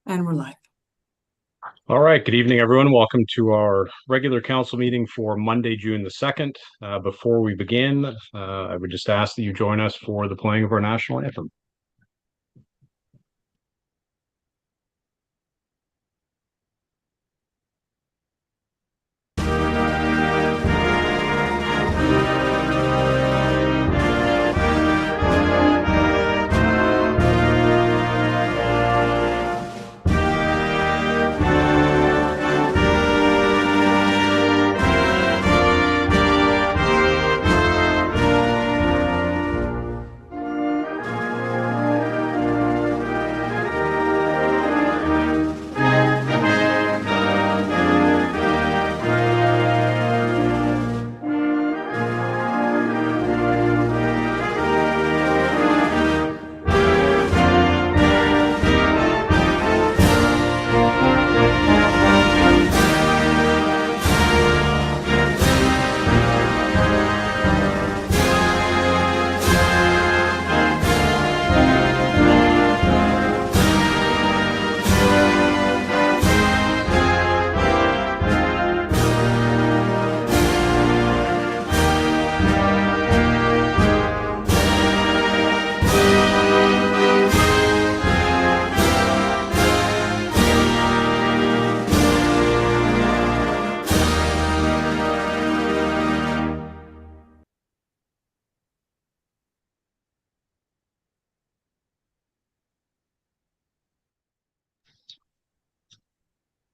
And we're live. All right, good evening, everyone. Welcome to our regular council meeting for Monday, June the 2nd. Before we begin, I would just ask that you join us for the playing of our national anthem.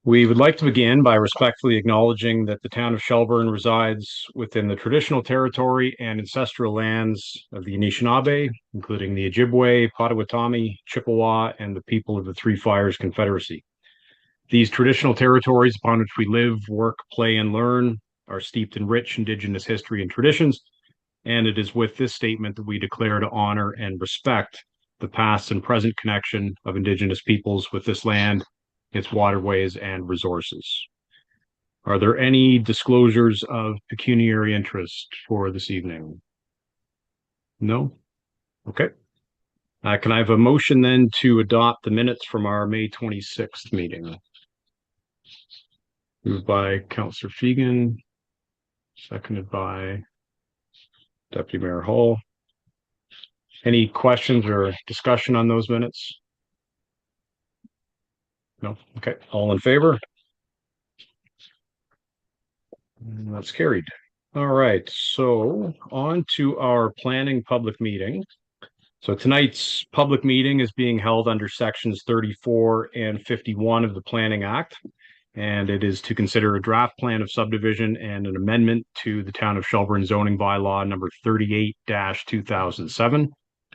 We would like to begin by respectfully acknowledging that the town of Shelburne resides within the traditional territory and ancestral lands of the Anishinaabe, including the Ojibwe, Potawatomi, Chippewa, and the people of the Three Fires Confederacy. These traditional territories upon which we live, work, play, and learn are steeped in rich Indigenous history and traditions, and it is with this statement that we declare to honor and respect the past and present connection of Indigenous peoples with this land, its waterways, and resources. Are there any disclosures of pecuniary interest for this evening? No? Okay. Can I have a motion then to adopt the minutes from our May 26th meeting? Moved by Councillor Fegan, seconded by Deputy Mayor Hall. Any questions or discussion on those minutes? No? Okay. All in favor? That's carried. All right. So on to our planning public meeting. So tonight's public meeting is being held under sections 34 and 51 of the Planning Act, and it is to consider a draft plan of subdivision and an amendment to the Town of Shelburne zoning bylaw number 38-2007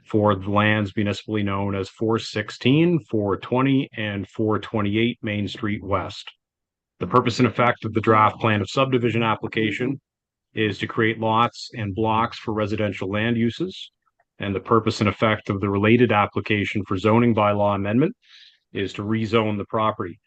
for the lands municipally known as 416, 420, and 428 Main Street West. The purpose and effect of the draft plan of subdivision application is to create lots and blocks for residential land uses. And the purpose and effect of the related application for zoning bylaw amendment is to rezone the property.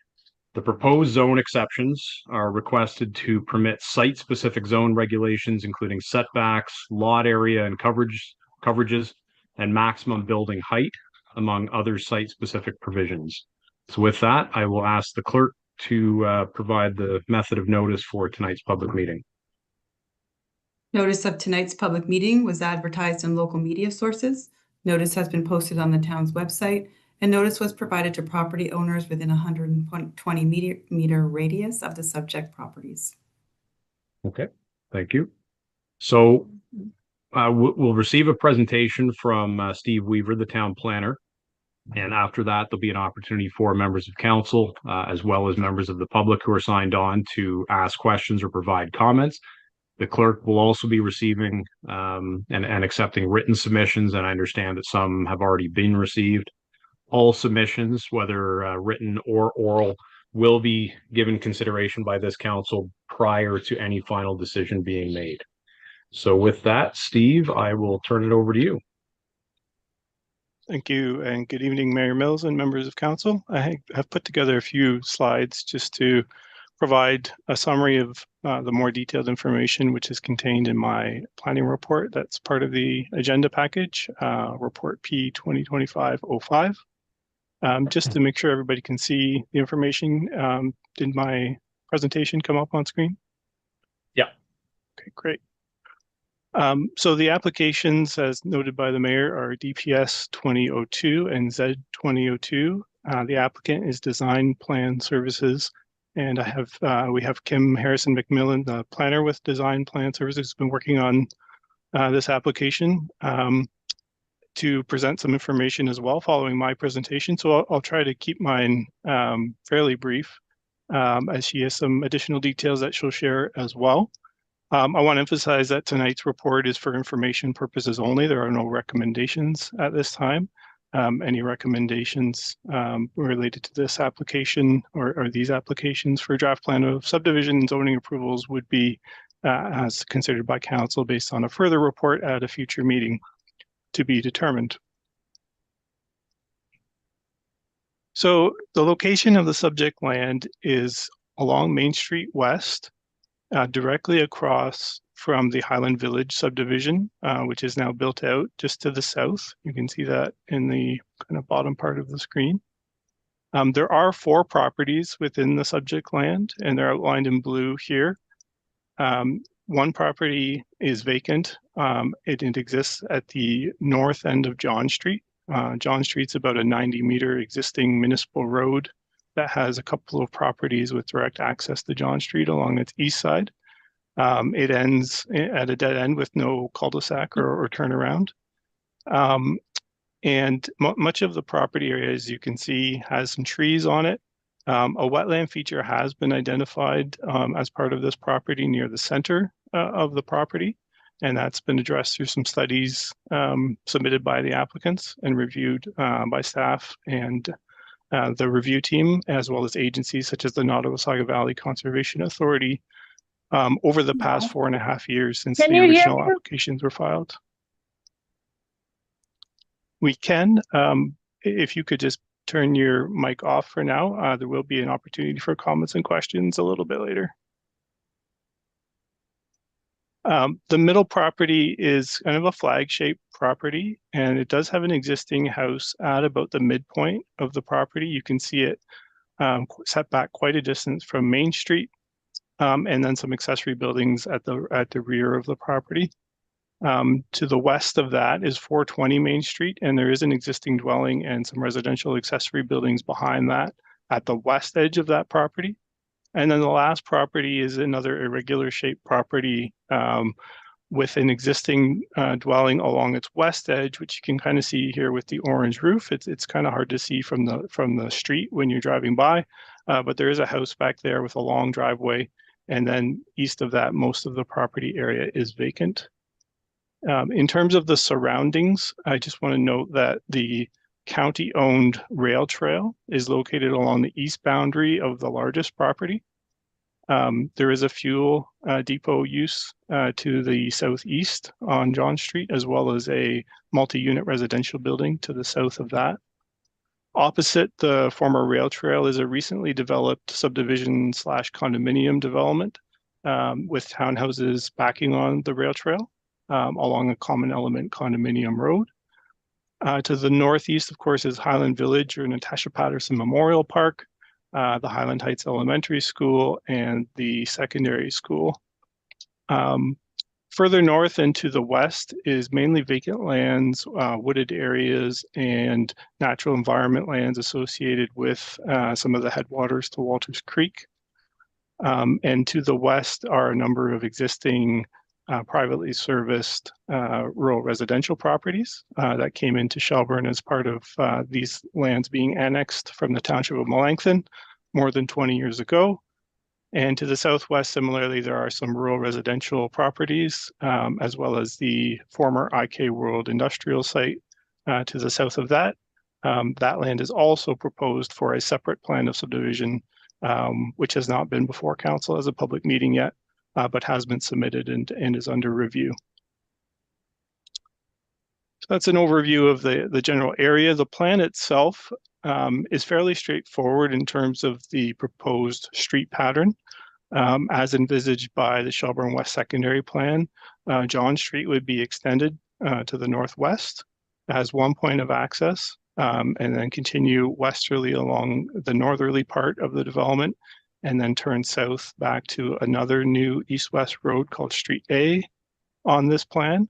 The proposed zone exceptions are requested to permit site-specific zone regulations, including setbacks, lot area and coverages, and maximum building height, among other site-specific provisions. So with that, I will ask the clerk to provide the method of notice for tonight's public meeting. Notice of tonight's public meeting was advertised in local media sources. Notice has been posted on the town's website, and notice was provided to property owners within a 120 meter radius of the subject properties. Okay, thank you. So we'll receive a presentation from Steve Weaver, the town planner. And after that, there'll be an opportunity for members of council, as well as members of the public who are signed on to ask questions or provide comments. The clerk will also be receiving and accepting written submissions, and I understand that some have already been received. All submissions, whether written or oral, will be given consideration by this council prior to any final decision being made. So with that, Steve, I will turn it over to you. Thank you, and good evening, Mayor Mills and members of council. I have put together a few slides just to provide a summary of the more detailed information which is contained in my planning report. That's part of the agenda package, report P 2025-05. Just to make sure everybody can see the information, did my presentation come up on screen? Yeah. Okay, great. So the applications, as noted by the mayor, are DPS 2002 and Z 2002. The applicant is Design Plan Services, and we have Kim Harrison McMillan, the planner with Design Plan Services, who's been working on this application to present some information as well following my presentation. So I'll try to keep mine fairly brief, as she has some additional details that she'll share as well. I want to emphasize that tonight's report is for information purposes only. There are no recommendations at this time. Any recommendations related to this application or these applications for draft plan of subdivision and zoning approvals would be as considered by council based on a further report at a future meeting to be determined. So the location of the subject land is along Main Street West, directly across from the Highland Village subdivision, which is now built out just to the south. You can see that in the kind of bottom part of the screen. There are 4 properties within the subject land, and they're outlined in blue here. One property is vacant. It exists at the north end of John Street. John Street's about a 90-meter existing municipal road that has a couple of properties with direct access to John Street along its east side. It ends at a dead end with no cul-de-sac or turnaround. And much of the property area, as you can see, has some trees on it. A wetland feature has been identified as part of this property near the center of the property, and that's been addressed through some studies submitted by the applicants and reviewed by staff and the review team, as well as agencies such as the Nottawasaga Valley Conservation Authority over the past 4.5 years since the original applications were filed. We can, if you could just turn your mic off for now, there will be an opportunity for comments and questions a little bit later. The middle property is kind of a flag-shaped property, and it does have an existing house at about the midpoint of the property. You can see it set back quite a distance from Main Street, and then some accessory buildings at the rear of the property. To the west of that is 420 Main Street, and there is an existing dwelling and some residential accessory buildings behind that at the west edge of that property. And then the last property is another irregular shaped property with an existing dwelling along its west edge, which you can kind of see here with the orange roof. It's kind of hard to see from the street when you're driving by, but there is a house back there with a long driveway. And then east of that, most of the property area is vacant. In terms of the surroundings, I just want to note that the county-owned rail trail is located along the east boundary of the largest property. There is a fuel depot use to the southeast on John Street, as well as a multi-unit residential building to the south of that. Opposite the former rail trail is a recently developed subdivision/condominium development with townhouses backing on the rail trail along a common element condominium road. To the northeast, of course, is Highland Village or Natasha Patterson Memorial Park, the Highland Heights Elementary School, and the secondary school. Further north and to the west is mainly vacant lands, wooded areas, and natural environment lands associated with some of the headwaters to Walters Creek. And to the west are a number of existing privately serviced rural residential properties that came into Shelburne as part of these lands being annexed from the township of Melanchthon more than 20 years ago. And to the southwest, similarly, there are some rural residential properties, as well as the former IK World industrial site to the south of that. That land is also proposed for a separate plan of subdivision, which has not been before council as a public meeting yet, but has been submitted and is under review. So that's an overview of the general area. The plan itself is fairly straightforward in terms of the proposed street pattern. As envisaged by the Shelburne West Secondary Plan, John Street would be extended to the northwest. It has one point of access and then continue westerly along the northerly part of the development, and then turn south back to another new east-west road called Street A on this plan.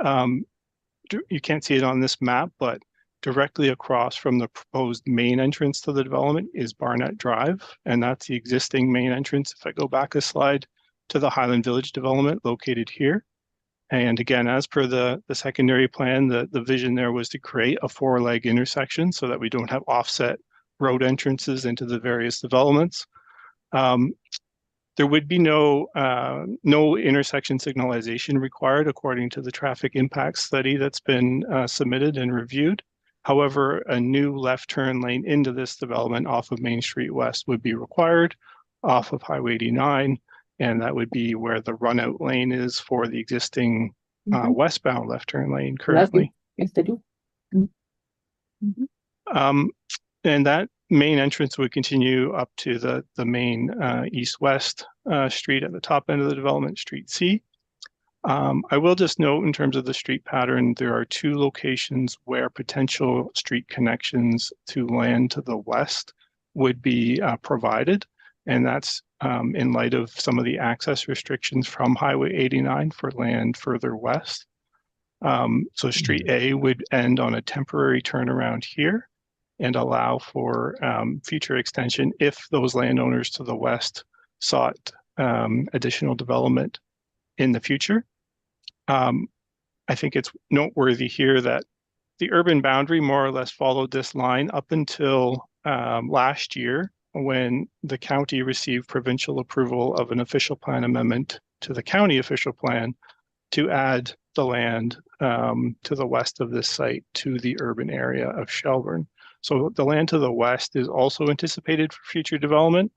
You can't see it on this map, but directly across from the proposed main entrance to the development is Barnett Drive, and that's the existing main entrance. If I go back a slide to the Highland Village development located here. And again, as per the secondary plan, the vision there was to create a four-leg intersection so that we don't have offset road entrances into the various developments. There would be no intersection signalization required according to the traffic impact study that's been submitted and reviewed. However, a new left turn lane into this development off of Main Street West would be required off of Highway 89, and that would be where the runout lane is for the existing westbound left turn lane currently. Yes, they do. And that main entrance would continue up to the main east-west street at the top end of the development, Street C. I will just note in terms of the street pattern, there are two locations where potential street connections to land to the west would be provided. And that's in light of some of the access restrictions from Highway 89 for land further west. So Street A would end on a temporary turnaround here and allow for future extension if those landowners to the west sought additional development in the future. I think it's noteworthy here that the urban boundary more or less followed this line up until last year, when the county received provincial approval of an official plan amendment to the county official plan to add the land to the west of this site to the urban area of Shelburne. So the land to the west is also anticipated for future development.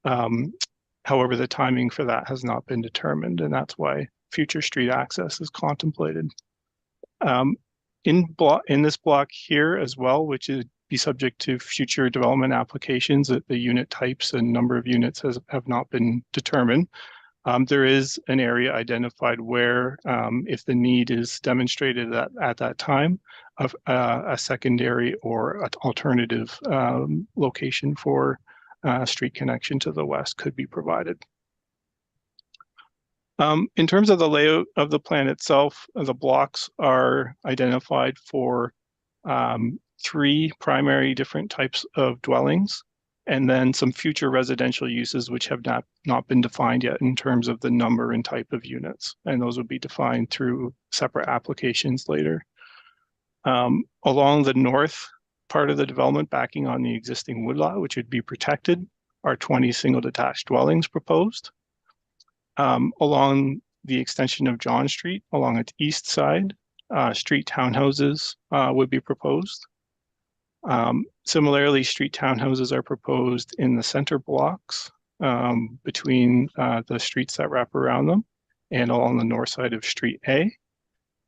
However, the timing for that has not been determined, and that's why future street access is contemplated. In this block here as well, which is be subject to future development applications, that the unit types and number of units have not been determined. There is an area identified where, if the need is demonstrated at that time, of a secondary or an alternative location for street connection to the west could be provided. In terms of the layout of the plan itself, the blocks are identified for 3 primary different types of dwellings, and then some future residential uses which have not been defined yet in terms of the number and type of units, and those would be defined through separate applications later. Along the north part of the development, backing on the existing woodlot, which would be protected, are 20 single detached dwellings proposed. Along the extension of John Street, along its east side, street townhouses would be proposed. Similarly, street townhouses are proposed in the center blocks between the streets that wrap around them and along the north side of Street A.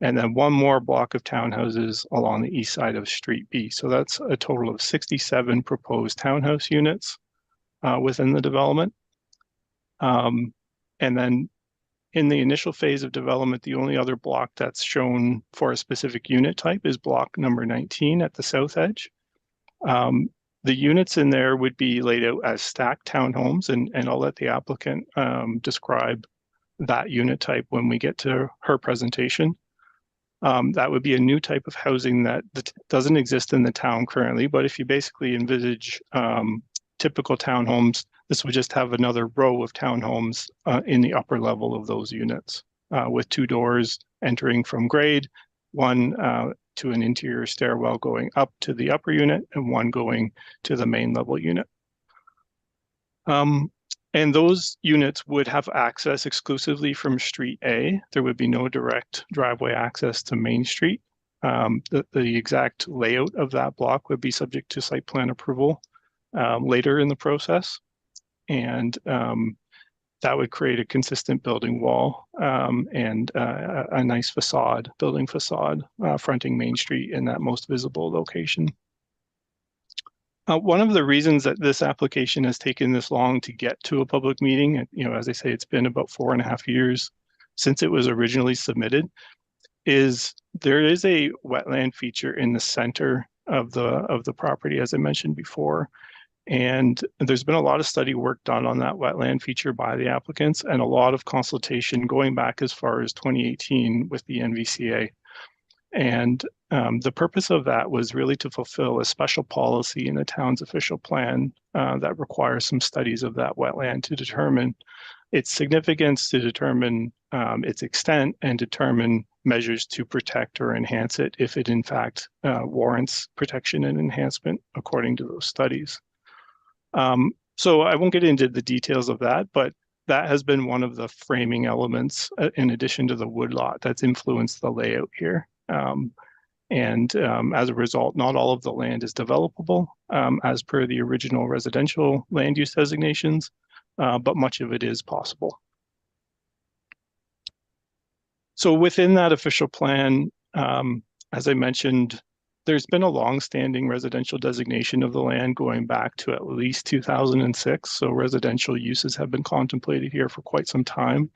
And then one more block of townhouses along the east side of Street B. So that's a total of 67 proposed townhouse units within the development. And then in the initial phase of development, the only other block that's shown for a specific unit type is block number 19 at the south edge. The units in there would be laid out as stacked townhomes, and I'll let the applicant describe that unit type when we get to her presentation. That would be a new type of housing that doesn't exist in the town currently, but if you basically envisage typical townhomes, this would just have another row of townhomes in the upper level of those units with 2 doors entering from grade, one to an interior stairwell going up to the upper unit and one going to the main level unit. And those units would have access exclusively from Street A. There would be no direct driveway access to Main Street. The exact layout of that block would be subject to site plan approval later in the process. And that would create a consistent building wall and a nice building facade fronting Main Street in that most visible location. One of the reasons that this application has taken this long to get to a public meeting, as I say, it's been about 4.5 years since it was originally submitted, is there is a wetland feature in the center of the property, as I mentioned before. And there's been a lot of study work done on that wetland feature by the applicants and a lot of consultation going back as far as 2018 with the NVCA. And the purpose of that was really to fulfill a special policy in the town's official plan that requires some studies of that wetland to determine its significance, to determine its extent, and determine measures to protect or enhance it if it in fact warrants protection and enhancement according to those studies. So I won't get into the details of that, but that has been one of the framing elements in addition to the woodlot that's influenced the layout here. As a result, not all of the land is developable as per the original residential land use designations, but much of it is possible. So within that official plan, as I mentioned, there's been a long-standing residential designation of the land going back to at least 2006. So residential uses have been contemplated here for quite some time.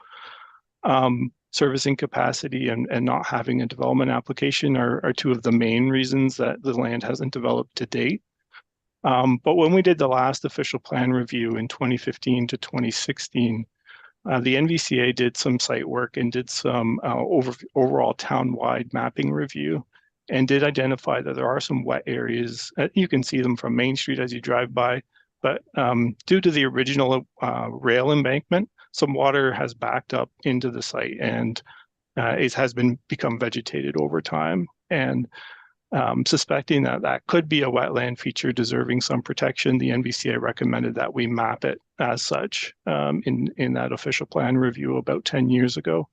Servicing capacity and not having a development application are two of the main reasons that the land hasn't developed to date. But when we did the last official plan review in 2015 to 2016, the NVCA did some site work and did some overall town-wide mapping review and did identify that there are some wet areas. You can see them from Main Street as you drive by, but due to the original rail embankment, some water has backed up into the site and it has become vegetated over time. And suspecting that that could be a wetland feature deserving some protection, the NVCA recommended that we map it as such in that official plan review about 10 years ago.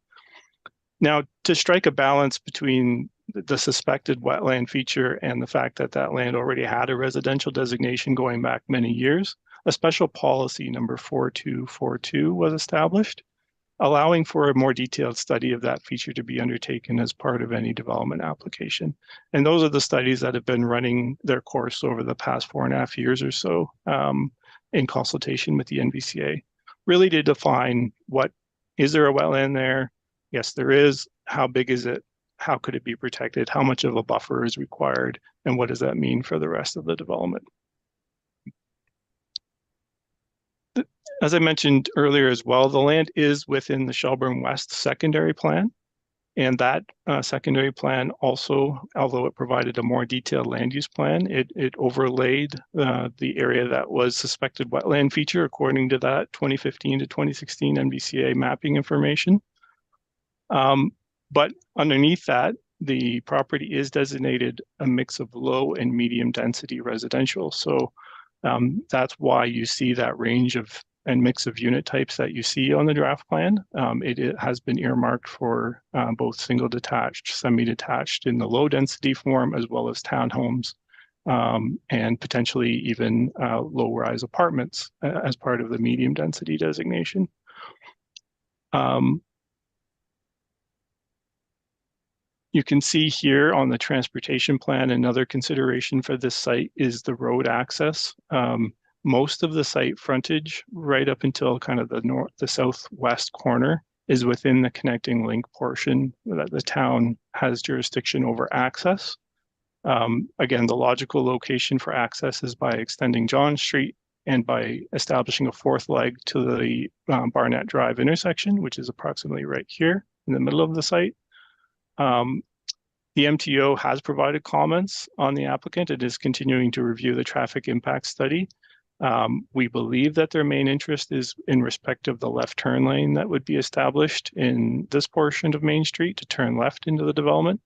Now, to strike a balance between the suspected wetland feature and the fact that that land already had a residential designation going back many years, a special policy number 4242 was established, allowing for a more detailed study of that feature to be undertaken as part of any development application. And those are the studies that have been running their course over the past 4.5 years or so in consultation with the NVCA, really to define is there a wetland there? Yes, there is. How big is it? How could it be protected? How much of a buffer is required? And what does that mean for the rest of the development? As I mentioned earlier as well, the land is within the Shelburne West secondary plan. And that secondary plan also, although it provided a more detailed land use plan, it overlaid the area that was suspected wetland feature according to that 2015 to 2016 NVCA mapping information. But underneath that, the property is designated a mix of low and medium density residential. So that's why you see that range of and mix of unit types that you see on the draft plan. It has been earmarked for both single detached, semi-detached in the low density form, as well as townhomes and potentially even low-rise apartments as part of the medium density designation. You can see here on the transportation plan, another consideration for this site is the road access. Most of the site frontage, right up until kind of the southwest corner, is within the connecting link portion that the town has jurisdiction over access. Again, the logical location for access is by extending John Street and by establishing a fourth leg to the Barnett Drive intersection, which is approximately right here in the middle of the site. The MTO has provided comments on the applicant. It is continuing to review the traffic impact study. We believe that their main interest is in respect of the left turn lane that would be established in this portion of Main Street to turn left into the development.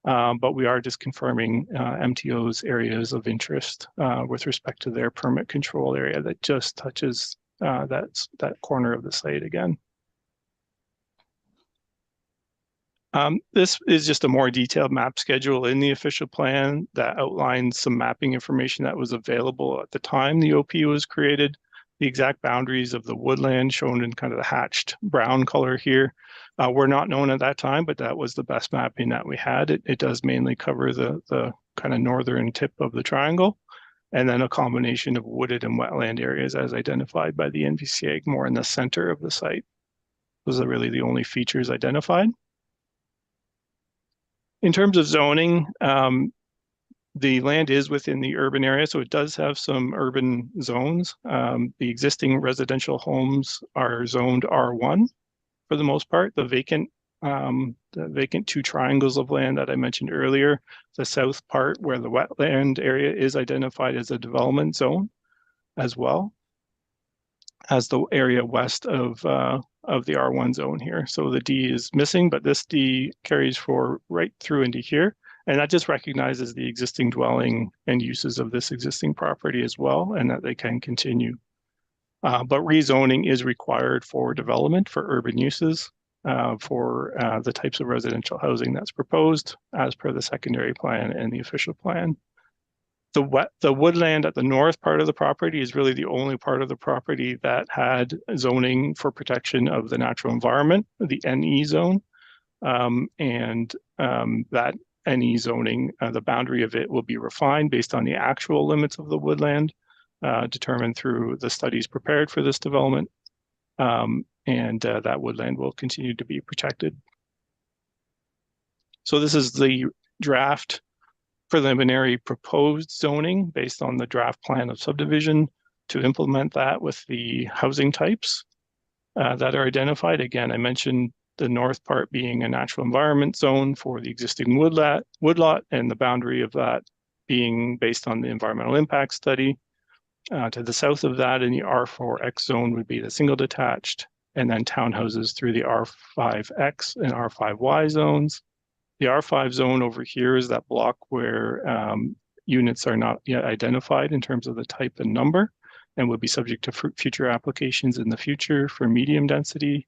But we are just confirming MTO's areas of interest with respect to their permit control area that just touches that corner of the site again. This is just a more detailed map schedule in the official plan that outlines some mapping information that was available at the time the OP was created. The exact boundaries of the woodland shown in kind of the hatched brown color here were not known at that time, but that was the best mapping that we had. It does mainly cover the kind of northern tip of the triangle, and then a combination of wooded and wetland areas as identified by the NVCA more in the center of the site. Those are really the only features identified. In terms of zoning, The land is within the urban area, so it does have some urban zones. The existing residential homes are zoned R1 for the most part. The vacant two triangles of land that I mentioned earlier, the south part where the wetland area is identified as a development zone as well as the area west of the R1 zone here. So the D is missing, but this D carries right through into here. And that just recognizes the existing dwelling and uses of this existing property as well, and that they can continue. But rezoning is required for development for urban uses for the types of residential housing that's proposed as per the secondary plan and the official plan. The woodland at the north part of the property is really the only part of the property that had zoning for protection of the natural environment, the NE zone, that NE zoning, the boundary of it will be refined based on the actual limits of the woodland, determined through the studies prepared for this development, that woodland will continue to be protected. So this is the draft preliminary proposed zoning based on the draft plan of subdivision to implement that with the housing types that are identified. Again, I mentioned the north part being a natural environment zone for the existing woodlot, and the boundary of that being based on the environmental impact study. To the south of that in the R4X zone would be the single detached, and then townhouses through the R5X and R5Y zones. The R5 zone over here is that block where units are not yet identified in terms of the type and number, and would be subject to future applications in the future for medium density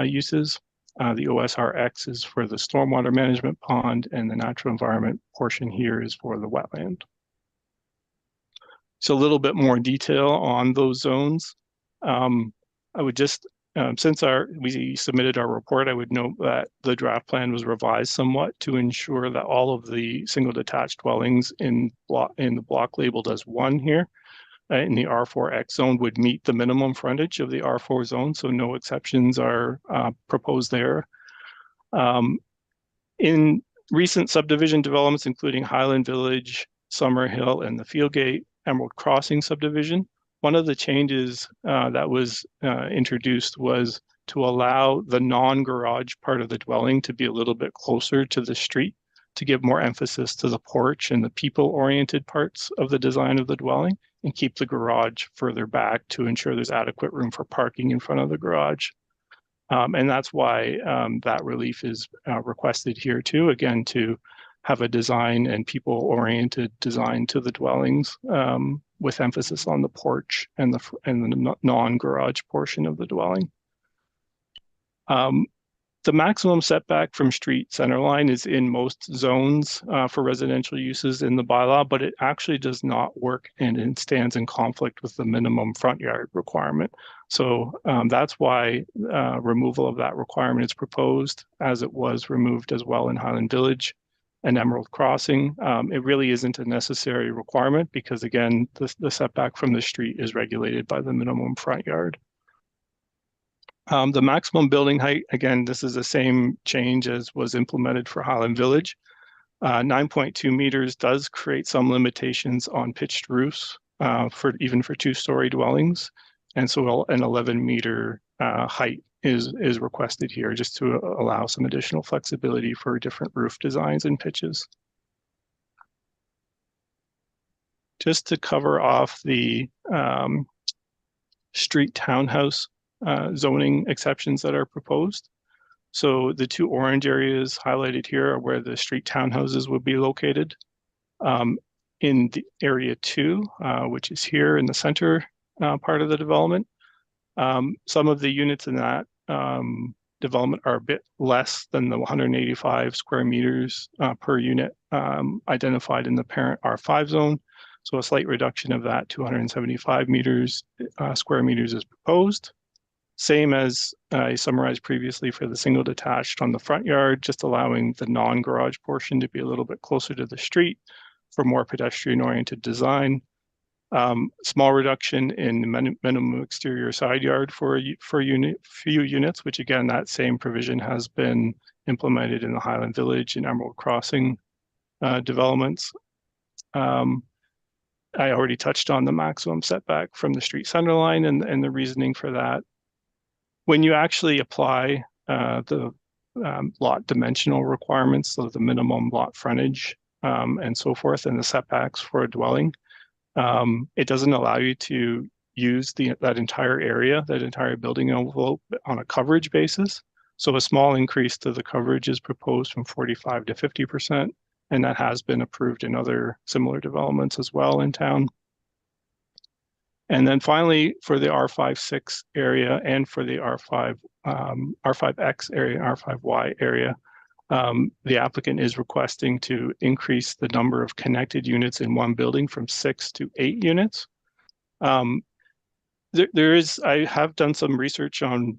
uses. The OSRX is for the stormwater management pond, and the natural environment portion here is for the wetland. So a little bit more detail on those zones. I would just, since we submitted our report, I would note that the draft plan was revised somewhat to ensure that all of the single detached dwellings in the block labeled as 1 here in the R4X zone would meet the minimum frontage of the R4 zone, so no exceptions are proposed there. In recent subdivision developments, including Highland Village, Summerhill, and the Fieldgate Emerald Crossing subdivision, one of the changes that was introduced was to allow the non-garage part of the dwelling to be a little bit closer to the street, to give more emphasis to the porch and the people-oriented parts of the design of the dwelling, and keep the garage further back to ensure there's adequate room for parking in front of the garage. And that's why that relief is requested here too, again, to have a design and people-oriented design to the dwellings with emphasis on the porch and the non-garage portion of the dwelling. The maximum setback from street center line is in most zones for residential uses in the bylaw, but it actually does not work, and it stands in conflict with the minimum front yard requirement. So that's why removal of that requirement is proposed, as it was removed as well in Highland Village and Emerald Crossing. It really isn't a necessary requirement because, again, the setback from the street is regulated by the minimum front yard. The maximum building height, again, this is the same change as was implemented for Highland Village. 9.2 meters does create some limitations on pitched roofs even for two-story dwellings. And so an 11-meter height is requested here just to allow some additional flexibility for different roof designs and pitches. Just to cover off the street townhouse zoning exceptions that are proposed. So the two orange areas highlighted here are where the street townhouses would be located. In the area 2, which is here in the center part of the development, some of the units in that development are a bit less than the 185 square meters per unit identified in the parent R5 zone. So a slight reduction of that to 175 square meters is proposed. Same as I summarized previously for the single detached on the front yard, just allowing the non-garage portion to be a little bit closer to the street for more pedestrian-oriented design. Small reduction in the minimum exterior side yard for few units, which again, that same provision has been implemented in the Highland Village and Emerald Crossing developments. I already touched on the maximum setback from the street center line and the reasoning for that. When you actually apply the lot dimensional requirements, so the minimum lot frontage and so forth, and the setbacks for a dwelling, it doesn't allow you to use that entire area, that entire building envelope on a coverage basis. So a small increase to the coverage is proposed from 45 to 50%, and that has been approved in other similar developments as well in town. And then finally, for the R5-6 area and for the R5X area, R5Y area, the applicant is requesting to increase the number of connected units in one building from 6 to 8 units. I have done some research on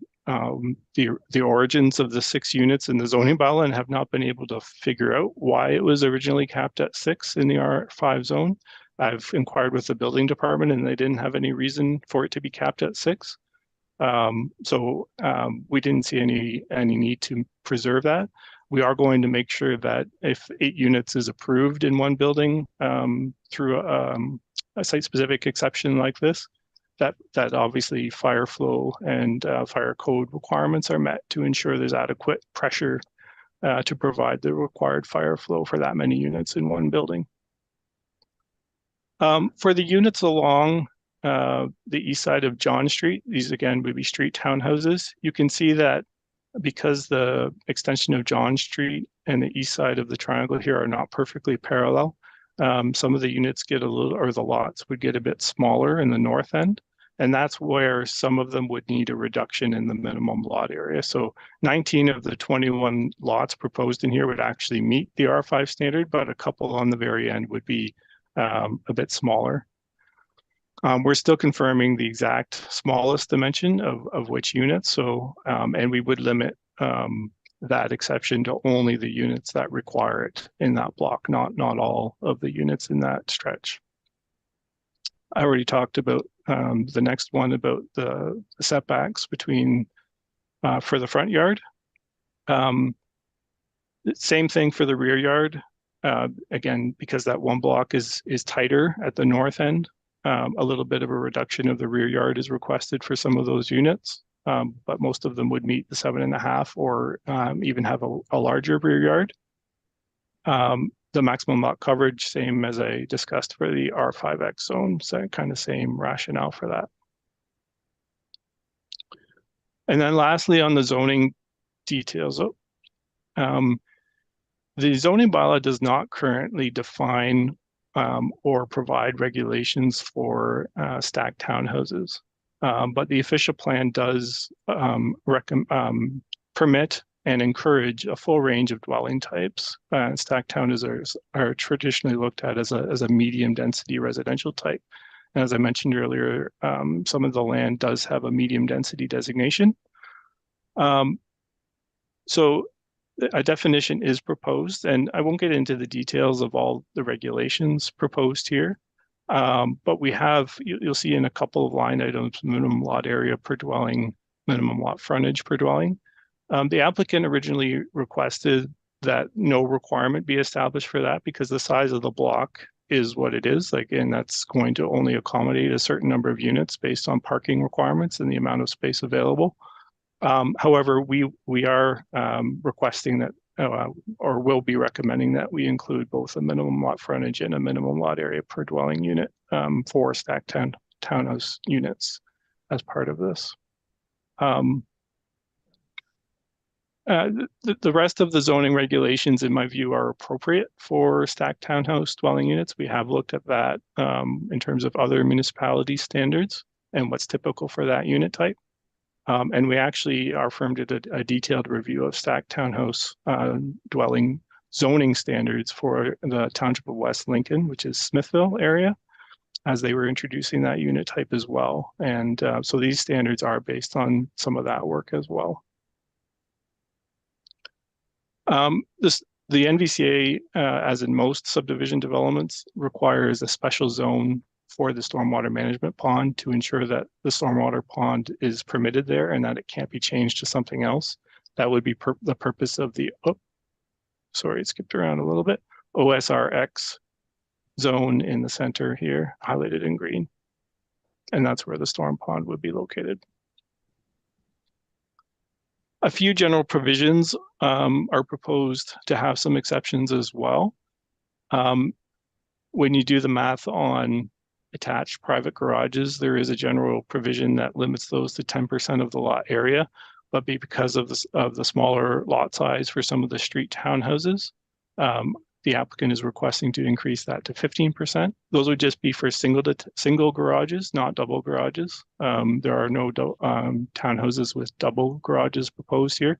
the origins of the 6 units in the zoning bylaw and have not been able to figure out why it was originally capped at 6 in the R5 zone. I've inquired with the building department and they didn't have any reason for it to be capped at 6. So we didn't see any need to preserve that. We are going to make sure that if 8 units is approved in one building through a site-specific exception like this, that obviously fire flow and fire code requirements are met to ensure there's adequate pressure to provide the required fire flow for that many units in one building. For the units along the east side of John Street, these again would be street townhouses. You can see that because the extension of John Street and the east side of the triangle here are not perfectly parallel, some of the units get a little, or the lots would get a bit smaller in the north end. And that's where some of them would need a reduction in the minimum lot area. So 19 of the 21 lots proposed in here would actually meet the R5 standard, but a couple on the very end would be a bit smaller. We're still confirming the exact smallest dimension of which units. So, and we would limit that exception to only the units that require it in that block, not all of the units in that stretch. I already talked about the next one about the setbacks between for the front yard. Same thing for the rear yard. Again, because that one block is tighter at the north end, a little bit of a reduction of the rear yard is requested for some of those units, but most of them would meet the 7.5 or even have a larger rear yard. The maximum lot coverage, same as I discussed for the R5X zone, so kind of same rationale for that. And then lastly, on the zoning details, the zoning bylaw does not currently define or provide regulations for stacked townhouses, but the official plan does permit and encourage a full range of dwelling types. Stacked townhouses are traditionally looked at as a medium density residential type. And as I mentioned earlier, some of the land does have a medium density designation. So a definition is proposed, and I won't get into the details of all the regulations proposed here, but we have, you'll see in a couple of line items, minimum lot area per dwelling, minimum lot frontage per dwelling. The applicant originally requested that no requirement be established for that because the size of the block is what it is. Like, and that's going to only accommodate a certain number of units based on parking requirements and the amount of space available. However, we are requesting that, or will be recommending that we include both a minimum lot frontage and a minimum lot area per dwelling unit for stacked townhouse units as part of this. The rest of the zoning regulations, in my view, are appropriate for stacked townhouse dwelling units. We have looked at that in terms of other municipality standards and what's typical for that unit type. And we actually, our firm did a detailed review of stacked townhouse dwelling zoning standards for the Township of West Lincoln, which is Smithville area, as they were introducing that unit type as well. And so these standards are based on some of that work as well. The NVCA, as in most subdivision developments, requires a special zone for the stormwater management pond to ensure that the stormwater pond is permitted there and that it can't be changed to something else. That would be the purpose of the, sorry, it skipped around a little bit, OSRX zone in the center here, highlighted in green. And that's where the storm pond would be located. A few general provisions are proposed to have some exceptions as well. When you do the math on attached private garages, there is a general provision that limits those to 10% of the lot area, but because of the smaller lot size for some of the street townhouses, the applicant is requesting to increase that to 15%. Those would just be for single garages, not double garages. There are no townhouses with double garages proposed here.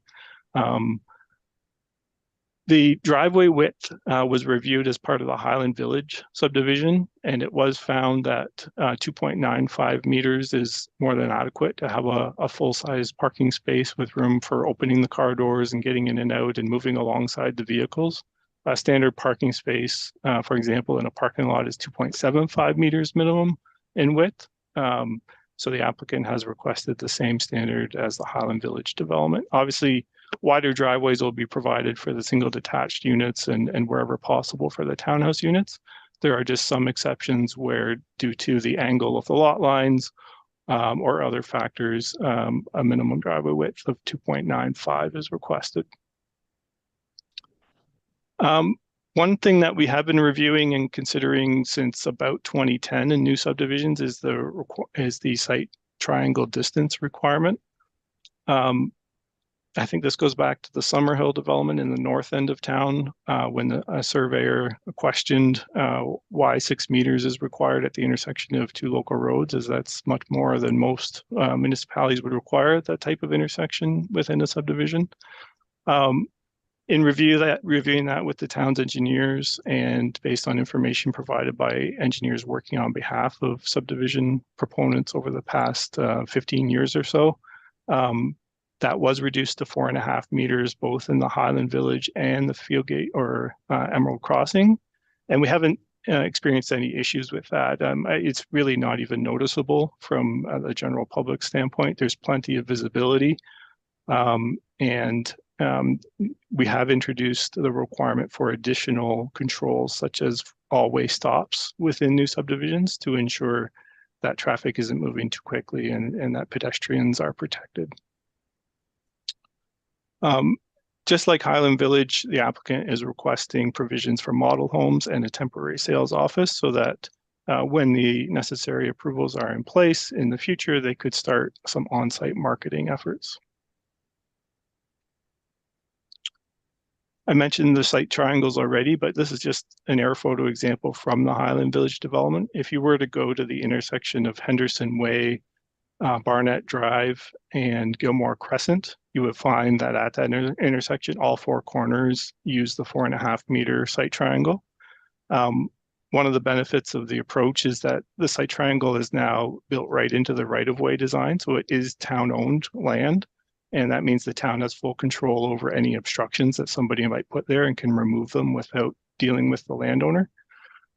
The driveway width was reviewed as part of the Highland Village subdivision, and it was found that 2.95 meters is more than adequate to have a full-size parking space with room for opening the car doors and getting in and out and moving alongside the vehicles. A standard parking space, for example, in a parking lot is 2.75 meters minimum in width. So the applicant has requested the same standard as the Highland Village development. Obviously, wider driveways will be provided for the single detached units and wherever possible for the townhouse units. There are just some exceptions where, due to the angle of the lot lines or other factors, a minimum driveway width of 2.95 is requested. One thing that we have been reviewing and considering since about 2010 in new subdivisions is the site triangle distance requirement. I think this goes back to the Summerhill development in the north end of town when a surveyor questioned why 6 meters is required at the intersection of two local roads, as that's much more than most municipalities would require that type of intersection within a subdivision. In reviewing that with the town's engineers and based on information provided by engineers working on behalf of subdivision proponents over the past 15 years or so, that was reduced to 4.5 meters, both in the Highland Village and the Fieldgate or Emerald Crossing. And we haven't experienced any issues with that. It's really not even noticeable from the general public standpoint. There's plenty of visibility. We have introduced the requirement for additional controls, such as all-way stops within new subdivisions to ensure that traffic isn't moving too quickly and that pedestrians are protected. Just like Highland Village, the applicant is requesting provisions for model homes and a temporary sales office so that when the necessary approvals are in place in the future, they could start some on-site marketing efforts. I mentioned the site triangles already, but this is just an air photo example from the Highland Village development. If you were to go to the intersection of Henderson Way, Barnett Drive, and Gilmore Crescent, you would find that at that intersection, all four corners use the 4.5 meter site triangle. One of the benefits of the approach is that the site triangle is now built right into the right-of-way design, so it is town-owned land. And that means the town has full control over any obstructions that somebody might put there and can remove them without dealing with the landowner.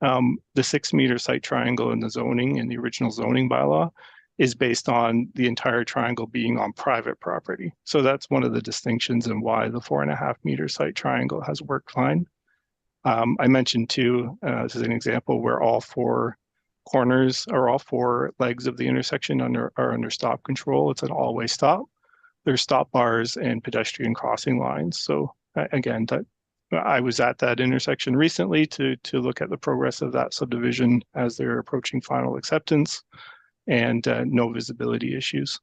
The 6 meter site triangle in the zoning, in the original zoning bylaw, is based on the entire triangle being on private property. So that's one of the distinctions and why the 4.5 meter site triangle has worked fine. I mentioned too, this is an example where all four corners or all four legs of the intersection are under stop control. It's an all-way stop. There's stop bars and pedestrian crossing lines. So again, I was at that intersection recently to look at the progress of that subdivision as they're approaching final acceptance, and no visibility issues.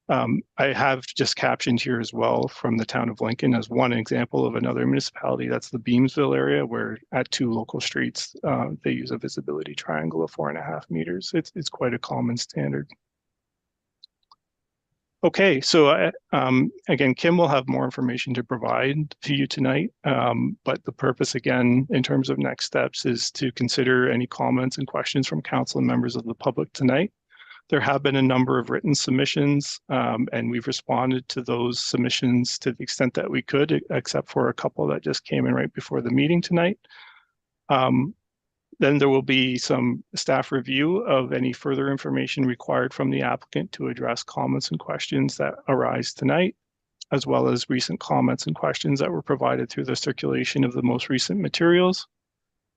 I have just captioned here as well from the town of Lincoln as one example of another municipality. That's the Beamsville area, where at two local streets, they use a visibility triangle of 4.5 meters. It's quite a common standard. Okay, so again, Kim will have more information to provide to you tonight, but the purpose, again, in terms of next steps, is to consider any comments and questions from council and members of the public tonight. There have been a number of written submissions, and we've responded to those submissions to the extent that we could, except for a couple that just came in right before the meeting tonight. Then there will be some staff review of any further information required from the applicant to address comments and questions that arise tonight, as well as recent comments and questions that were provided through the circulation of the most recent materials.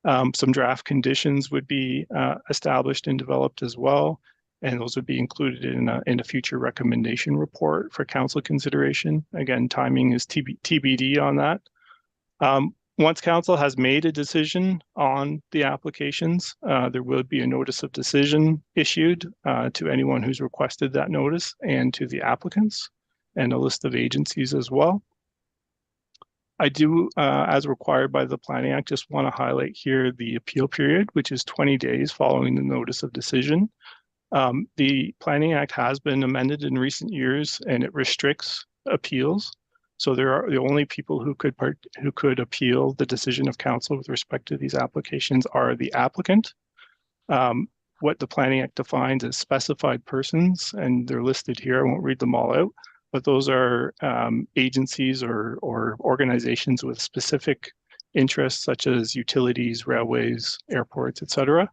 Some draft conditions would be established and developed as well, and those would be included in a future recommendation report for council consideration. Again, timing is TBD on that. Once council has made a decision on the applications, there will be a notice of decision issued to anyone who's requested that notice and to the applicants, and a list of agencies as well. I do, as required by the Planning Act, just want to highlight here the appeal period, which is 20 days following the notice of decision. The Planning Act has been amended in recent years, and it restricts appeals. So there are the only people who could appeal the decision of council with respect to these applications are the applicant. What the Planning Act defines as specified persons, and they're listed here. I won't read them all out, but those are agencies or organizations with specific interests, such as utilities, railways, airports, etc.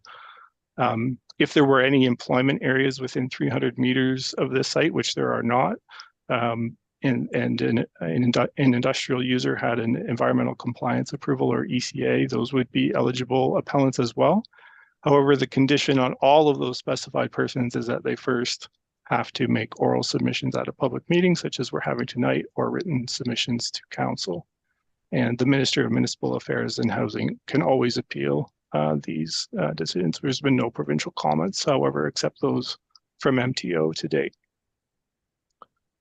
If there were any employment areas within 300 meters of this site, which there are not, and an industrial user had an environmental compliance approval or ECA, those would be eligible appellants as well. However, the condition on all of those specified persons is that they first have to make oral submissions at a public meeting, such as we're having tonight, or written submissions to council. And the Minister of Municipal Affairs and Housing can always appeal these decisions. There's been no provincial comments, however, except those from MTO to date.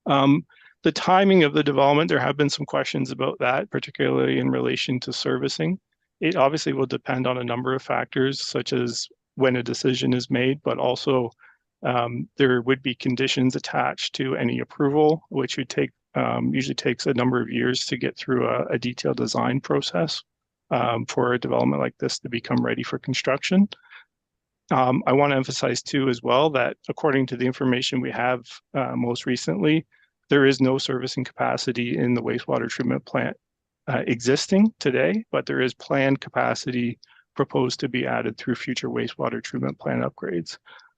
The timing of the development, there have been some questions about that, particularly in relation to servicing. It obviously will depend on a number of factors, such as when a decision is made, but also there would be conditions attached to any approval, which would take usually takes a number of years to get through a detailed design process for a development like this to become ready for construction. I want to emphasize too as well that according to the information we have most recently, there is no servicing capacity in the wastewater treatment plant existing today, but there is planned capacity proposed to be added through future wastewater treatment plant upgrades.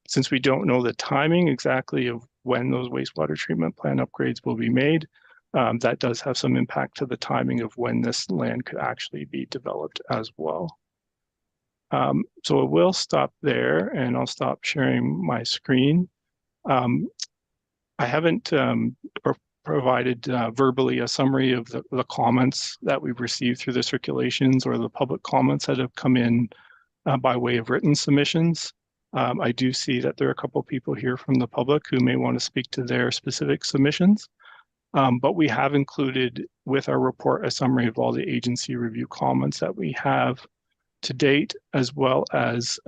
Since we don't know the timing exactly of when those wastewater treatment plant upgrades will be made, that does have some impact to the timing of when this land could actually be developed as well. So I will stop there and I'll stop sharing my screen. I haven't provided verbally a summary of the comments that we've received through the circulations or the public comments that have come in by way of written submissions. I do see that there are a couple of people here from the public who may want to speak to their specific submissions, but we have included with our report a summary of all the agency review comments that we have to date, as well as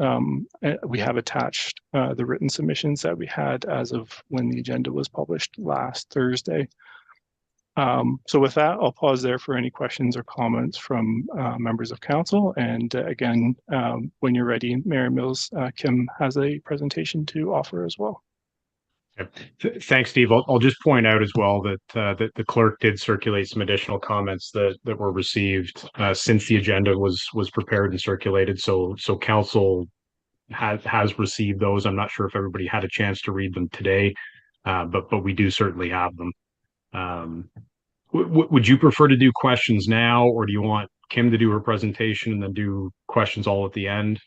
we have attached the written submissions that we had as of when the agenda was published last Thursday. So with that, I'll pause there for any questions or comments from members of council. And again, when you're ready, Mayor Mills, Kim has a presentation to offer as well. Thanks, Steve. I'll just point out as well that that the clerk did circulate some additional comments that were received since the agenda was prepared and circulated. So council has received those. I'm not sure if everybody had a chance to read them today, but we do certainly have them. Would you prefer to do questions now, or do you want Kim to do her presentation and then do questions all at the end?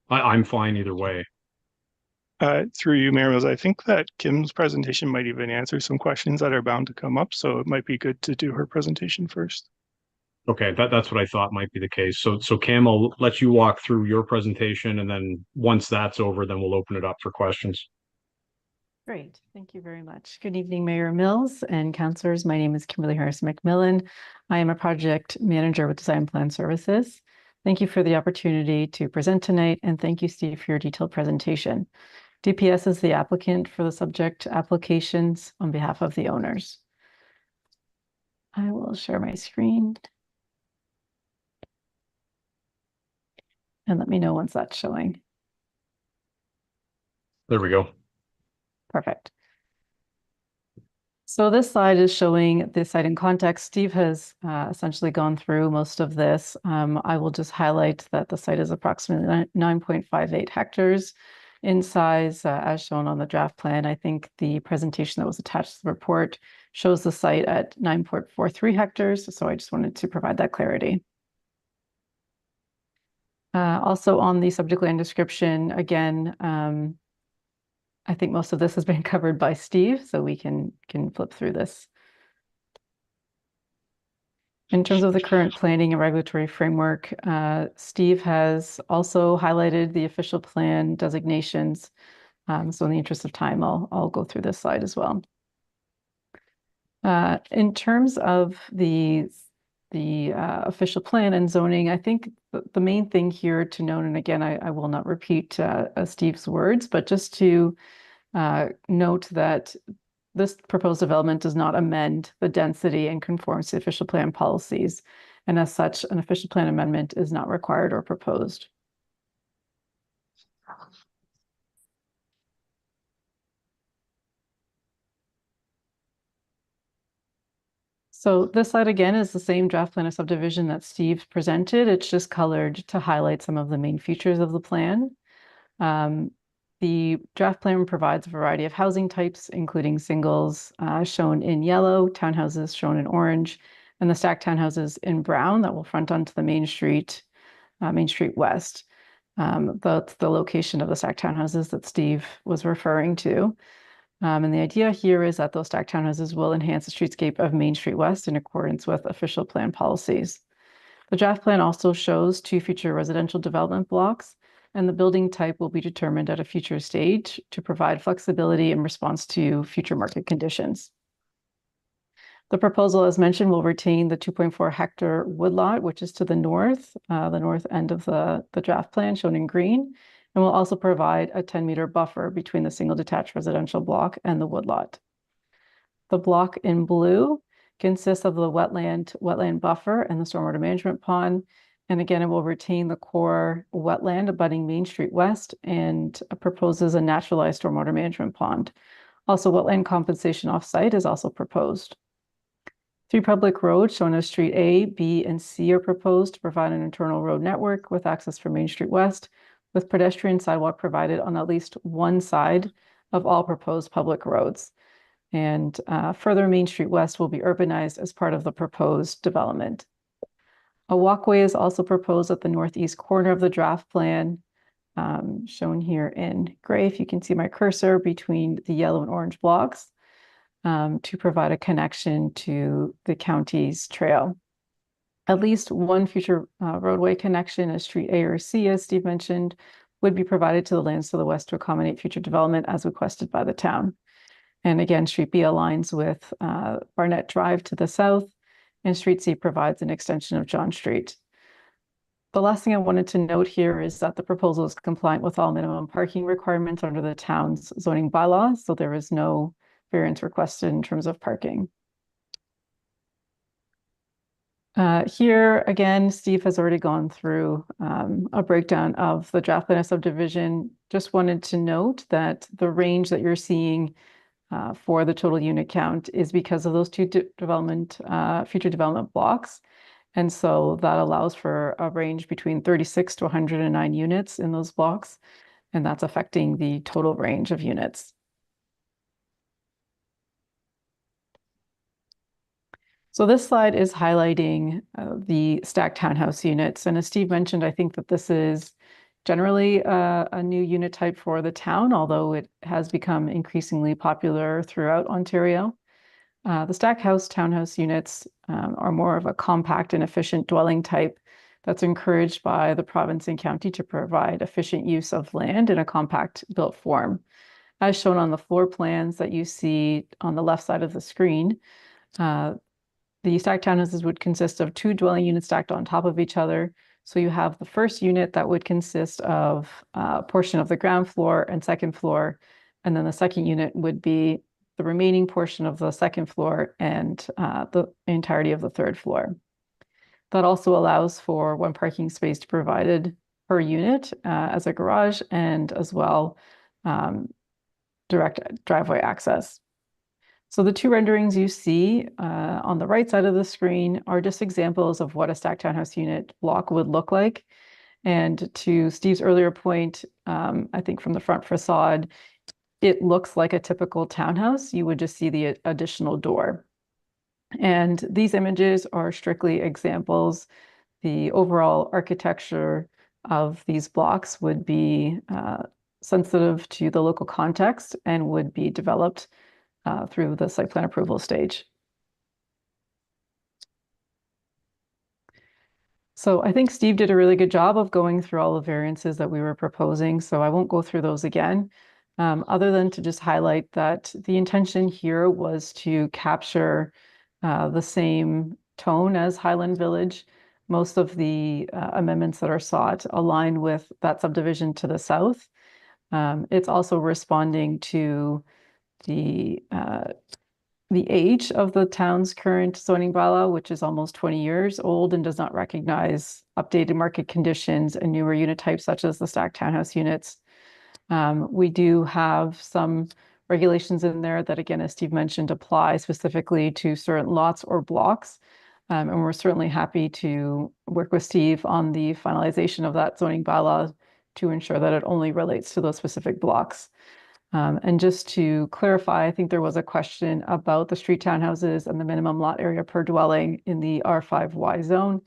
I'm fine either way. Through you, Mayor Mills, I think that Kim's presentation might even answer some questions that are bound to come up, so it might be good to do her presentation first. Okay, that's what I thought might be the case. So Kim, I'll let you walk through your presentation, and then once that's over, then we'll open it up for questions. Great, thank you very much. Good evening, Mayor Mills and councillors. My name is Kimberly Harris McMillan. I am a project manager with Design Plan Services. Thank you for the opportunity to present tonight, and thank you, Steve, for your detailed presentation. DPS is the applicant for the subject applications on behalf of the owners. I will share my screen. And let me know once that's showing. There we go. Perfect. So this slide is showing the site in context. Steve has essentially gone through most of this. I will just highlight that the site is approximately 9.58 hectares in size, as shown on the draft plan. I think the presentation that was attached to the report shows the site at 9.43 hectares. So I just wanted to provide that clarity. Also on the subject land description, again, I think most of this has been covered by Steve, so we can flip through this. In terms of the current planning and regulatory framework, Steve has also highlighted the official plan designations. So in the interest of time, I'll go through this slide as well. In terms of the official plan and zoning, I think the main thing here to note, and again, I will not repeat Steve's words, but just to note that this proposed development does not amend the density and conforms to official plan policies. And as such, an official plan amendment is not required or proposed. So this slide again is the same draft plan of subdivision that Steve presented. It's just colored to highlight some of the main features of the plan. The draft plan provides a variety of housing types, including singles shown in yellow, townhouses shown in orange, and the stacked townhouses in brown that will front onto the Main Street West. That's the location of the stacked townhouses that Steve was referring to. And the idea here is that those stacked townhouses will enhance the streetscape of Main Street West in accordance with official plan policies. The draft plan also shows 2 future residential development blocks, and the building type will be determined at a future stage to provide flexibility in response to future market conditions. The proposal, as mentioned, will retain the 2.4 hectare woodlot, which is to the north end of the draft plan shown in green, and will also provide a 10-meter buffer between the single detached residential block and the woodlot. The block in blue consists of the wetland buffer and the stormwater management pond. And again, it will retain the core wetland abutting Main Street West and proposes a naturalized stormwater management pond. Also, wetland compensation off-site is also proposed. 3 public roads shown as Street A, B, and C are proposed to provide an internal road network with access from Main Street West, with pedestrian sidewalk provided on at least one side of all proposed public roads. And further, Main Street West will be urbanized as part of the proposed development. A walkway is also proposed at the northeast corner of the draft plan, shown here in gray, if you can see my cursor, between the yellow and orange blocks, to provide a connection to the county's trail. At least one future roadway connection, as Street A or C, as Steve mentioned, would be provided to the lands to the west to accommodate future development as requested by the town. And again, Street B aligns with Barnett Drive to the south, and Street C provides an extension of John Street. The last thing I wanted to note here is that the proposal is compliant with all minimum parking requirements under the town's zoning bylaws, so there is no variance requested in terms of parking. Here, again, Steve has already gone through a breakdown of the draft plan of subdivision. Just wanted to note that the range that you're seeing for the total unit count is because of those 2 future development blocks. And so that allows for a range between 36 to 109 units in those blocks, and that's affecting the total range of units. So this slide is highlighting the stacked townhouse units. And as Steve mentioned, I think that this is generally a new unit type for the town, although it has become increasingly popular throughout Ontario. The stacked townhouse units are more of a compact and efficient dwelling type that's encouraged by the province and county to provide efficient use of land in a compact built form. As shown on the floor plans that you see on the left side of the screen, the stacked townhouses would consist of 2 dwelling units stacked on top of each other. So you have the first unit that would consist of a portion of the ground floor and second floor, and then the second unit would be the remaining portion of the second floor and the entirety of the third floor. That also allows for 1 parking space to be provided per unit as a garage, and as well direct driveway access. So the 2 renderings you see on the right side of the screen are just examples of what a stacked townhouse unit block would look like. And to Steve's earlier point, I think from the front facade, it looks like a typical townhouse. You would just see the additional door. And these images are strictly examples. The overall architecture of these blocks would be sensitive to the local context and would be developed through the site plan approval stage. So I think Steve did a really good job of going through all the variances that we were proposing, so I won't go through those again, other than to just highlight that the intention here was to capture the same tone as Highland Village. Most of the amendments that are sought align with that subdivision to the south. It's also responding to the age of the town's current zoning bylaw, which is almost 20 years old and does not recognize updated market conditions and newer unit types such as the stacked townhouse units. We do have some regulations in there that, again, as Steve mentioned, apply specifically to certain lots or blocks. And we're certainly happy to work with Steve on the finalization of that zoning bylaw to ensure that it only relates to those specific blocks. And just to clarify, I think there was a question about the street townhouses and the minimum lot area per dwelling in the R5Y zone.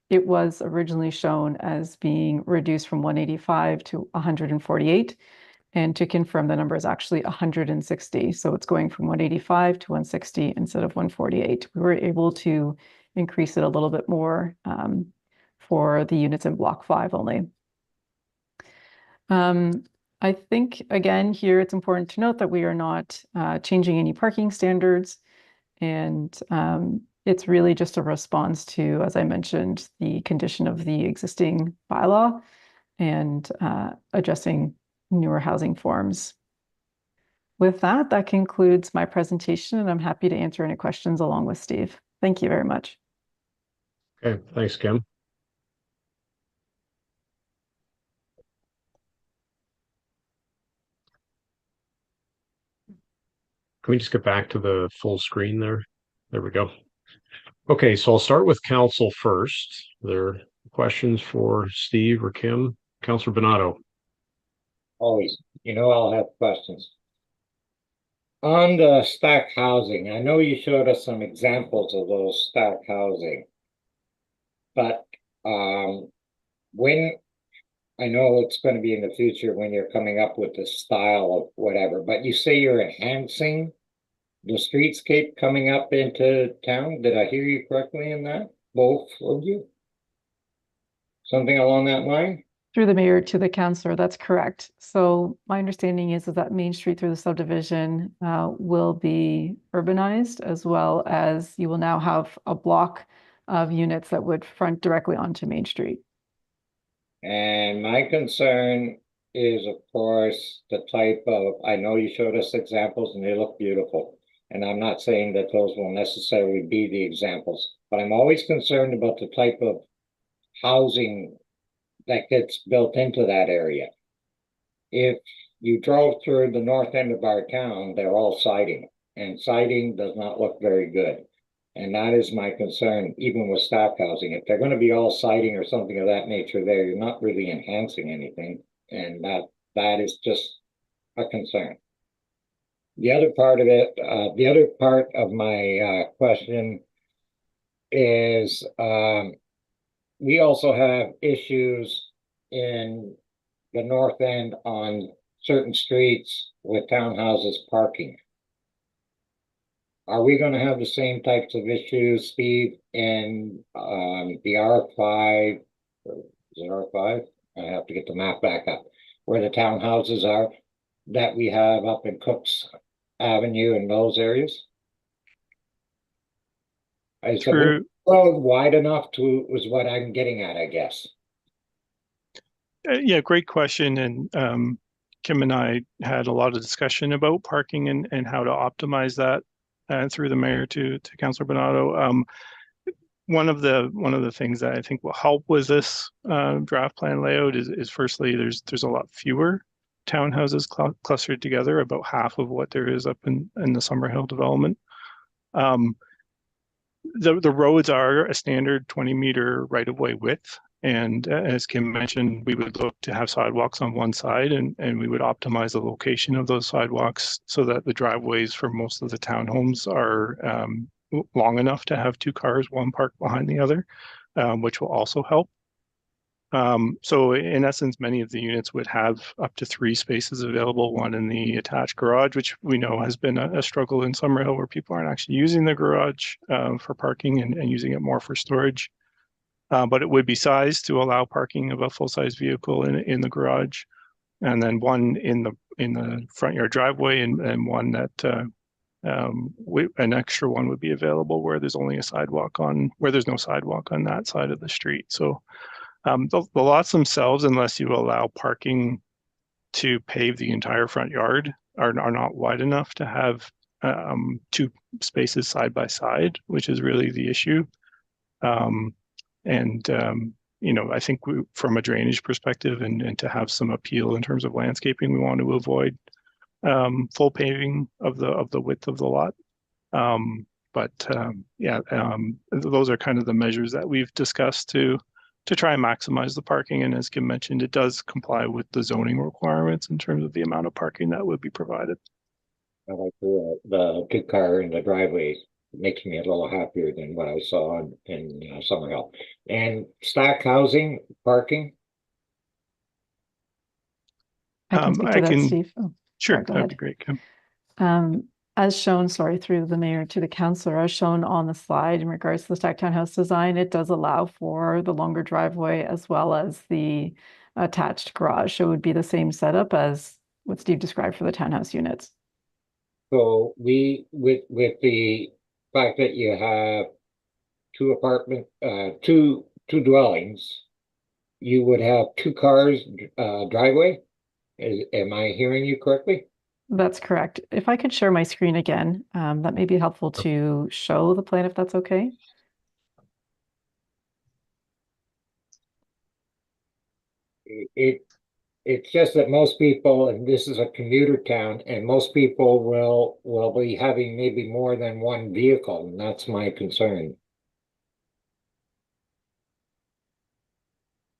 It was originally shown as being reduced from 185 to 148. And to confirm, the number is actually 160. So it's going from 185 to 160 instead of 148. We were able to increase it a little bit more for the units in block 5 only. I think, again, here it's important to note that we are not changing any parking standards. And it's really just a response to, as I mentioned, the condition of the existing bylaw and addressing newer housing forms. With that, that concludes my presentation, and I'm happy to answer any questions along with Steve. Thank you very much. Okay, thanks, Kim. Can we just get back to the full screen there? There we go. Okay, so I'll start with council first. Are there questions for Steve or Kim? Councilor Bernardo. Always, I'll have questions. On the stacked housing, I know you showed us some examples of those stacked housing. But when I know it's going to be in the future when you're coming up with the style of whatever, but you say you're enhancing the streetscape coming up into town. Did I hear you correctly in that? Both of you? Something along that line? Through the mayor to the councillor, that's correct. So my understanding is that Main Street through the subdivision will be urbanized, as well as you will now have a block of units that would front directly onto Main Street. And my concern is, of course, the type of, I know you showed us examples and they look beautiful. And I'm not saying that those will necessarily be the examples, but I'm always concerned about the type of housing that gets built into that area. If you drove through the north end of our town, they're all siding, and siding does not look very good. And that is my concern, even with staff housing. If they're going to be all siding or something of that nature there, you're not really enhancing anything. And that is just a concern. The other part of it, the other part of my question is we also have issues in the north end on certain streets with townhouses parking. Are we going to have the same types of issues, Steve, in the R5? Is it R5? I have to get the map back up. Where the townhouses are that we have up in Cooks Avenue and those areas? Is the road wide enough to, is what I'm getting at, I guess. Yeah, great question. And Kim and I had a lot of discussion about parking and how to optimize that through the mayor to Councillor Bernardo. One of the things that I think will help with this draft plan layout is firstly, there's a lot fewer townhouses clustered together, about half of what there is up in the Summerhill development. The roads are a standard 20-meter right-of-way width. And as Kim mentioned, we would look to have sidewalks on one side, and we would optimize the location of those sidewalks so that the driveways for most of the townhomes are long enough to have two cars, one parked behind the other, which will also help. So in essence, many of the units would have up to 3 spaces available, one in the attached garage, which we know has been a struggle in Summerhill where people aren't actually using the garage for parking and using it more for storage. But it would be sized to allow parking of a full-size vehicle in the garage, and then one in the front yard driveway, and one that an extra one would be available where there's only a sidewalk where there's no sidewalk on that side of the street. So the lots themselves, unless you allow parking to pave the entire front yard, are not wide enough to have 2 spaces side by side, which is really the issue. I think from a drainage perspective and to have some appeal in terms of landscaping, we want to avoid full paving of the width of the lot. Those are kind of the measures that we've discussed to try and maximize the parking. And as Kim mentioned, it does comply with the zoning requirements in terms of the amount of parking that would be provided. I like the 2-car in the driveway. Makes me a little happier than what I saw in Summerhill. And stack housing, parking? I can speak to that, Steve. Oh, Sure, sorry, go that'd be ahead. great, Kim. As shown, through the mayor to the councillor, as shown on the slide in regards to the stacked townhouse design, it does allow for the longer driveway as well as the attached garage. So it would be the same setup as what Steve described for the townhouse units. So with the fact that you have 2 dwellings, you would have 2 cars driveway? Am I hearing you correctly? That's correct. If I could share my screen again, that may be helpful to show the plan if that's okay. It's just that most people, and this is a commuter town, and most people will be having maybe more than one vehicle, and that's my concern.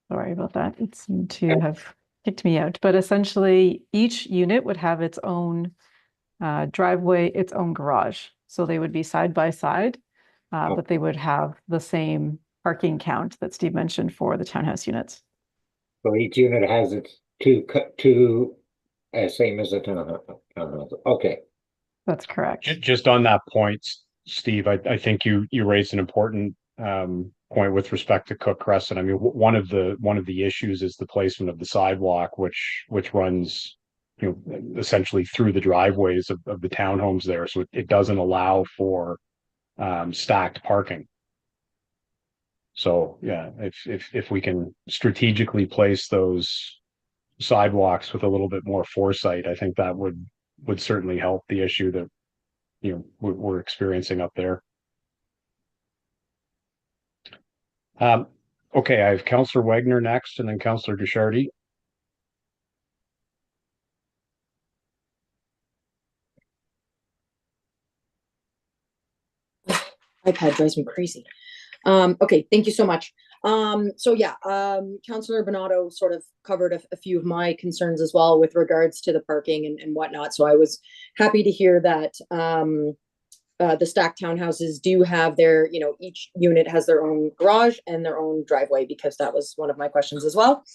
Sorry about that. It seemed to have kicked me out, but essentially each unit would have its own driveway, its own garage. So they would be side by side, but they would have the same parking count that Steve mentioned for the townhouse units. So each unit has its two, same as a townhouse. Okay. That's correct. Just on that point, Steve, I think you raised an important point with respect to Cook Crescent. I mean, one of the issues is the placement of the sidewalk, which runs, essentially through the driveways of the townhomes there. So it doesn't allow for stacked parking. So yeah, if we can strategically place those sidewalks with a little bit more foresight, I think that would certainly help the issue that we're experiencing up there. Okay, I have Councillor Wagner next, and then Councillor Guichardi. iPad drives me crazy. Okay, thank you so much. Councillor Bonato sort of covered a few of my concerns as well with regards to the parking and whatnot. So I was happy to hear that the stacked townhouses do have their, each unit has their own garage and their own driveway, because that was one of my questions as well.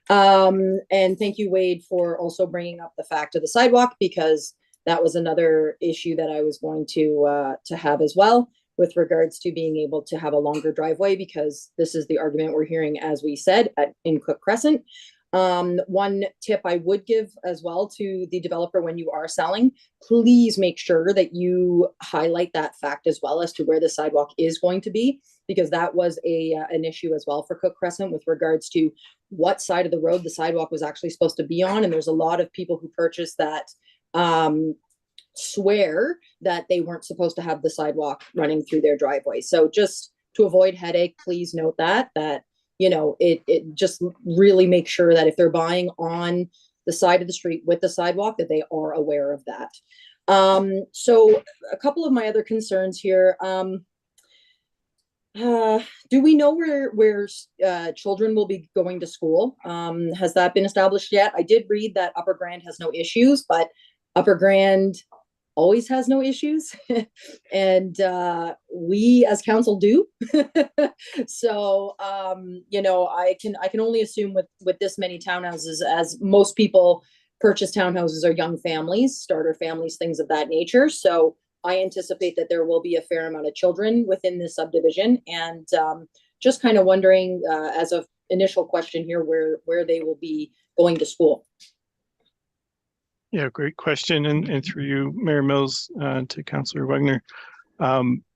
And thank you, Wade, for also bringing up the fact of the sidewalk, because that was another issue that I was going to have as well, with regards to being able to have a longer driveway, because this is the argument we're hearing, as we said, in Cook Crescent. One tip I would give as well to the developer when you are selling, please make sure that you highlight that fact as well as to where the sidewalk is going to be, because that was an issue as well for Cook Crescent with regards to what side of the road the sidewalk was actually supposed to be on. And there's a lot of people who purchased that swear that they weren't supposed to have the sidewalk running through their driveway. So just to avoid headache, please note that it just really make sure that if they're buying on the side of the street with the sidewalk, that they are aware of that. So a couple of my other concerns here. Do we know where children will be going to school? Has that been established yet? I did read that Upper Grand has no issues, but Upper Grand always has no issues. And we as council do. So I can only assume with this many townhouses, as most people purchase townhouses are young families, starter families, things of that nature. So I anticipate that there will be a fair amount of children within this subdivision, and just kind of wondering, as an initial question here, where they will be going to school. Yeah, great question. And through you, Mayor Mills, to Councillor Wagner,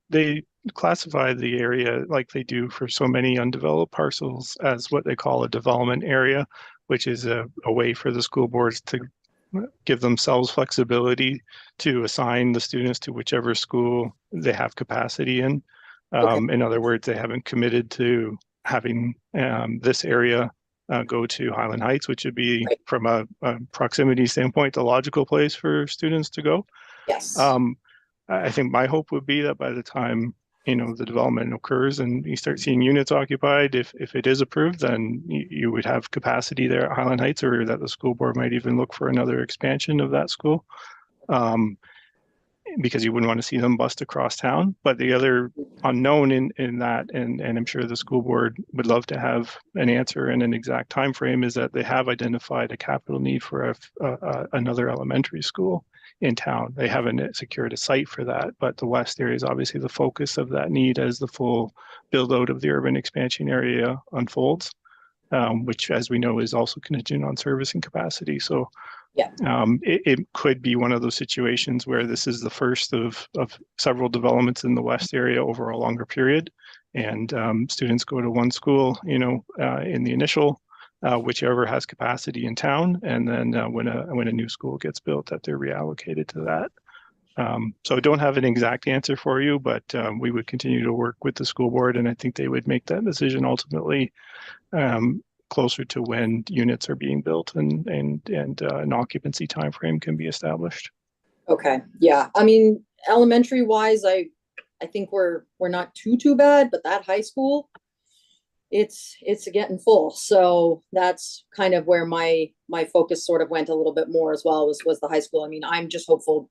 they classify the area like they do for so many undeveloped parcels as what they call a development area, which is a way for the school boards to give themselves flexibility to assign the students to whichever school they have capacity in. Okay. In other words, they haven't committed to having this area go to Highland Heights, which would be, Right. from a proximity standpoint, the logical place for students to go. Yes. I think my hope would be that by the time the development occurs and you start seeing units occupied, if it is approved, then you would have capacity there at Highland Heights, or that the school board might even look for another expansion of that school, because you wouldn't want to see them bust across town. But the other unknown in that, and I'm sure the school board would love to have an answer and an exact time frame, is that they have identified a capital need for another elementary school in town. They haven't secured a site for that, but the west area is obviously the focus of that need as the full build out of the urban expansion area unfolds, which, as we know, is also contingent on servicing capacity. So Yeah. It could be one of those situations where this is the first of several developments in the west area over a longer period, and students go to one school, in the initial, whichever has capacity in town, and then when a new school gets built, that they're reallocated to that. So I don't have an exact answer for you, but we would continue to work with the school board, and I think they would make that decision ultimately closer to when units are being built and an occupancy timeframe can be established. Okay. Yeah. I mean, elementary wise, I think we're not too bad, but that high school, it's getting full. So that's kind of where my focus sort of went a little bit more as well, was the high school. I mean, I'm just hopeful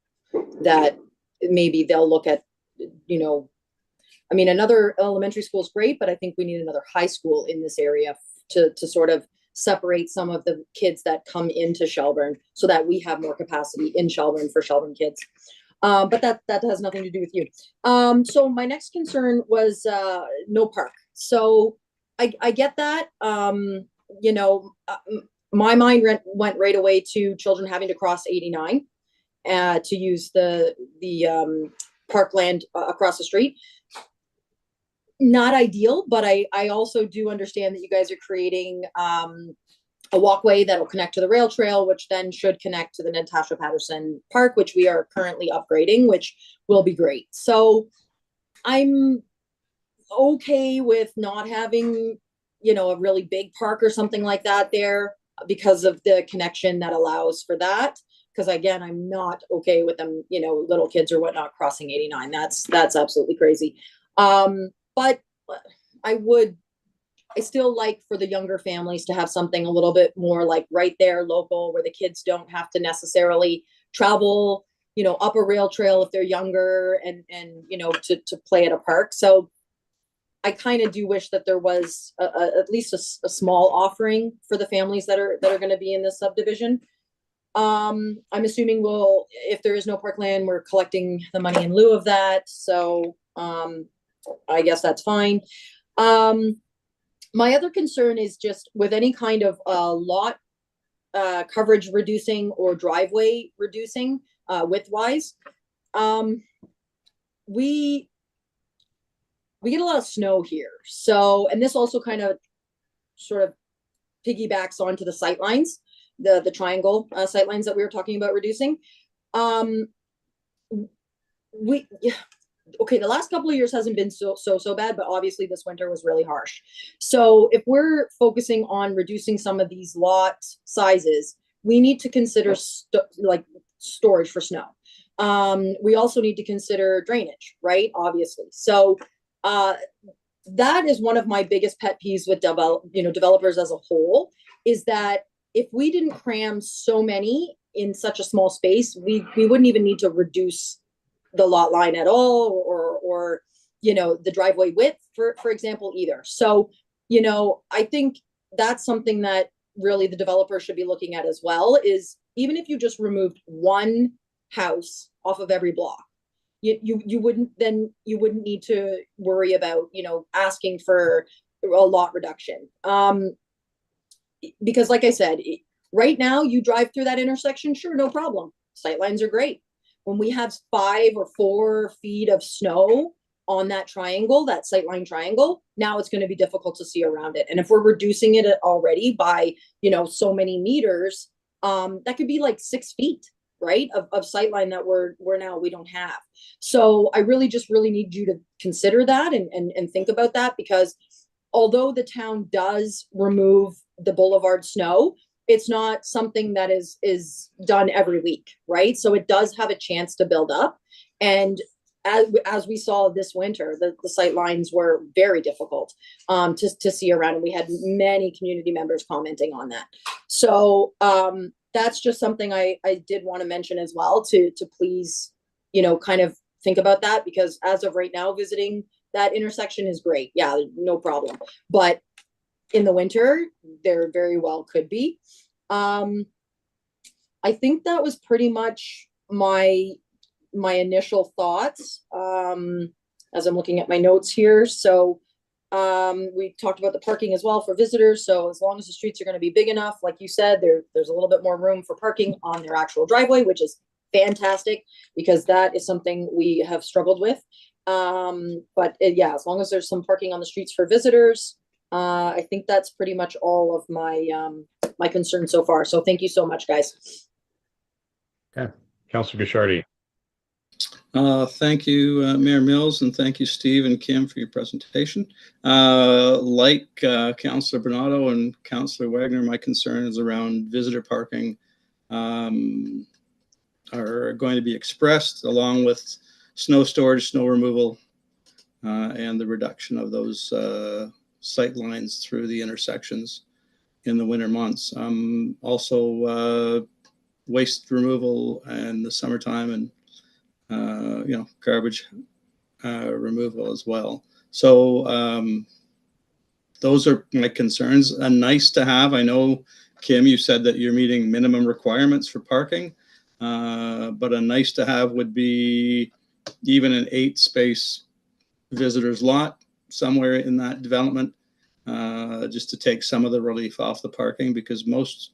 that maybe they'll look at, I mean, another elementary school is great, but I think we need another high school in this area to sort of separate some of the kids that come into Shelburne, so that we have more capacity in Shelburne for Shelburne kids. But that has nothing to do with you. So my next concern was no park. So I get that. My mind went right away to children having to cross 89 to use the parkland across the street. Not ideal, but I also do understand that you guys are creating a walkway that'll connect to the rail trail, which then should connect to the Natasha Patterson Park, which we are currently upgrading, which will be great. So I'm okay with not having, a really big park or something like that there, because of the connection that allows for that. Because again, I'm not okay with them, little kids or whatnot crossing 89. That's absolutely crazy. But I still like for the younger families to have something a little bit more like right there local, where the kids don't have to necessarily travel, up a rail trail if they're younger, and to play at a park. So I kind of do wish that there was at least a small offering for the families that are going to be in this subdivision. I'm assuming if there is no parkland, we're collecting the money in lieu of that. So I guess that's fine. My other concern is just with any kind of lot coverage reducing or driveway reducing width-wise. We get a lot of snow here. So, and this also kind of sort of piggybacks onto the sightlines, the triangle sightlines that we were talking about reducing. Okay, the last couple of years hasn't been so bad, but obviously this winter was really harsh. So if we're focusing on reducing some of these lot sizes, we need to consider storage for snow. We also need to consider drainage, right? Obviously. So that is one of my biggest pet peeves with developers as a whole, is that if we didn't cram so many in such a small space, we wouldn't even need to reduce the lot line at all, or the driveway width, for example, either. So, I think that's something that really the developer should be looking at as well, is even if you just removed one house off of every block, you wouldn't need to worry about, asking for a lot reduction. Because like I said, right now you drive through that intersection, sure, no problem. Sightlines are great. When we have 5 or 4 feet of snow on that triangle, that sightline triangle, now it's going to be difficult to see around it. And if we're reducing it already by, so many meters, that could be like 6 feet, right, of sightline that we don't have. So I really need you to consider that and think about that, because although the town does remove the boulevard snow, it's not something that is done every week, right? So it does have a chance to build up. And as we saw this winter, the sight lines were very difficult to see around, and we had many community members commenting on that. So that's just something I did want to mention as well, to please, kind of think about that, because as of right now, visiting that intersection is great. Yeah, no problem. But in the winter, there very well could be. I think that was pretty much my initial thoughts as I'm looking at my notes here. So we talked about the parking as well for visitors. So as long as the streets are going to be big enough, like you said, there's a little bit more room for parking on their actual driveway, which is fantastic, because that is something we have struggled with. But yeah, as long as there's some parking on the streets for visitors, I think that's pretty much all of my my concerns so far. So thank you so much, guys. Okay, Councillor Guichardi. Thank you, Mayor Mills, and thank you, Steve and Kim, for your presentation. Like Councillor Bernardo and Councillor Wagner, my concerns around visitor parking are going to be expressed, along with snow storage, snow removal, and the reduction of those sight lines through the intersections in the winter months. Also, waste removal in the summertime, and garbage removal as well. So those are my concerns. Nice to have. I know, Kim, you said that you're meeting minimum requirements for parking, but a nice to have would be even an 8-space visitors lot somewhere in that development, just to take some of the relief off the parking, because most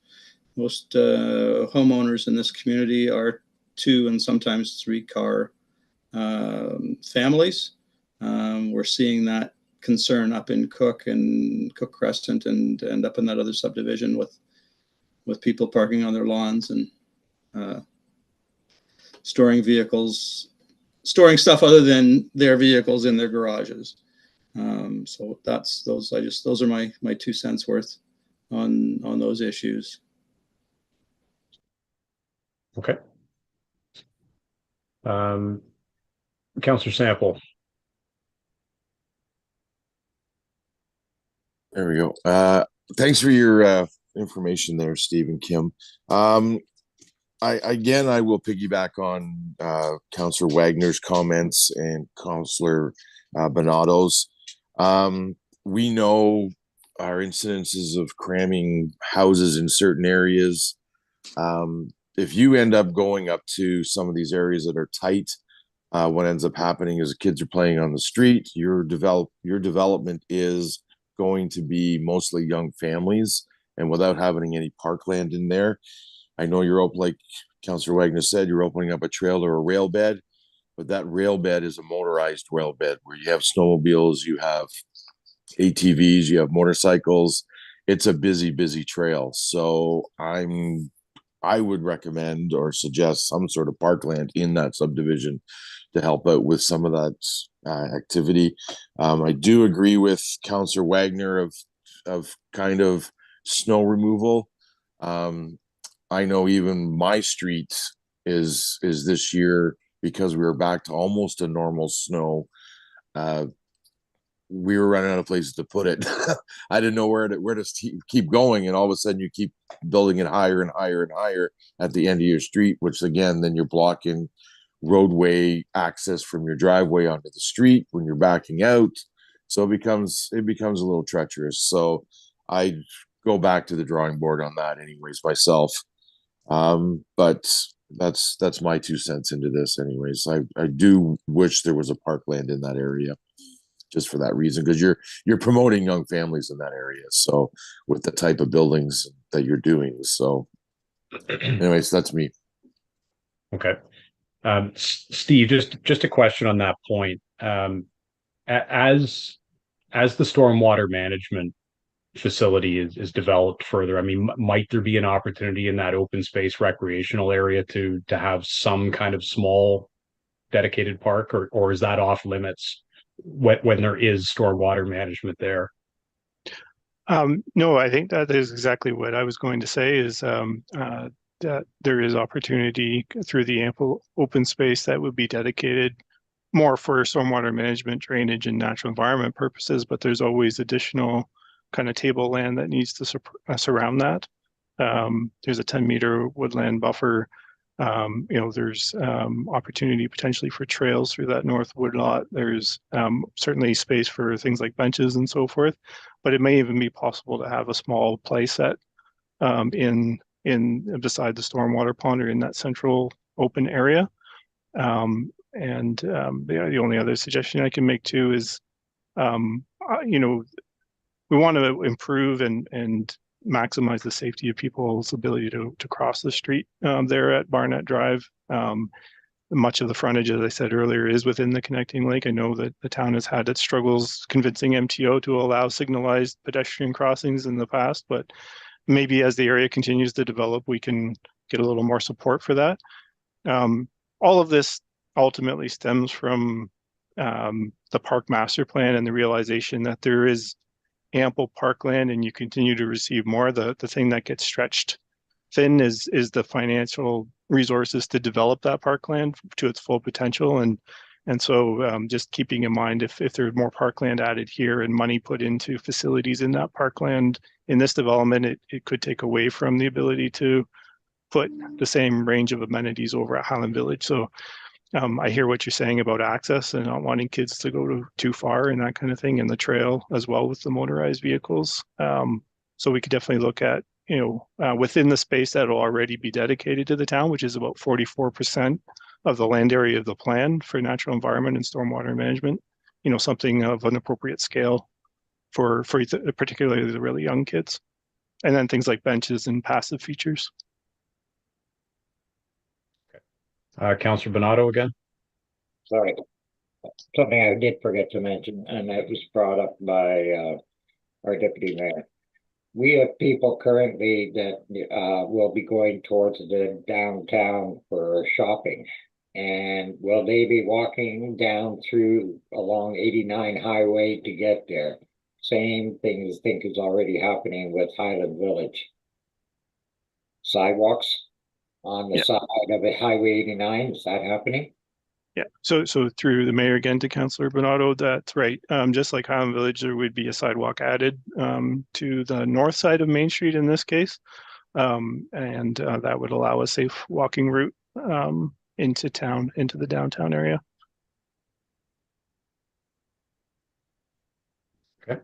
homeowners in this community are 2 and sometimes 3 car families. We're seeing that concern up in Cook and Cook Crescent, and up in that other subdivision with people parking on their lawns and storing stuff other than their vehicles in their garages. So those are my 2 cents worth on those issues. Okay. Councillor Sample. There we go. Thanks for your information there, Steve and Kim. I will piggyback on Councillor Wagner's comments and Councillor Bernardo's. We know our incidences of cramming houses in certain areas. If you end up going up to some of these areas that are tight, what ends up happening is the kids are playing on the street. Your development is going to be mostly young families, and without having any parkland in there, I know you're open, like Councillor Wagner said, you're opening up a trail or a rail bed, but that rail bed is a motorized rail bed where you have snowmobiles, you have ATVs, you have motorcycles. It's a busy trail. So I would recommend or suggest some sort of parkland in that subdivision to help out with some of that activity. I do agree with Councillor Wagner of kind of snow removal. I know even my street is this year, because we were back to almost a normal snow. we were running out of places to put it. I didn't know where to keep going, and all of a sudden you keep building it higher and higher and higher at the end of your street, which again, then you're blocking roadway access from your driveway onto the street when you're backing out. So it becomes a little treacherous. So I go back to the drawing board on that anyways myself. But that's my 2 cents into this anyways. I do wish there was a parkland in that area just for that reason, because you're promoting young families in that area. So with the type of buildings that you're doing. So anyways, that's me. Okay. Steve, just a question on that point. As the stormwater management facility is developed further, I mean, might there be an opportunity in that open space recreational area to have some kind of small dedicated park, or is that off limits when there is stormwater management there? No, I think that is exactly what I was going to say is that there is opportunity through the ample open space that would be dedicated more for stormwater management, drainage, and natural environment purposes, but there's always additional kind of table land that needs to surround that. There's a 10-meter woodland buffer. There's opportunity potentially for trails through that north woodlot. There's certainly space for things like benches and so forth, but it may even be possible to have a small play set in beside the stormwater pond or in that central open area. The only other suggestion I can make too is, we want to improve and maximize the safety of people's ability to cross the street there at Barnett Drive. Much of the frontage, as I said earlier, is within the connecting lake. I know that the town has had its struggles convincing MTO to allow signalized pedestrian crossings in the past, but maybe as the area continues to develop, we can get a little more support for that. All of this ultimately stems from the park master plan and the realization that there is ample parkland and you continue to receive more. The thing that gets stretched thin is the financial resources to develop that parkland to its full potential. And so just keeping in mind, if there's more parkland added here and money put into facilities in that parkland in this development, it could take away from the ability to put the same range of amenities over at Highland Village. So I hear what you're saying about access and not wanting kids to go too far and that kind of thing, and the trail as well with the motorized vehicles. So we could definitely look at, within the space that will already be dedicated to the town, which is about 44% of the land area of the plan for natural environment and stormwater management, something of an appropriate scale for particularly the really young kids. And then things like benches and passive features. Councillor Donato again. Sorry, something I did forget to mention, and that was brought up by our deputy mayor. We have people currently that will be going towards the downtown for shopping. And will they be walking down along 89 highway to get there? Same thing I think is already happening with Highland Village. Sidewalks on the side of the Highway 89, is that happening? Yeah, so through the mayor again to Councillor Donato, that's right. Just like Highland Village, there would be a sidewalk added to the north side of Main Street in this case. That would allow a safe walking route into the downtown area. Okay.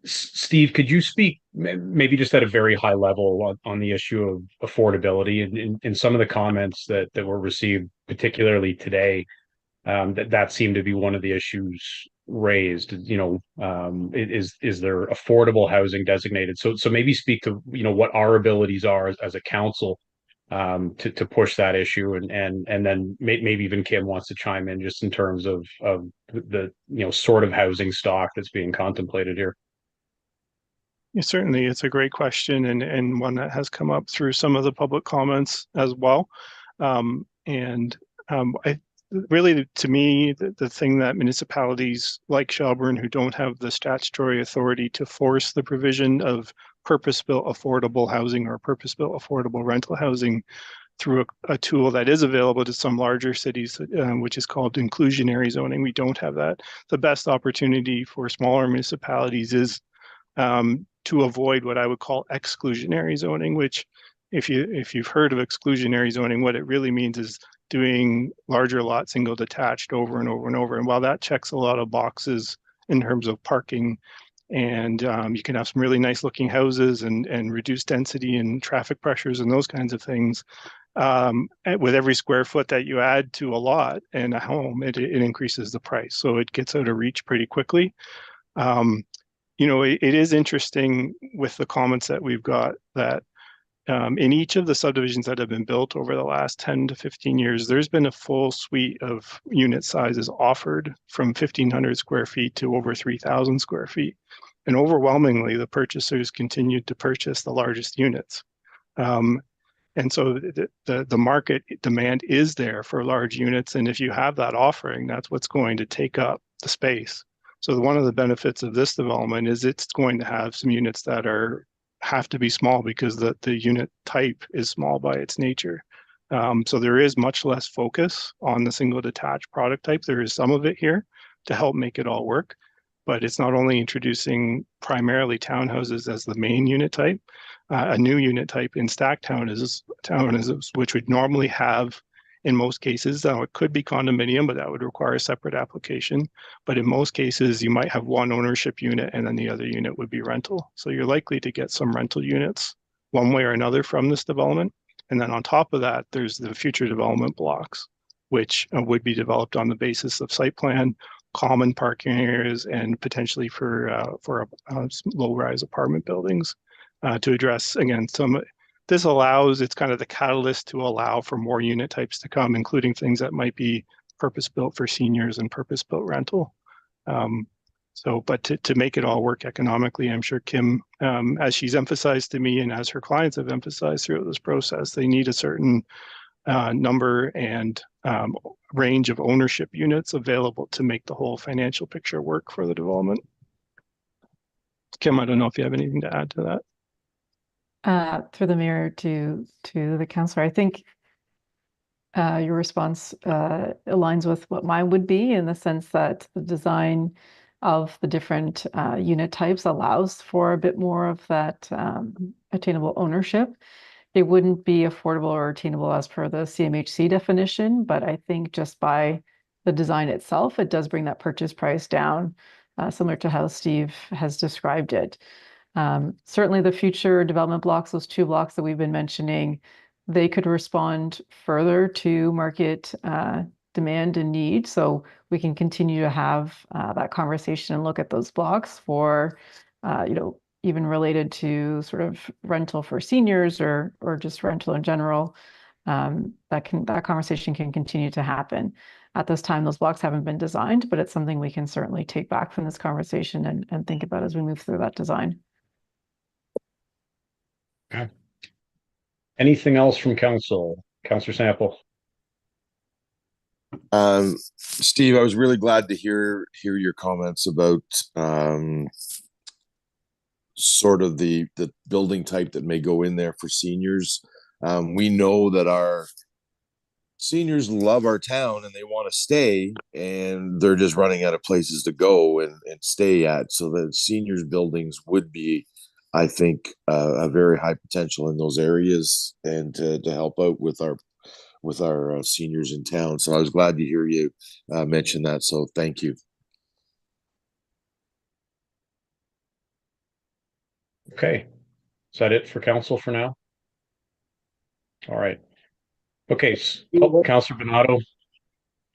Steve, could you speak maybe just at a very high level on the issue of affordability and in some of the comments that were received, particularly today, that seemed to be one of the issues raised, is there affordable housing designated? So maybe speak to, what our abilities are as a council to push that issue, and then maybe even Kim wants to chime in just in terms of the sort of housing stock that's being contemplated here. Yeah, certainly, it's a great question and one that has come up through some of the public comments as well. Really, to me, the thing that municipalities like Shelburne, who don't have the statutory authority to force the provision of purpose-built affordable housing or purpose-built affordable rental housing, through a tool that is available to some larger cities, which is called inclusionary zoning. We don't have that. The best opportunity for smaller municipalities is to avoid what I would call exclusionary zoning, which if you've heard of exclusionary zoning, what it really means is doing larger lot single detached over and over and over. And while that checks a lot of boxes in terms of parking, and you can have some really nice looking houses and reduced density and traffic pressures and those kinds of things, with every square foot that you add to a lot and a home, it increases the price. So it gets out of reach pretty quickly. You know, it is interesting with the comments that we've got that in each of the subdivisions that have been built over the last 10 to 15 years, there's been a full suite of unit sizes offered from 1,500 square feet to over 3,000 square feet. And overwhelmingly, the purchasers continued to purchase the largest units. And so the market demand is there for large units. And if you have that offering, that's what's going to take up the space. So one of the benefits of this development is it's going to have some units that have to be small because the unit type is small by its nature. So there is much less focus on the single detached product type. There is some of it here to help make it all work, but it's not only introducing primarily townhouses as the main unit type. A new unit type in stacked townhouses, which would normally have, in most cases, it could be condominium, but that would require a separate application. But in most cases, you might have one ownership unit and then the other unit would be rental. So you're likely to get some rental units one way or another from this development. And then on top of that, there's the future development blocks, which would be developed on the basis of site plan, common parking areas, and potentially for low-rise apartment buildings to address, again, this allows, it's kind of the catalyst to allow for more unit types to come, including things that might be purpose-built for seniors and purpose-built rental. But to make it all work economically, I'm sure Kim, as she's emphasized to me and as her clients have emphasized throughout this process, they need a certain number and range of ownership units available to make the whole financial picture work for the development. Kim, I don't know if you have anything to add to that. Through the mayor to the councillor, I think your response aligns with what mine would be, in the sense that the design of the different unit types allows for a bit more of that attainable ownership. It wouldn't be affordable or attainable as per the CMHC definition, but I think just by the design itself, it does bring that purchase price down, similar to how Steve has described it. Certainly the future development blocks, those 2 blocks that we've been mentioning, they could respond further to market demand and need. So we can continue to have that conversation and look at those blocks for, even related to sort of rental for seniors or just rental in general. That conversation can continue to happen. At this time, those blocks haven't been designed, but it's something we can certainly take back from this conversation and think about as we move through that design. Okay. Anything else from council? Councillor Sample. Steve, I was really glad to hear your comments about sort of the building type that may go in there for seniors. We know that our seniors love our town and they want to stay, and they're just running out of places to go and stay at. So the seniors buildings would be, I think, a very high potential in those areas, and to help out with our seniors in town. So I was glad to hear you mention that. So thank you. Okay. Is that it for council for now? All right. Okay. Councillor Bernardo.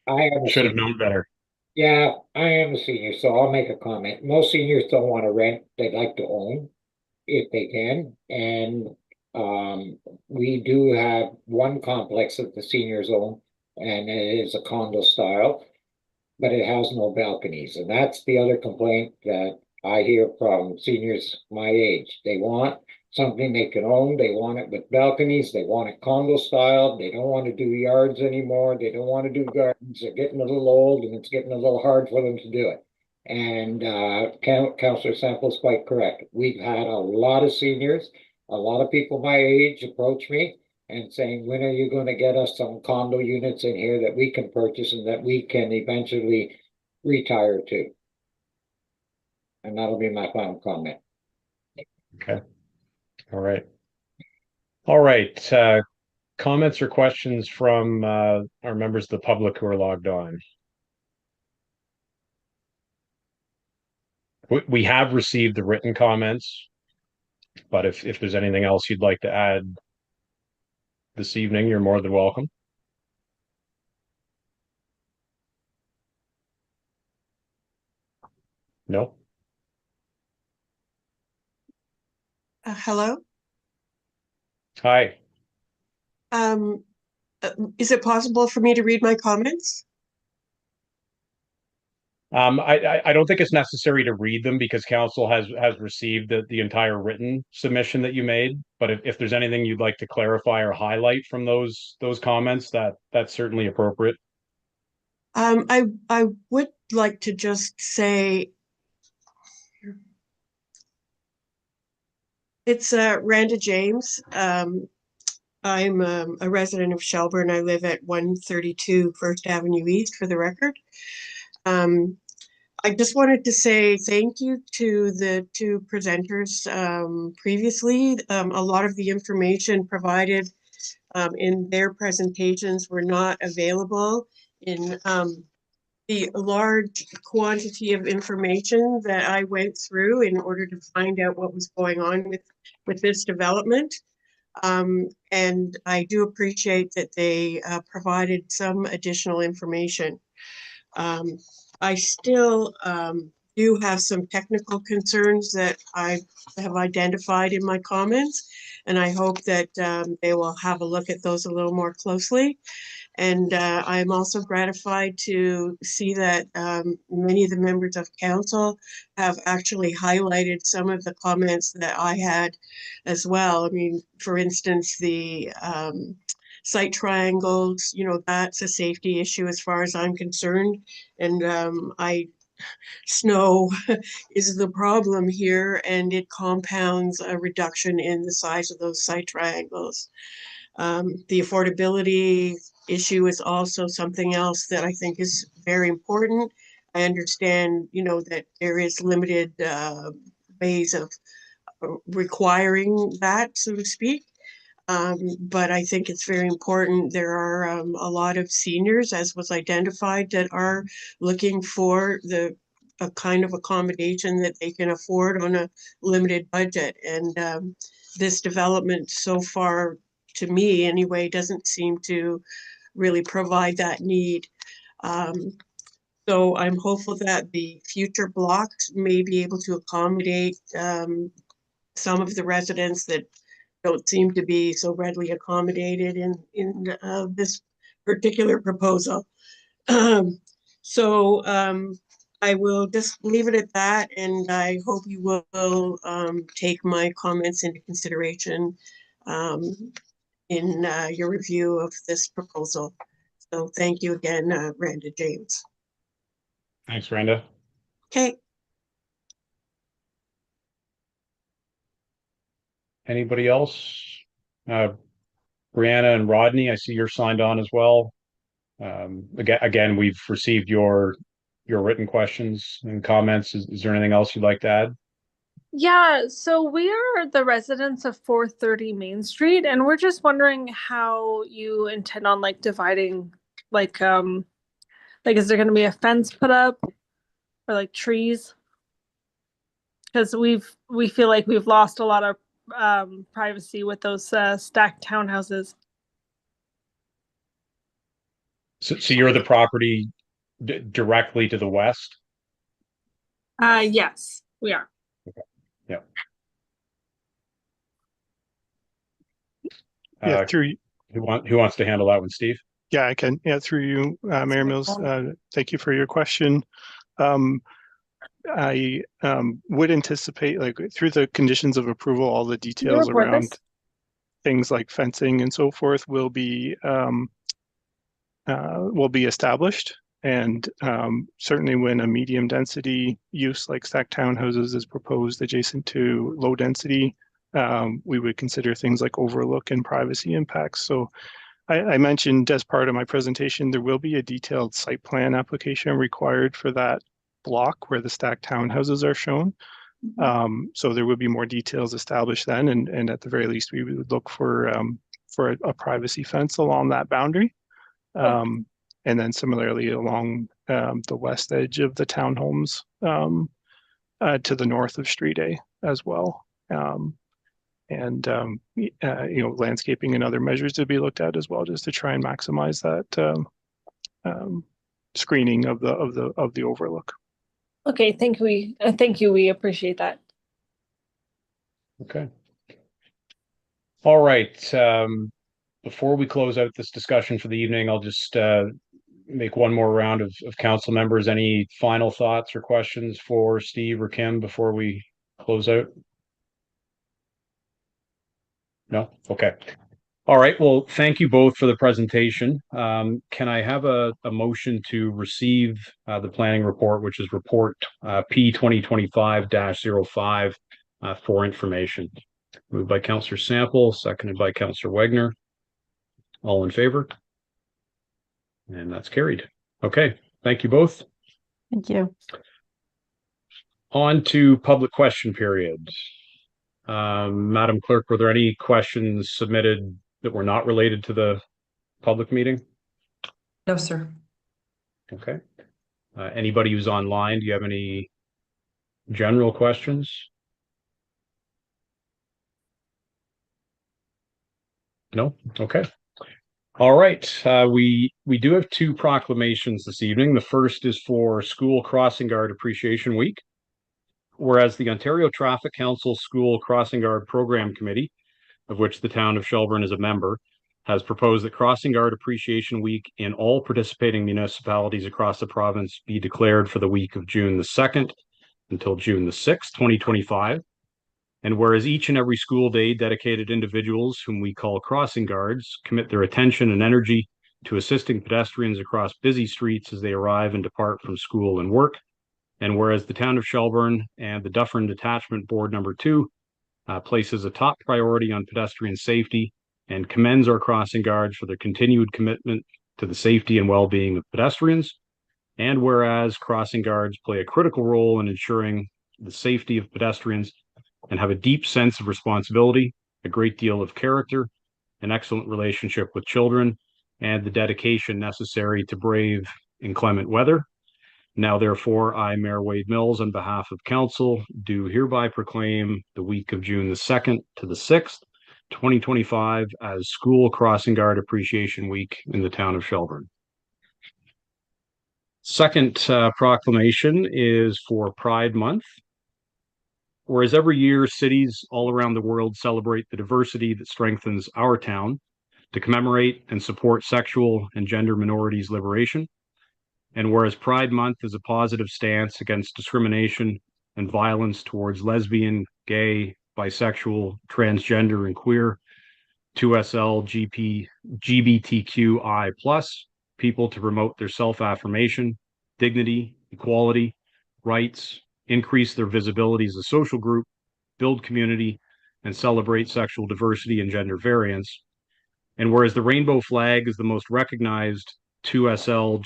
I am Should have known better. Yeah, I am a senior, so I'll make a comment. Most seniors don't want to rent; they'd like to own if they can. And we do have one complex that the seniors own, and it is a condo style, but it has no balconies. And that's the other complaint that I hear from seniors my age. They want something they can own. They want it with balconies. They want it condo style. They don't want to do yards anymore. They don't want to do gardens. They're getting a little old, and it's getting a little hard for them to do it. And Councillor Sample's quite correct. We've had a lot of seniors, a lot of people my age approach me, and saying, when are you gonna get us some condo units in here that we can purchase and that we can eventually retire to? And that'll be my final comment. Okay. All right. All right. Comments or questions from our members of the public who are logged on? We have received the written comments, but if there's anything else you'd like to add this evening, you're more than welcome. No? Hello. Hi. Is it possible for me to read my comments? I don't think it's necessary to read them because council has received the entire written submission that you made. But if there's anything you'd like to clarify or highlight from those comments, that's certainly appropriate. I would like to just say it's Randa James. I'm a resident of Shelburne. I live at 132 First Avenue East, for the record. I just wanted to say thank you to the two presenters previously. A lot of the information provided in their presentations were not available in the large quantity of information that I went through in order to find out what was going on with this development. And I do appreciate that they provided some additional information. I still do have some technical concerns that I have identified in my comments, and I hope that they will have a look at those a little more closely. And I'm also gratified to see that many of the members of council have actually highlighted some of the comments that I had as well. I mean, for instance, the site triangles, you know, that's a safety issue as far as I'm concerned. And snow is the problem here, and it compounds a reduction in the size of those site triangles. The affordability issue is also something else that I think is very important. I understand, you know, that there is limited ways of requiring that, so to speak. But I think it's very important. There are a lot of seniors, as was identified, that are looking for a kind of accommodation that they can afford on a limited budget. And this development so far, to me anyway, doesn't seem to really provide that need. So I'm hopeful that the future blocks may be able to accommodate some of the residents that don't seem to be so readily accommodated in this particular proposal. So I will just leave it at that, and I hope you will take my comments into consideration in your review of this proposal. So thank you again, Randa James. Thanks, Randa. Okay. Anybody else? Brianna and Rodney, I see you're signed on as well. Again, we've received your written questions and comments. Is there anything else you'd like to add? Yeah, so we are the residents of 430 Main Street, and we're just wondering how you intend on like dividing, like is there going to be a fence put up or like trees? Because we feel like we've lost a lot of privacy with those stacked townhouses. So you're the property directly to the west? Yes, we are. Okay. Yeah. Yeah, through who wants to handle that one, Steve? Yeah, I can. Yeah, through you, Mayor Mills. Thank you for your question. I would anticipate, like, through the conditions of approval, all the details around things like fencing and so forth will be established. And certainly when a medium density use like stacked townhouses is proposed adjacent to low density we would consider things like overlook and privacy impacts. So I mentioned as part of my presentation, there will be a detailed site plan application required for that block where the stacked townhouses are shown. So there will be more details established then, and at the very least, we would look for a privacy fence along that boundary. And then similarly along the west edge of the townhomes to the north of Street A as well. Landscaping and other measures to be looked at as well, just to try and maximize that screening of the overlook. Okay, thank you. We appreciate that. Okay. All right. Before we close out this discussion for the evening, I'll just make one more round of council members. Any final thoughts or questions for Steve or Kim before we close out? No? Okay. All right. Well, thank you both for the presentation. Can I have a motion to receive the planning report, which is report P 2025-05 for information? Moved by Councillor Sample, seconded by Councillor Wagner. All in favor? And that's carried. Okay. Thank you both. Thank you. On to public question period. Madam Clerk, were there any questions submitted that were not related to the public meeting? No, sir. Okay. Anybody who's online, do you have any general questions? No? Okay. All right. We do have two proclamations this evening. The first is for School Crossing Guard Appreciation Week. Whereas the Ontario Traffic Council School Crossing Guard Program Committee, of which the town of Shelburne is a member, has proposed that Crossing Guard Appreciation Week in all participating municipalities across the province be declared for the week of June the 2nd until June the 6th, 2025. And whereas each and every school day dedicated individuals, whom we call crossing guards, commit their attention and energy to assisting pedestrians across busy streets as they arrive and depart from school and work. And whereas the town of Shelburne and the Dufferin Detachment Board Number 2 places a top priority on pedestrian safety and commends our crossing guards for their continued commitment to the safety and well-being of pedestrians. And whereas crossing guards play a critical role in ensuring the safety of pedestrians and have a deep sense of responsibility, a great deal of character, an excellent relationship with children, and the dedication necessary to brave inclement weather. Now, therefore, I, Mayor Wade Mills, on behalf of Council, do hereby proclaim the week of June the 2nd to the 6th, 2025 as School Crossing Guard Appreciation Week in the town of Shelburne. Second proclamation is for Pride Month. Whereas every year, cities all around the world celebrate the diversity that strengthens our town to commemorate and support sexual and gender minorities' liberation. And whereas Pride Month is a positive stance against discrimination and violence towards lesbian, gay, bisexual, transgender, and queer, 2SL, GBTQI+ people to promote their self-affirmation, dignity, equality, rights, increase their visibility as a social group, build community, and celebrate sexual diversity and gender variance. And whereas the rainbow flag is the most recognized 2SL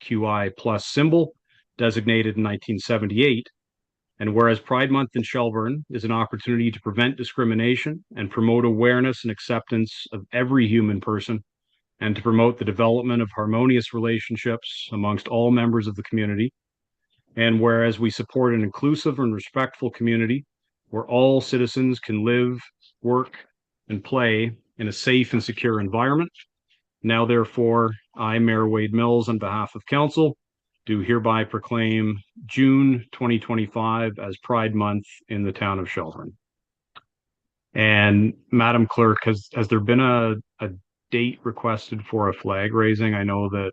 GBTQI+ symbol, designated in 1978, and whereas Pride Month in Shelburne is an opportunity to prevent discrimination and promote awareness and acceptance of every human person, and to promote the development of harmonious relationships amongst all members of the community, and whereas we support an inclusive and respectful community where all citizens can live, work, and play in a safe and secure environment. Now, therefore, I, Mayor Wade Mills, on behalf of Council, do hereby proclaim June 2025 as Pride Month in the town of Shelburne. And Madam Clerk, has there been a date requested for a flag raising? I know that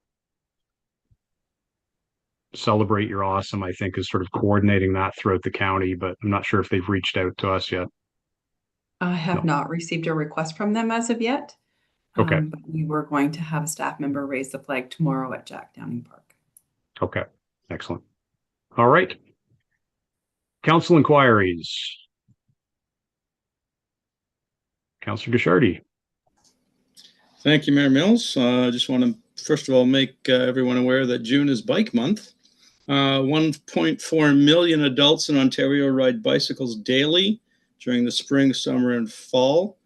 Celebrate Your Awesome, I think, is sort of coordinating that throughout the county, but I'm not sure if they've reached out to us yet. I have not received a request from them as of yet. Okay. But we were going to have a staff member raise the flag tomorrow at Jack Downing Park. Okay, excellent. All right. Council inquiries. Councillor Guichardi. Thank you, Mayor Mills. I just want to, first of all, make everyone aware that June is Bike Month. 1.4 million adults in Ontario ride bicycles daily during the spring, summer, and fall,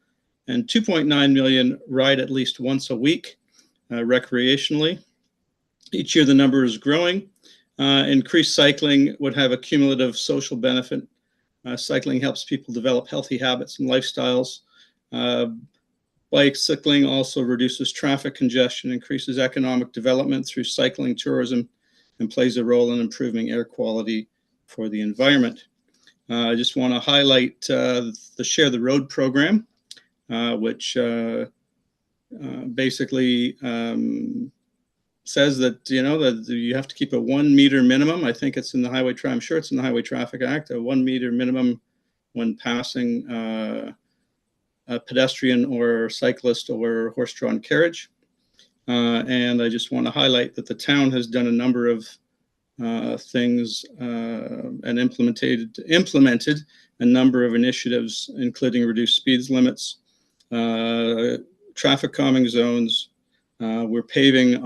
and 2.9 million ride at least once a week recreationally. Each year, the number is growing. Increased cycling would have a cumulative social benefit. Cycling helps people develop healthy habits and lifestyles. Bicycling also reduces traffic congestion, increases economic development through cycling tourism, and plays a role in improving air quality for the environment. I just want to highlight the Share the Road program, which basically says that, that you have to keep a 1 meter minimum. I think it's in the Highway Traffic. I'm sure it's in the Highway Traffic Act, a 1 meter minimum when passing a pedestrian or cyclist or horse-drawn carriage. And I just want to highlight that the town has done a number of things and implemented a number of initiatives, including reduced speeds limits, traffic calming zones. We're paving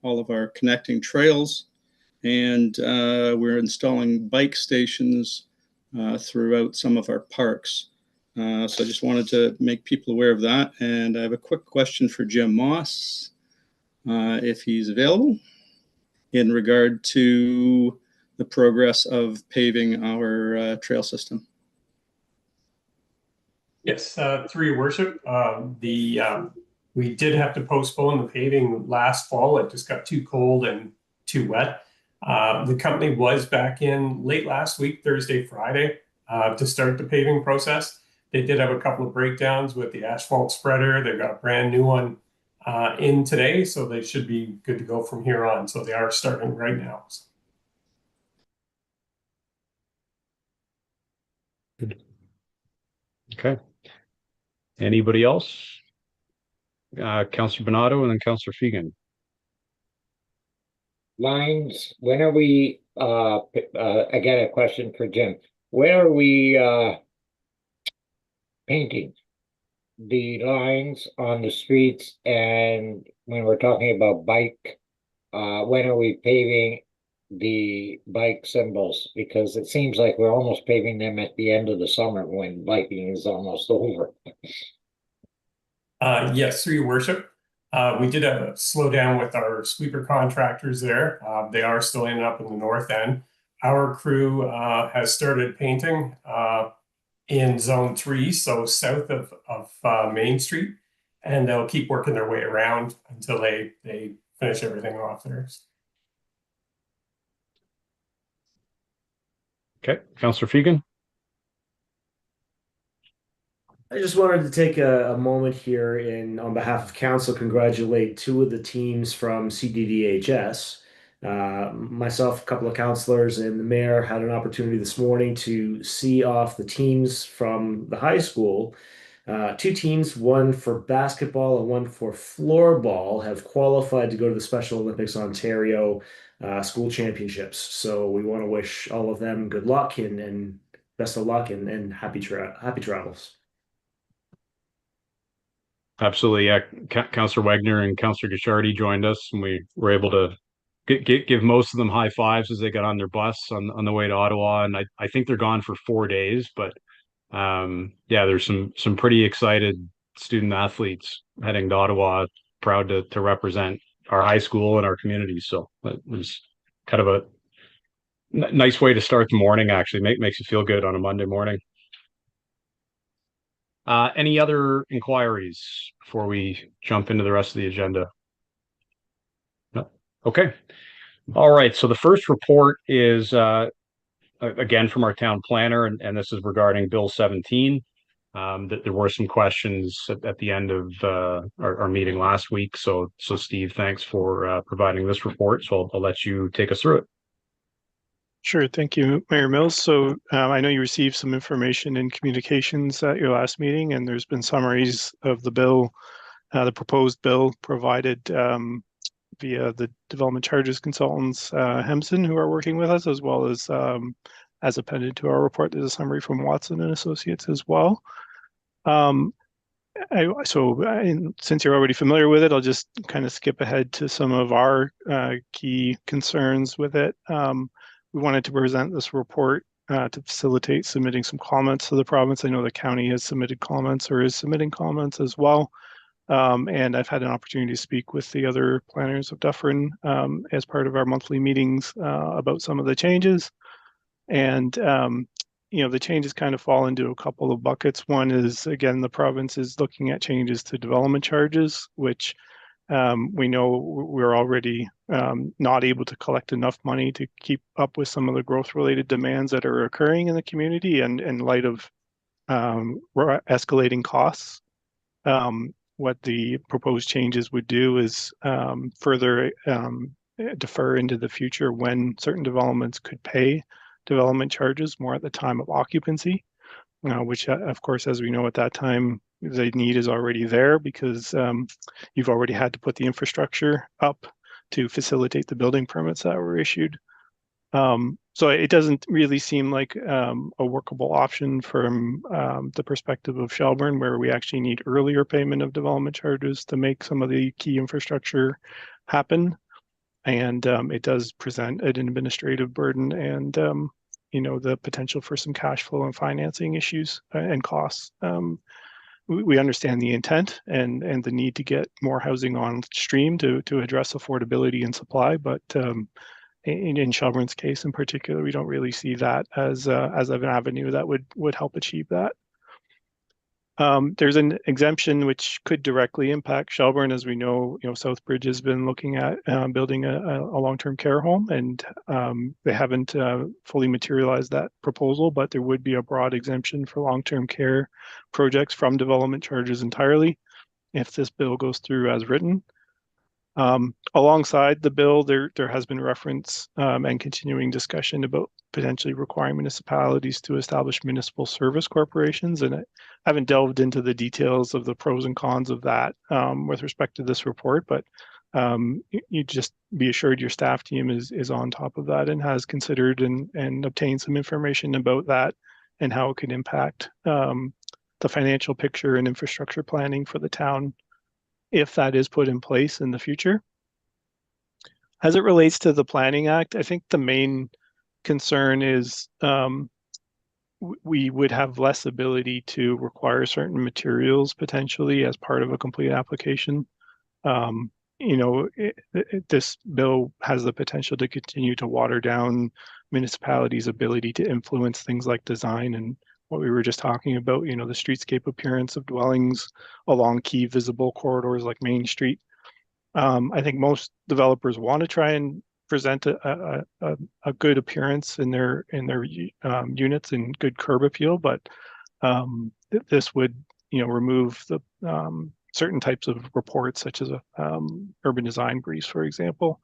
all of our connecting trails, and we're installing bike stations throughout some of our parks. So I just wanted to make people aware of that. And I have a quick question for Jim Moss, if he's available, in regard to the progress of paving our trail system. Yes, through your worship, we did have to postpone the paving last fall. It just got too cold and too wet. The company was back in late last week, Thursday, Friday, to start the paving process. They did have a couple of breakdowns with the asphalt spreader. They've got a brand new one in today, so they should be good to go from here on. So they are starting right now. Good. Okay. Anybody else? Councillor Bernardo and then Councillor Fegan. Lines, when are we, again, a question for Jim. When are we painting the lines on the streets? And when we're talking about bike, when are we paving the bike symbols? Because it seems like we're almost paving them at the end of the summer when biking is almost over. Yes, through your worship. We did have a slowdown with our sweeper contractors there. They are still ending up in the north end. Our crew has started painting in zone 3, so south of Main Street, and they'll keep working their way around until they finish everything off there. Okay, Councillor Fegan. I just wanted to take a moment here and on behalf of council, congratulate 2 of the teams from CDDHS. Myself, a couple of councillors, and the mayor had an opportunity this morning to see off the teams from the high school. 2 teams, one for basketball and one for floorball, have qualified to go to the Special Olympics Ontario school championships. So we want to wish all of them good luck and best of luck and happy travels. Absolutely, yeah. Councillor Wagner and Councillor Guichardi joined us, and we were able to give most of them high fives as they got on their bus on the way to Ottawa. And I think they're gone for 4 days, but yeah, there's some pretty excited student athletes heading to Ottawa, proud to represent our high school and our community. So it was kind of a nice way to start the morning. Actually, makes you feel good on a Monday morning. Any other inquiries before we jump into the rest of the agenda? No? Okay. All right. So the first report is, again, from our town planner, and this is regarding Bill 17. That there were some questions at the end of our meeting last week. So Steve, thanks for providing this report. So I'll let you take us through it. Sure. Thank you, Mayor Mills. So I know you received some information in communications at your last meeting, and there's been summaries of the bill, the proposed bill provided via the development charges consultants, Hemson, who are working with us, as well as appended to our report, there's a summary from Watson and Associates as well. Since you're already familiar with it, I'll just kind of skip ahead to some of our key concerns with it. We wanted to present this report to facilitate submitting some comments to the province. I know the county has submitted comments or is submitting comments as well. And I've had an opportunity to speak with the other planners of Dufferin as part of our monthly meetings about some of the changes. And the changes kind of fall into a couple of buckets. One is, again, the province is looking at changes to development charges, which we know we're already not able to collect enough money to keep up with some of the growth-related demands that are occurring in the community, and in light of escalating costs. What the proposed changes would do is further defer into the future when certain developments could pay development charges more at the time of occupancy, which of course, as we know at that time, the need is already there because you've already had to put the infrastructure up to facilitate the building permits that were issued. So it doesn't really seem like a workable option from the perspective of Shelburne, where we actually need earlier payment of development charges to make some of the key infrastructure happen. And it does present an administrative burden and the potential for some cash flow and financing issues and costs. We understand the intent and the need to get more housing on stream to address affordability and supply, but in Shelburne's case in particular, we don't really see that as an avenue that would help achieve that. There's an exemption which could directly impact Shelburne. As we know, Southbridge has been looking at building a long-term care home, and they haven't fully materialized that proposal, but there would be a broad exemption for long-term care projects from development charges entirely if this bill goes through as written. Alongside the bill, there has been reference and continuing discussion about potentially requiring municipalities to establish municipal service corporations. And I haven't delved into the details of the pros and cons of that with respect to this report, but you just be assured your staff team is on top of that and has considered and obtained some information about that and how it could impact the financial picture and infrastructure planning for the town if that is put in place in the future. As it relates to the Planning Act, I think the main concern is we would have less ability to require certain materials potentially as part of a complete application. This bill has the potential to continue to water down municipalities' ability to influence things like design and what we were just talking about, the streetscape appearance of dwellings along key visible corridors like Main Street. I think most developers want to try and present a good appearance in their units and good curb appeal, but this would remove the certain types of reports such as urban design briefs, for example,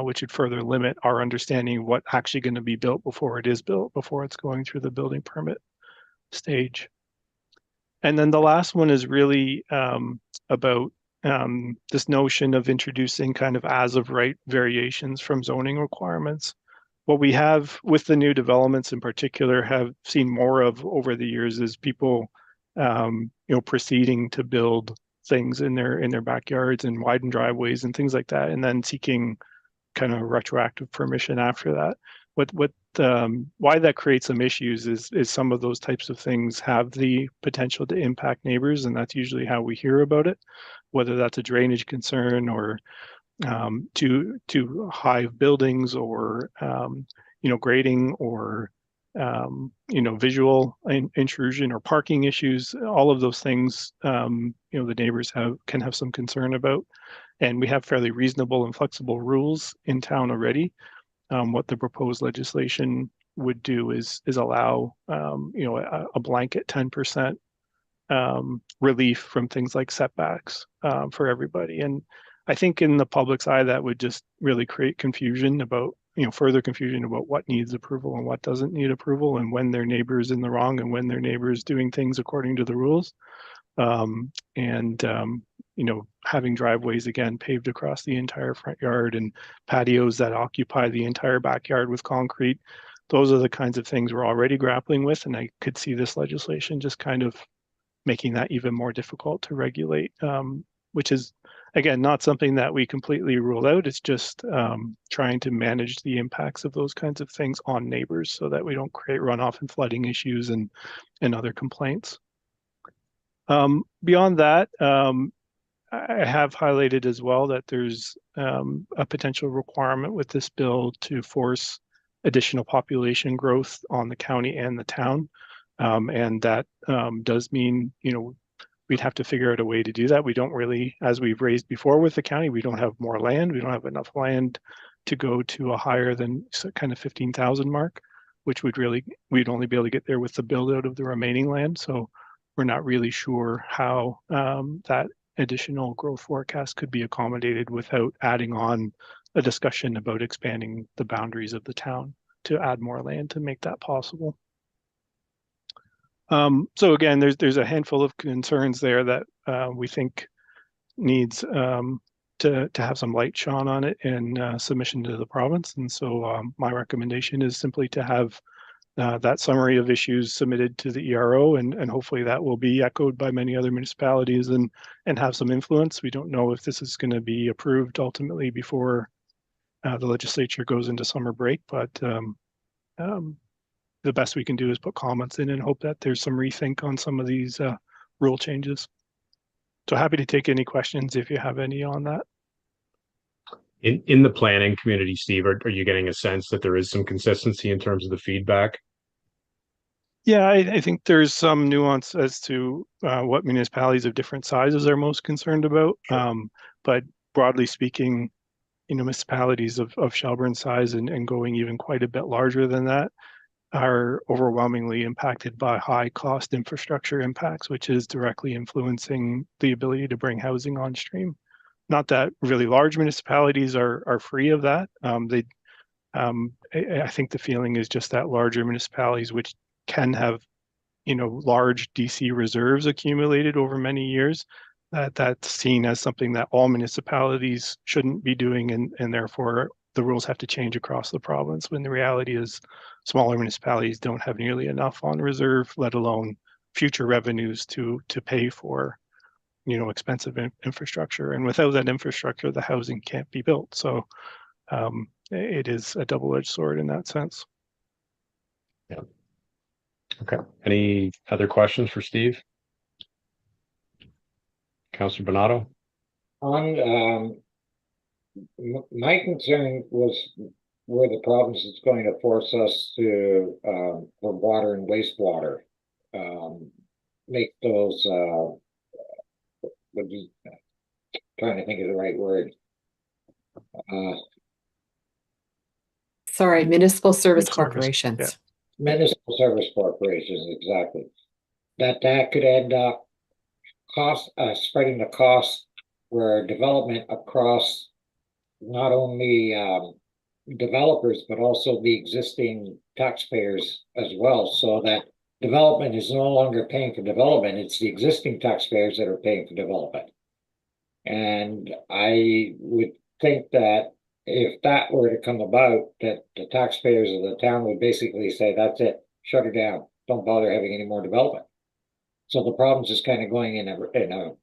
which would further limit our understanding of what actually going to be built before it is built, before it's going through the building permit stage. And then the last one is really about this notion of introducing kind of as of right variations from zoning requirements. What we have with the new developments in particular have seen more of over the years is people proceeding to build things in their backyards and widen driveways and things like that, and then seeking kind of retroactive permission after that. Why that creates some issues is some of those types of things have the potential to impact neighbors, and that's usually how we hear about it, whether that's a drainage concern or too high buildings or grading or visual intrusion or parking issues. All of those things the neighbors can have some concern about, and we have fairly reasonable and flexible rules in town already. What the proposed legislation would do is allow a blanket 10% relief from things like setbacks for everybody. And I think in the public's eye, that would just really create confusion about, further confusion about what needs approval and what doesn't need approval, and when their neighbor is in the wrong and when their neighbor is doing things according to the rules. Having driveways again paved across the entire front yard and patios that occupy the entire backyard with concrete. Those are the kinds of things we're already grappling with, and I could see this legislation just kind of making that even more difficult to regulate, which is, again, not something that we completely rule out. It's just trying to manage the impacts of those kinds of things on neighbors so that we don't create runoff and flooding issues and other complaints. Beyond that, I have highlighted as well that there's a potential requirement with this bill to force additional population growth on the county and the town. And that does mean, we'd have to figure out a way to do that. We don't really, as we've raised before with the county, we don't have more land. We don't have enough land to go to a higher than kind of 15,000 mark, which we'd only be able to get there with the build out of the remaining land. So we're not really sure how that additional growth forecast could be accommodated without adding on a discussion about expanding the boundaries of the town to add more land to make that possible. So again, there's a handful of concerns there that we think needs to have some light shone on it in submission to the province. And so my recommendation is simply to have that summary of issues submitted to the ERO, and hopefully that will be echoed by many other municipalities and have some influence. We don't know if this is going to be approved ultimately before the legislature goes into summer break, but the best we can do is put comments in and hope that there's some rethink on some of these rule changes. So happy to take any questions if you have any on that. In the planning community, Steve, are you getting a sense that there is some consistency in terms of the feedback? Yeah, I think there's some nuance as to what municipalities of different sizes are most concerned about. But broadly speaking, municipalities of Shelburne size and going even quite a bit larger than that are overwhelmingly impacted by high cost infrastructure impacts, which is directly influencing the ability to bring housing on stream. Not that really large municipalities are free of that. I think the feeling is just that larger municipalities, which can have, large DC reserves accumulated over many years, that's seen as something that all municipalities shouldn't be doing, and therefore the rules have to change across the province, when the reality is smaller municipalities don't have nearly enough on reserve, let alone future revenues to pay for expensive infrastructure. And without that infrastructure, the housing can't be built. So it is a double-edged sword in that sense. Yeah. Okay. Any other questions for Steve? Councillor Bernardo? My concern was where the province is going to force us to, for water and wastewater, make those, trying to think of the right word. Sorry, municipal service Service, corporations. yeah. Municipal service corporations, exactly. That could end up spreading the cost for development across not only developers, but also the existing taxpayers as well, so that development is no longer paying for development, it's the existing taxpayers that are paying for development. And I would think that if that were to come about, that the taxpayers of the town would basically say, that's it, shut her down, don't bother having any more development. So the problem's just kind of going in a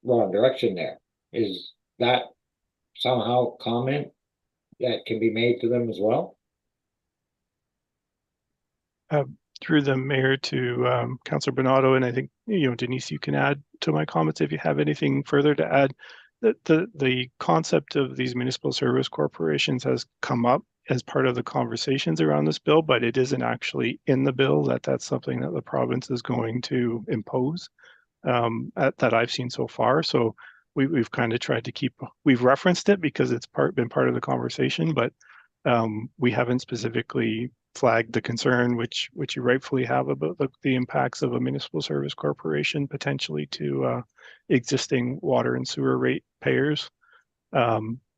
wrong direction there. Is that somehow comment that can be made to them as well? Through the mayor to Councillor Bernardo, and I think, Denise, you can add to my comments if you have anything further to add. The concept of these municipal service corporations has come up as part of the conversations around this bill, but it isn't actually in the bill. That's something that the province is going to impose, that I've seen so far. So we've kind of tried to we've referenced it because it's been part of the conversation, but we haven't specifically flagged the concern, which you rightfully have, about the impacts of a municipal service corporation potentially to existing water and sewer rate payers.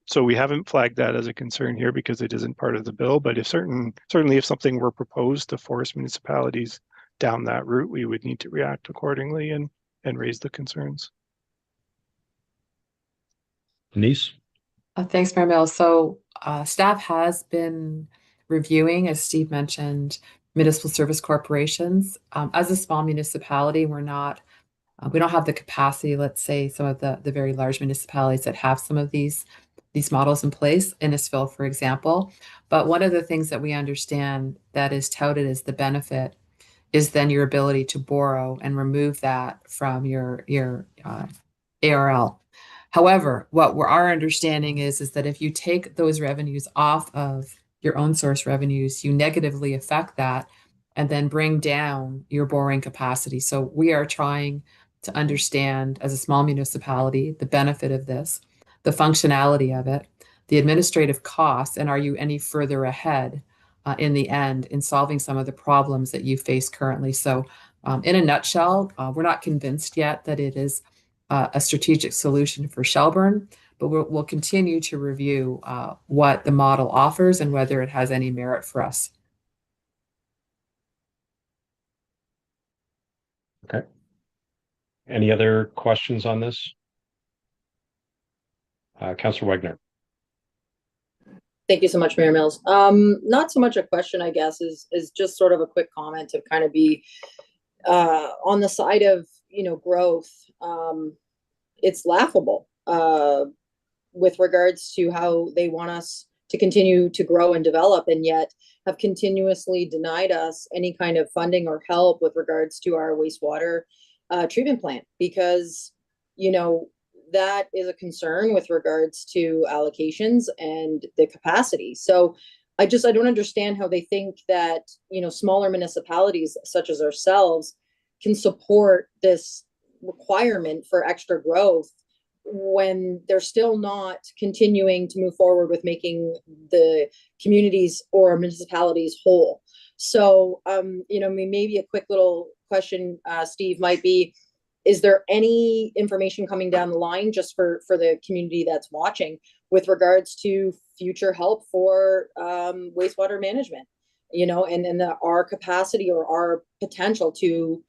So we haven't flagged that as a concern here because it isn't part of the bill, but certainly if something were proposed to force municipalities down that route, we would need to react accordingly and raise the concerns. Denise? Thanks, Mayor Mills. So staff has been reviewing, as Steve mentioned, municipal service corporations. As a small municipality, we're not We don't have the capacity, let's say, some of the very large municipalities that have some of these models in place, Innisfil, for example. But one of the things that we understand that is touted as the benefit is then your ability to borrow and remove that from your ARL. However, our understanding is that if you take those revenues off of your own source revenues, you negatively affect that and then bring down your borrowing capacity. So we are trying to understand, as a small municipality, the benefit of this, the functionality of it, the administrative costs, and are you any further ahead in the end in solving some of the problems that you face currently? So in a nutshell, we're not convinced yet that it is a strategic solution for Shelburne, but we'll continue to review what the model offers and whether it has any merit for us. Okay. Any other questions on this? Councillor Wagner. Thank you so much, Mayor Mills. Not so much a question, I guess, is just sort of a quick comment to kind of be on the side of, growth. It's laughable with regards to how they want us to continue to grow and develop, and yet have continuously denied us any kind of funding or help with regards to our wastewater treatment plant, because, that is a concern with regards to allocations and the capacity. So I don't understand how they think that, smaller municipalities such as ourselves can support this requirement for extra growth when they're still not continuing to move forward with making the communities or municipalities whole. So, maybe a quick little question, Steve, might be, is there any information coming down the line just for the community that's watching with regards to future help for wastewater management, and our capacity or our potential to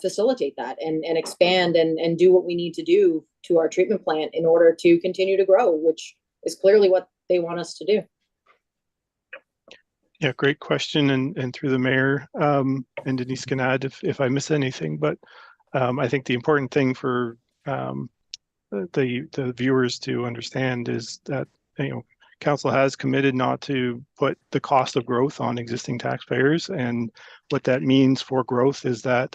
facilitate that and expand and do what we need to do to our treatment plant in order to continue to grow, which is clearly what they want us to do? Yeah, great question, and through the mayor, and Denise can add if I miss anything, but I think the important thing for the viewers to understand is that, council has committed not to put the cost of growth on existing taxpayers, and what that means for growth is that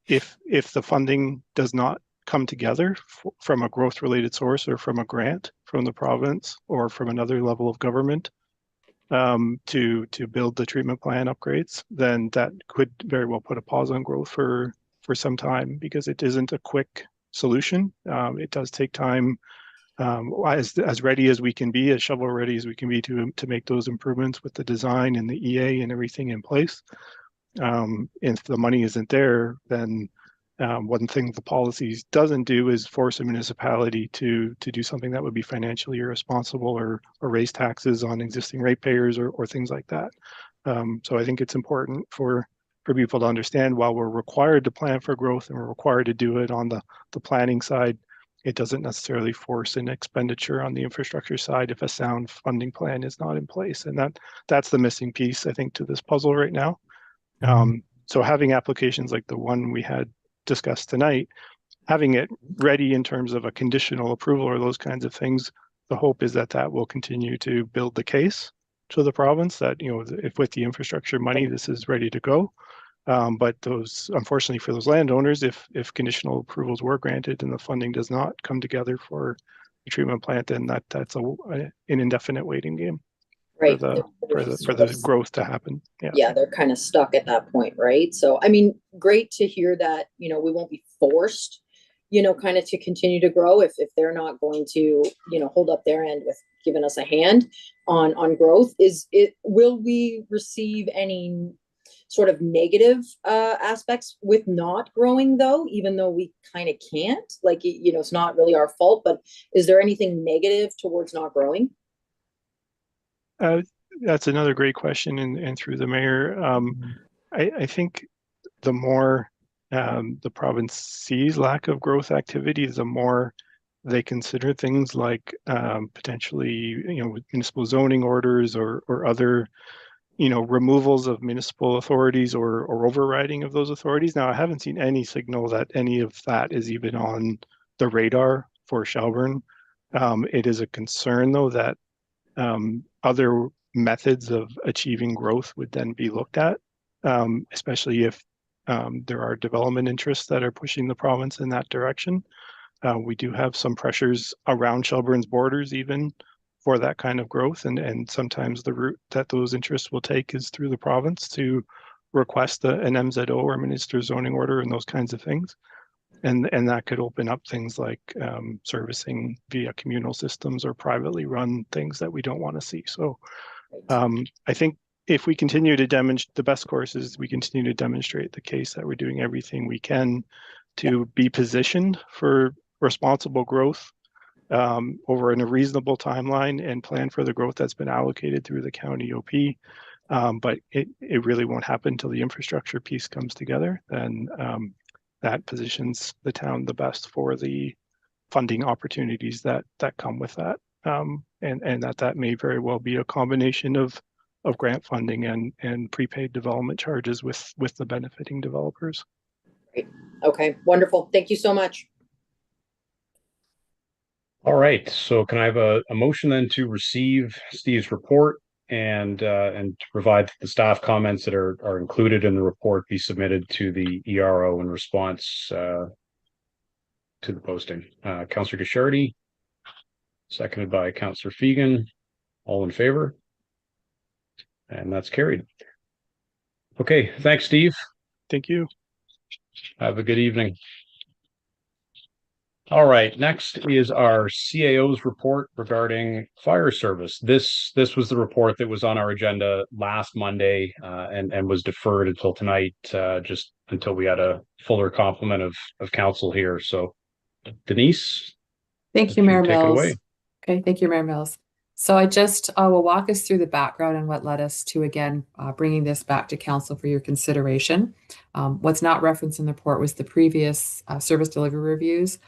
if the funding does not come together from a growth related source or from a grant from the province or from another level of government, to build the treatment plan upgrades, then that could very well put a pause on growth for some time, because it isn't a quick solution. It does take time, as ready as we can be, as shovel ready as we can be to make those improvements with the design and the EA and everything in place. If the money isn't there, then one thing the policies doesn't do is force a municipality to do something that would be financially irresponsible or raise taxes on existing ratepayers or things like that. So I think it's important for people to understand, while we're required to plan for growth and we're required to do it on the planning side, it doesn't necessarily force an expenditure on the infrastructure side if a sound funding plan is not in place. And that's the missing piece, I think, to this puzzle right now. So having applications like the one we had discussed tonight, having it ready in terms of a conditional approval or those kinds of things, the hope is that will continue to build the case to the province that, if with the infrastructure money, this is ready to go. But unfortunately for those landowners, if conditional approvals were granted and the funding does not come together for the treatment plant, then that's an indefinite waiting game. Right. For the growth to happen. Yeah, they're kind of stuck at that point, right? So, great to hear that, we won't be forced, kind of to continue to grow if they're not going to, hold up their end with giving us a hand on growth. Will we receive any sort of negative aspects with not growing, though, even though we kind of can't? Like, it's not really our fault, but is there anything negative towards not growing? That's another great question, and through the mayor, I think the more the province sees lack of growth activity, the more they consider things like potentially, municipal zoning orders or other removals of municipal authorities or overriding of those authorities. Now, I haven't seen any signal that any of that is even on the radar for Shelburne. It is a concern, though, that other methods of achieving growth would then be looked at, especially if there are development interests that are pushing the province in that direction. We do have some pressures around Shelburne's borders even for that kind of growth, and sometimes the route that those interests will take is through the province to request an MZO or Minister Zoning Order and those kinds of things. And that could open up things like servicing via communal systems or privately run things that we don't want to see. So I think if we continue to demonstrate, the best course is we continue to demonstrate the case that we're doing everything we can to be positioned for responsible growth over in a reasonable timeline and plan for the growth that's been allocated through the county OP. But it really won't happen until the infrastructure piece comes together. Then that positions the town the best for the funding opportunities that come with that. And that may very well be a combination of grant funding and prepaid development charges with the benefiting developers. Great. Okay, wonderful. Thank you so much. All right, so can I have a motion then to receive Steve's report and to provide the staff comments that are included in the report be submitted to the ERO in response to the posting? Councillor Gasharty, seconded by Councillor Fegan. All in favor? And that's carried. Okay, thanks, Steve. Thank you. Have a good evening. All right, next is our CAO's report regarding fire service. This was the report that was on our agenda last Monday and was deferred until tonight, just until we had a fuller complement of council here. So Denise. Thank you, Mayor take it Mills. away. Okay, thank you, Mayor Mills. So I just will walk us through the background and what led us to, again, bringing this back to council for your consideration. What's not referenced in the report was the previous service delivery reviews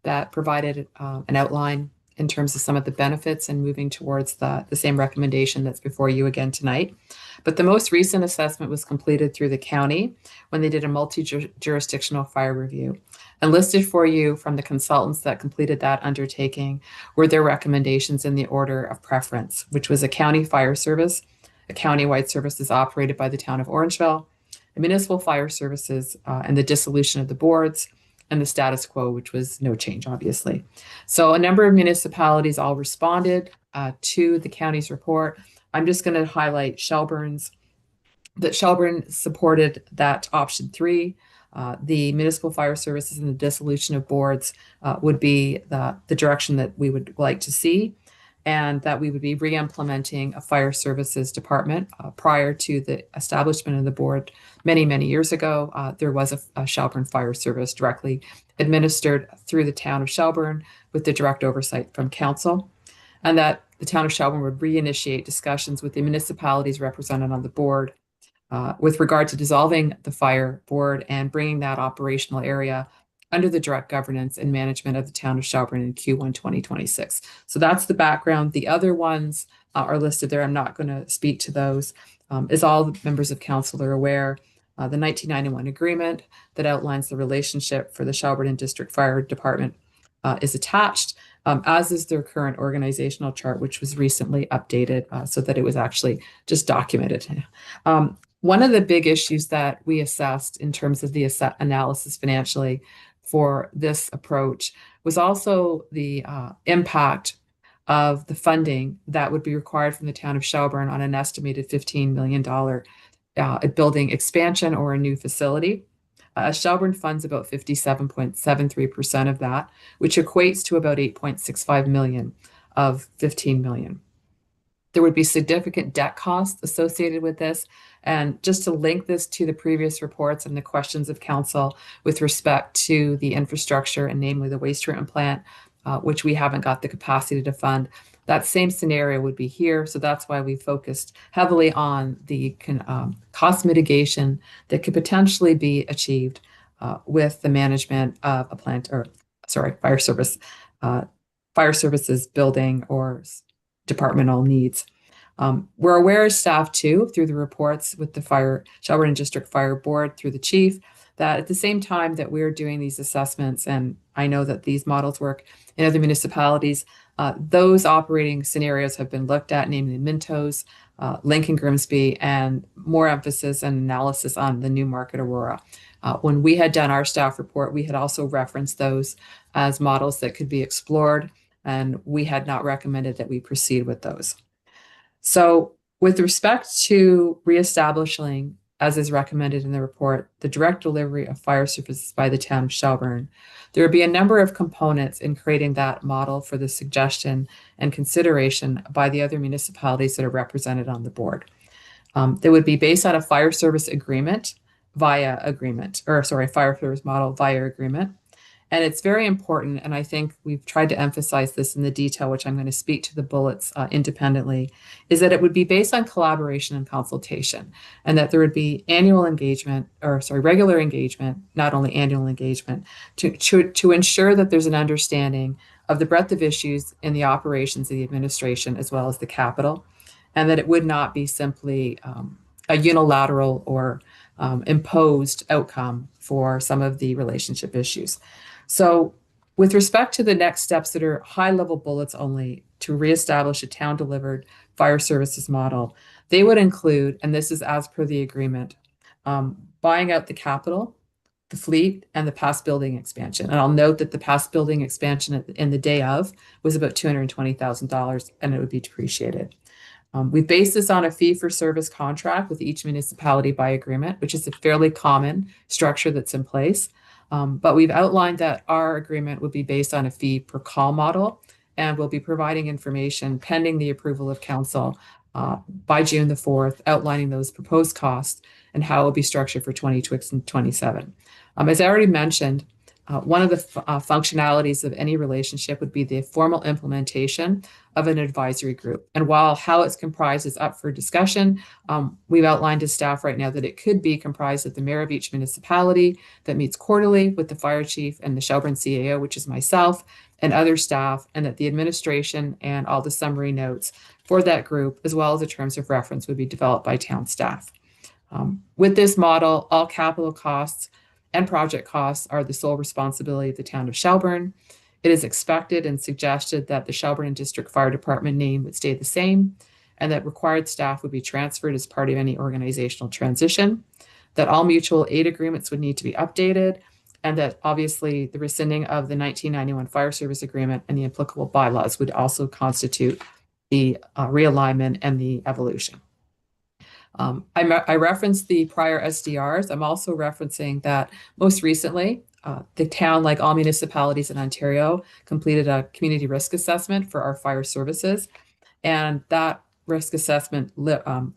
that provided an outline in terms of some of the benefits and moving towards the same recommendation that's before you again tonight. But the most recent assessment was completed through the county when they did a multi-jurisdictional fire review. And listed for you from the consultants that completed that undertaking were their recommendations in the order of preference, which was a county fire service, a county-wide services operated by the town of Orangeville, a municipal fire services, and the dissolution of the boards, and the status quo, which was no change, obviously. So a number of municipalities all responded to the county's report. I'm just going to highlight Shelburne's, that Shelburne supported that option 3. The municipal fire services and the dissolution of boards would be the direction that we would like to see, and that we would be re-implementing a fire services department. Prior to the establishment of the board many, many years ago, there was a Shelburne Fire Service directly administered through the town of Shelburne with the direct oversight from council, and that the town of Shelburne would reinitiate discussions with the municipalities represented on the board with regard to dissolving the fire board and bringing that operational area under the direct governance and management of the town of Shelburne in Q1 2026. So that's the background. The other ones are listed there. I'm not going to speak to those. As all the members of council are aware, the 1991 agreement that outlines the relationship for the Shelburne and District Fire Department is attached, as is their current organizational chart, which was recently updated so that it was actually just documented. One of the big issues that we assessed in terms of the analysis financially for this approach was also the impact of the funding that would be required from the town of Shelburne on an estimated $15 million building expansion or a new facility. Shelburne funds about 57.73% of that, which equates to about 8.65 million of 15 million. There would be significant debt costs associated with this. And just to link this to the previous reports and the questions of council with respect to the infrastructure and namely the waste treatment plant, which we haven't got the capacity to fund, that same scenario would be here. So that's why we focused heavily on the cost mitigation that could potentially be achieved with the management of a plant, or sorry, fire services building or departmental needs. We're aware as staff too, through the reports with the Shelburne District Fire Board, through the chief, that at the same time that we're doing these assessments, and I know that these models work in other municipalities, those operating scenarios have been looked at, namely Mintos, Lincoln Grimsby, and more emphasis and analysis on the Newmarket Aurora. When we had done our staff report, we had also referenced those as models that could be explored, and we had not recommended that we proceed with those. So with respect to reestablishing, as is recommended in the report, the direct delivery of fire services by the town of Shelburne, there would be a number of components in creating that model for the suggestion and consideration by the other municipalities that are represented on the board. They would be based on a fire service agreement fire service model via agreement. And it's very important, and I think we've tried to emphasize this in the detail, which I'm going to speak to the bullets independently, is that it would be based on collaboration and consultation, and that there would be regular engagement, not only annual engagement, to ensure that there's an understanding of the breadth of issues in the operations of the administration as well as the capital, and that it would not be simply a unilateral or imposed outcome for some of the relationship issues. So with respect to the next steps that are high-level bullets only to reestablish a town-delivered fire services model, they would include, and this is as per the agreement, buying out the capital, the fleet, and the past building expansion. And I'll note that the past building expansion in the day of was about $220,000, and it would be depreciated. We base this on a fee-for-service contract with each municipality by agreement, which is a fairly common structure that's in place. But we've outlined that our agreement would be based on a fee per call model, and we'll be providing information pending the approval of council by June the 4th, outlining those proposed costs and how it will be structured for 2026 and 27. As I already mentioned, one of the functionalities of any relationship would be the formal implementation of an advisory group. And while how it's comprised is up for discussion, we've outlined to staff right now that it could be comprised of the mayor of each municipality that meets quarterly with the fire chief and the Shelburne CAO, which is myself, and other staff, and that the administration and all the summary notes for that group, as well as the terms of reference, would be developed by town staff. With this model, all capital costs and project costs are the sole responsibility of the town of Shelburne. It is expected and suggested that the Shelburne District Fire Department name would stay the same, and that required staff would be transferred as part of any organizational transition, that all mutual aid agreements would need to be updated, and that obviously the rescinding of the 1991 Fire Service Agreement and the applicable bylaws would also constitute the realignment and the evolution. I referenced the prior SDRs. I'm also referencing that most recently, the town, like all municipalities in Ontario, completed a community risk assessment for our fire services. And that risk assessment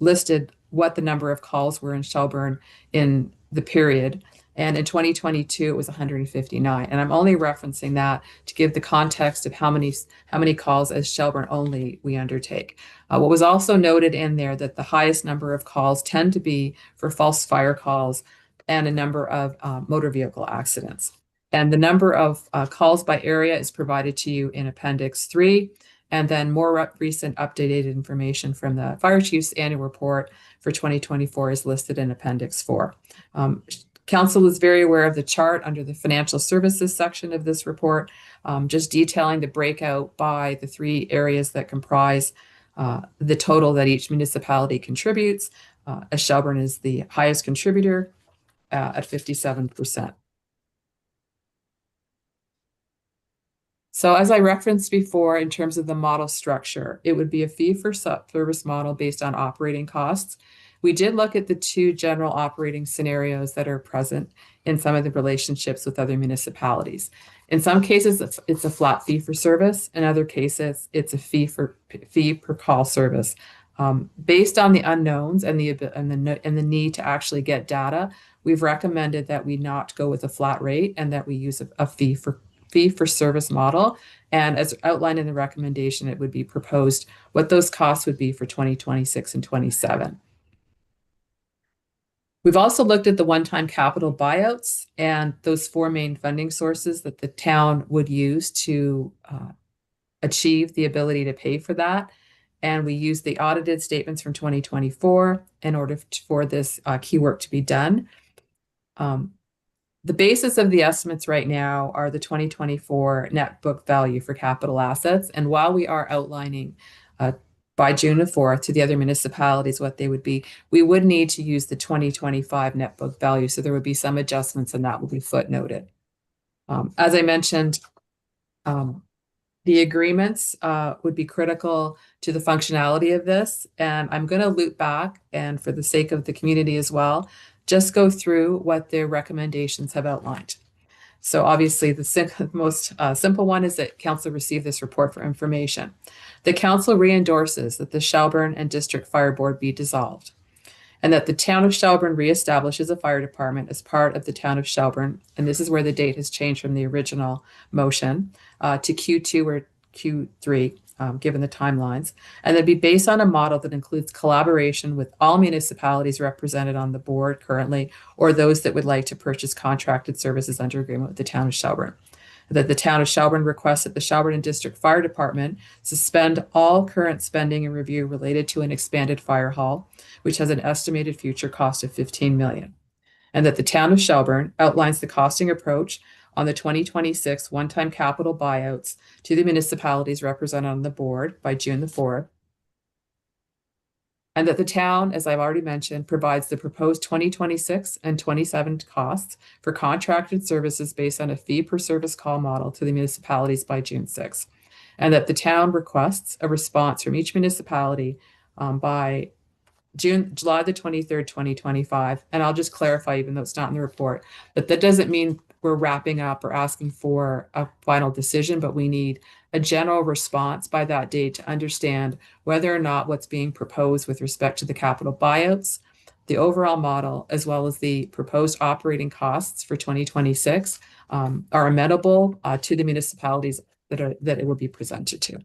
listed what the number of calls were in Shelburne in the period. And in 2022, it was 159. And I'm only referencing that to give the context of how many calls as Shelburne only we undertake. What was also noted in there that the highest number of calls tend to be for false fire calls and a number of motor vehicle accidents. And the number of calls by area is provided to you in Appendix 3. And then more recent updated information from the Fire Chief's annual report for 2024 is listed in Appendix 4. Council is very aware of the chart under the financial services section of this report, just detailing the breakout by the three areas that comprise the total that each municipality contributes, as Shelburne is the highest contributor at 57%. So as I referenced before, in terms of the model structure, it would be a fee-for-service model based on operating costs. We did look at the two general operating scenarios that are present in some of the relationships with other municipalities. In some cases, it's a flat fee for service. In other cases, it's a fee per call service. Based on the unknowns and the need to actually get data, we've recommended that we not go with a flat rate and that we use a fee for service model. And as outlined in the recommendation, it would be proposed what those costs would be for 2026 and 27. We've also looked at the one-time capital buyouts and those four main funding sources that the town would use to achieve the ability to pay for that. and we used the audited statements from 2024 in order for this key work to be done. The basis of the estimates right now are the 2024 net book value for capital assets. And while we are outlining by June the 4th to the other municipalities what they would be, we would need to use the 2025 net book value. So there would be some adjustments, and that will be footnoted. As I mentioned, the agreements would be critical to the functionality of this. And I'm going to loop back, and for the sake of the community as well, just go through what their recommendations have outlined. So obviously the most simple one is that council receive this report for information. The council re-endorses that the Shelburne and District Fire Board be dissolved, and that the town of Shelburne reestablishes a fire department as part of the town of Shelburne. And this is where the date has changed from the original motion to Q2 or Q3, given the timelines. And that'd be based on a model that includes collaboration with all municipalities represented on the board currently, or those that would like to purchase contracted services under agreement with the town of Shelburne. That the town of Shelburne requests that the Shelburne and District Fire Department suspend all current spending and review related to an expanded fire hall, which has an estimated future cost of $15 million. And that the town of Shelburne outlines the costing approach on the 2026 one-time capital buyouts to the municipalities represented on the board by June the 4th. And that the town, as I've already mentioned, provides the proposed 2026 and 27 costs for contracted services based on a fee per service call model to the municipalities by June 6th. And that the town requests a response from each municipality by July the 23rd, 2025. And I'll just clarify, even though it's not in the report, that doesn't mean we're wrapping up or asking for a final decision, but we need a general response by that date to understand whether or not what's being proposed with respect to the capital buyouts, the overall model, as well as the proposed operating costs for 2026 are amenable to the municipalities that it will be presented to.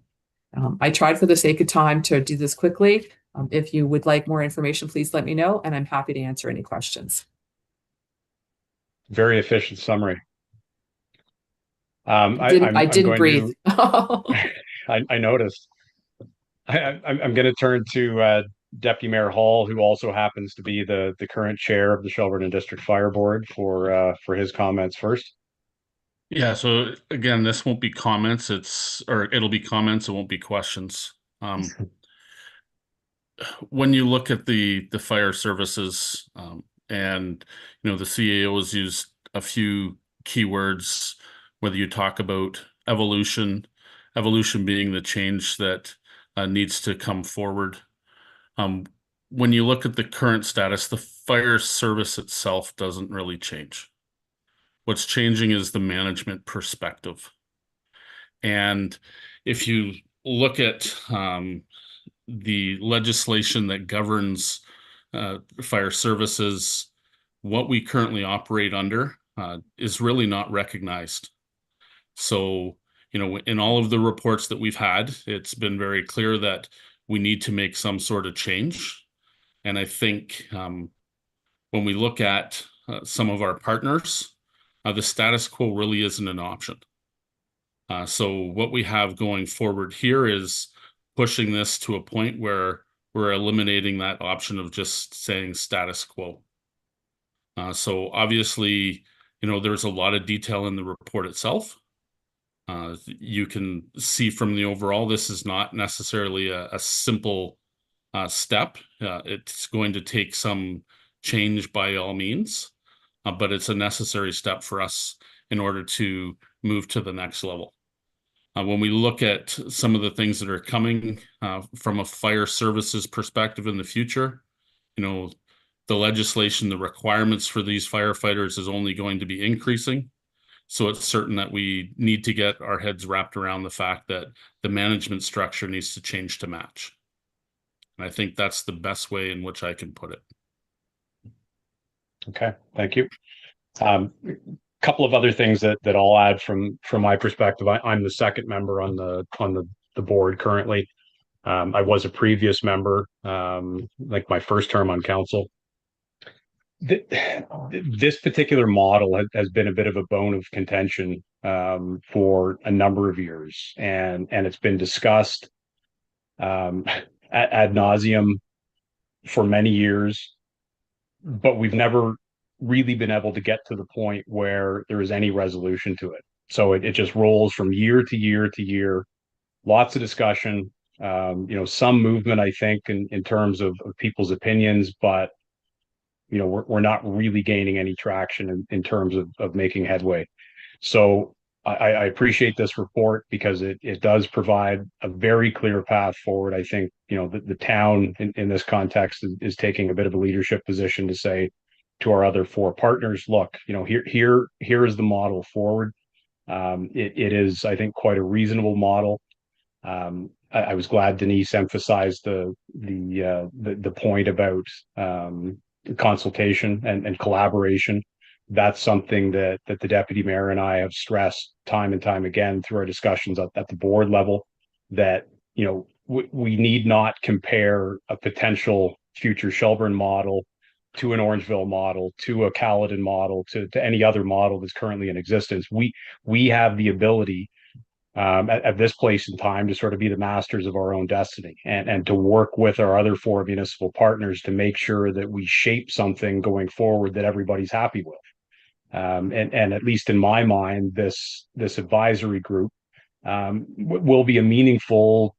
I tried for the sake of time to do this quickly. If you would like more information, please let me know, and I'm happy to answer any questions. Very efficient summary. I didn't breathe. I noticed. I'm going to turn to Deputy Mayor Hall, who also happens to be the current chair of the Shelburne and District Fire Board, for his comments first. Yeah. So again, this won't be comments. It'll be comments. It won't be questions. When you look at the fire services, and the CAO has used a few keywords, whether you talk about evolution being the change that needs to come forward. When you look at the current status, the fire service itself doesn't really change. What's changing is the management perspective. And if you look at the legislation that governs fire services, what we currently operate under is really not recognized. So, in all of the reports that we've had, it's been very clear that we need to make some sort of change. And I think when we look at some of our partners, the status quo really isn't an option. So what we have going forward here is pushing this to a point where we're eliminating that option of just saying status quo. So obviously, there's a lot of detail in the report itself. You can see from the overall, this is not necessarily a simple step. It's going to take some change by all means, but it's a necessary step for us in order to move to the next level. When we look at some of the things that are coming from a fire services perspective in the future, the legislation, the requirements for these firefighters is only going to be increasing. So it's certain that we need to get our heads wrapped around the fact that the management structure needs to change to match. And I think that's the best way in which I can put it. Okay, thank you. Couple of other things that I'll add from my perspective. I'm the second member on the board currently. I was a previous member, like my first term on council. This particular model has been a bit of a bone of contention for a number of years, and it's been discussed ad nauseum for many years, but we've never really been able to get to the point where there is any resolution to it. So it just rolls from year to year to year. Lots of discussion, some movement, I think, in terms of people's opinions, but we're not really gaining any traction in terms of making headway. So I appreciate this report because it does provide a very clear path forward. I think, the town in this context is taking a bit of a leadership position to say to our other four partners, look, here is the model forward. It is, I think, quite a reasonable model. I was glad Denise emphasized the point about consultation and collaboration. That's something that the deputy mayor and I have stressed time and time again through our discussions at the board level, that we need not compare a potential future Shelburne model to an Orangeville model, to a Caledon model, to any other model that's currently in existence. We have the ability at this place in time to sort of be the masters of our own destiny and to work with our other four municipal partners to make sure that we shape something going forward that everybody's happy with. And at least in my mind, this advisory group will be a meaningful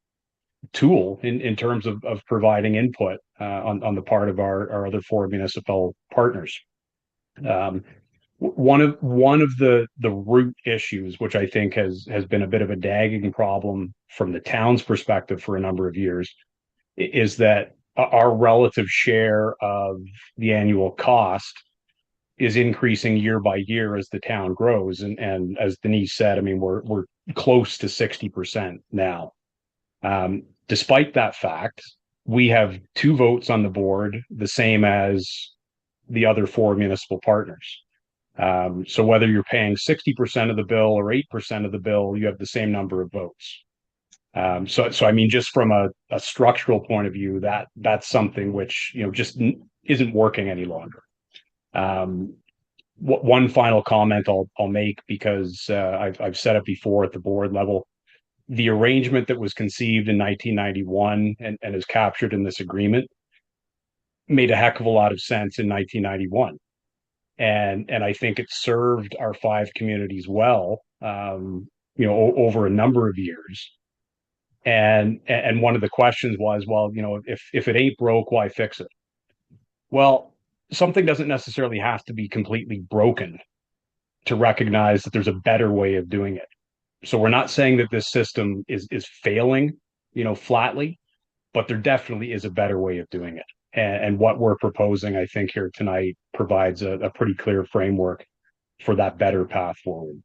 tool in terms of providing input on the part of our other four municipal partners. One of the root issues, which I think has been a bit of a nagging problem from the town's perspective for a number of years, is that our relative share of the annual cost is increasing year by year as the town grows. And as Denise said, I mean, we're close to 60% now. Despite that fact, we have 2 votes on the board, the same as the other 4 municipal partners. So whether you're paying 60% of the bill or 8% of the bill, you have the same number of votes. So I mean, just from a structural point of view, that's something which just isn't working any longer. One final comment I'll make, because I've said it before at the board level. The arrangement that was conceived in 1991 and is captured in this agreement made a heck of a lot of sense in 1991. And I think it served our 5 communities well, over a number of years. And one of the questions was, well, if it ain't broke, why fix it? Well, something doesn't necessarily have to be completely broken to recognize that there's a better way of doing it. So we're not saying that this system is failing, flatly, but there definitely is a better way of doing it. And what we're proposing, I think, here tonight provides a pretty clear framework for that better path forward.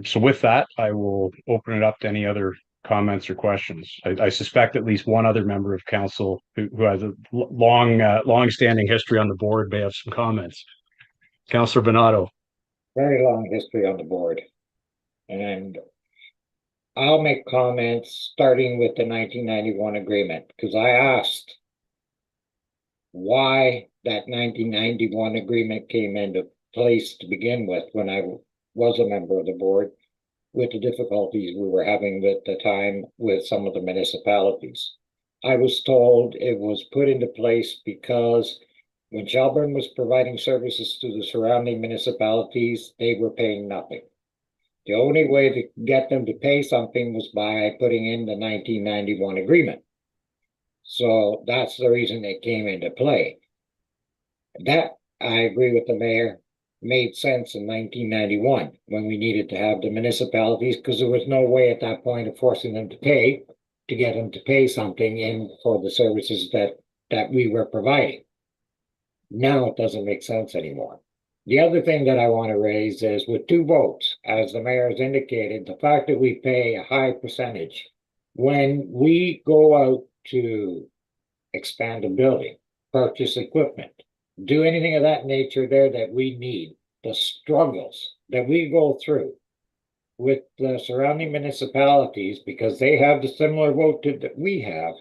So with that, I will open it up to any other comments or questions. I suspect at least one other member of council who has a long-standing history on the board may have some comments. Councillor Bernardo. Very long history on the board. And I'll make comments starting with the 1991 agreement, because I asked why that 1991 agreement came into place to begin with when I was a member of the board, with the difficulties we were having at the time with some of the municipalities. I was told it was put into place because when Shelburne was providing services to the surrounding municipalities, they were paying nothing. The only way to get them to pay something was by putting in the 1991 agreement. So that's the reason it came into play. That, I agree with the mayor, made sense in 1991 when we needed to have the municipalities, because there was no way at that point of forcing them to get them to pay something in for the services that we were providing. Now it doesn't make sense anymore. The other thing that I want to raise is, with 2 votes, as the mayor has indicated, the fact that we pay a high percentage when we go out to expand a building, purchase equipment, do anything of that nature there that we need, the struggles that we go through with the surrounding municipalities, because they have the similar vote that we have,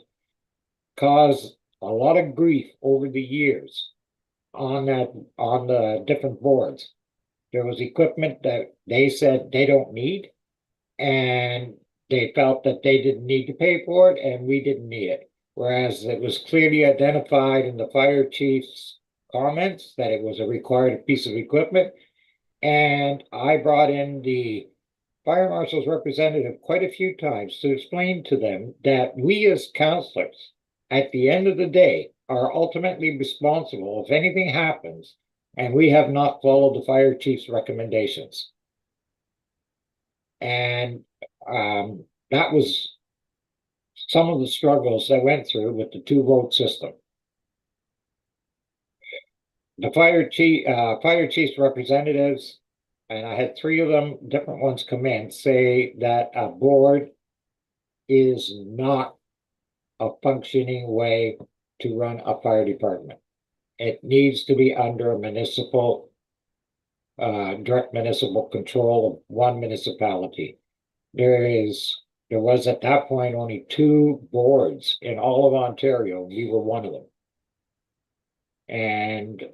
cause a lot of grief over the years on the different boards. There was equipment that they said they don't need, and they felt that they didn't need to pay for it and we didn't need it. Whereas it was clearly identified in the fire chief's comments that it was a required piece of equipment. And I brought in the fire marshal's representative quite a few times to explain to them that we as counselors, at the end of the day, are ultimately responsible if anything happens and we have not followed the fire chief's recommendations. And that was some of the struggles I went through with the 2-vote system. The fire chief's representatives, and I had 3 of them, different ones come in, say that a board is not a functioning way to run a fire department. It needs to be under a municipal, direct municipal control of one municipality. There was at that point only 2 boards in all of Ontario. We were one of them. And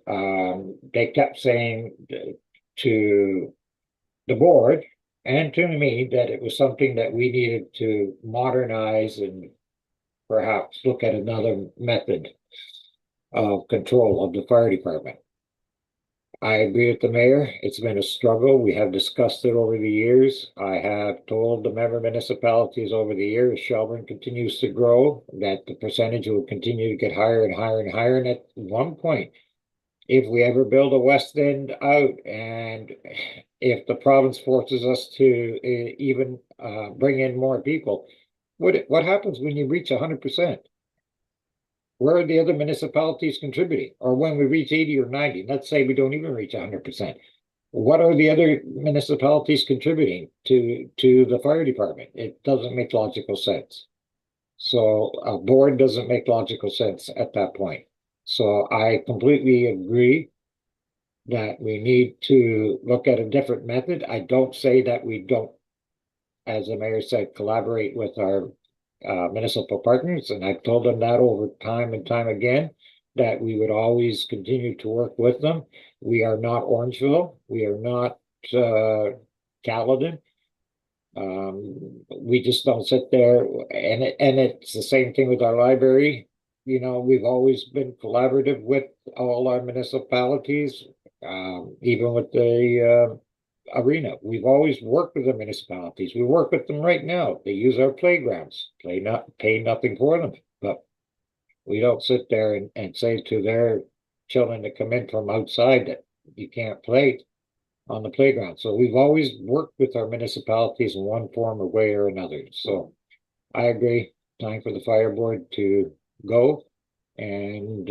they kept saying to the board and to me that it was something that we needed to modernize and perhaps look at another method of control of the fire department. I agree with the mayor. It's been a struggle. We have discussed it over the years. I have told the member municipalities over the years, Shelburne continues to grow, that the percentage will continue to get higher and higher and higher. And at one point, if we ever build a West End out and if the province forces us to even bring in more people, what happens when you reach 100%? Where are the other municipalities contributing? Or when we reach 80 or 90, let's say we don't even reach 100%. What are the other municipalities contributing to the fire department? It doesn't make logical sense. So a board doesn't make logical sense at that point. So I completely agree that we need to look at a different method. I don't say that we don't, as the mayor said, collaborate with our municipal partners, and I've told them that over time and time again, that we would always continue to work with them. We are not Orangeville. We are not Caledon. We just don't sit there, and it's the same thing with our library. You know, we've always been collaborative with all our municipalities, even with the arena. We've always worked with the municipalities. We work with them right now. They use our playgrounds. Pay nothing for them, but we don't sit there and say to their children that come in from outside that you can't play on the playground. So we've always worked with our municipalities in one form or way or another. So I agree. Time for the fire board to go and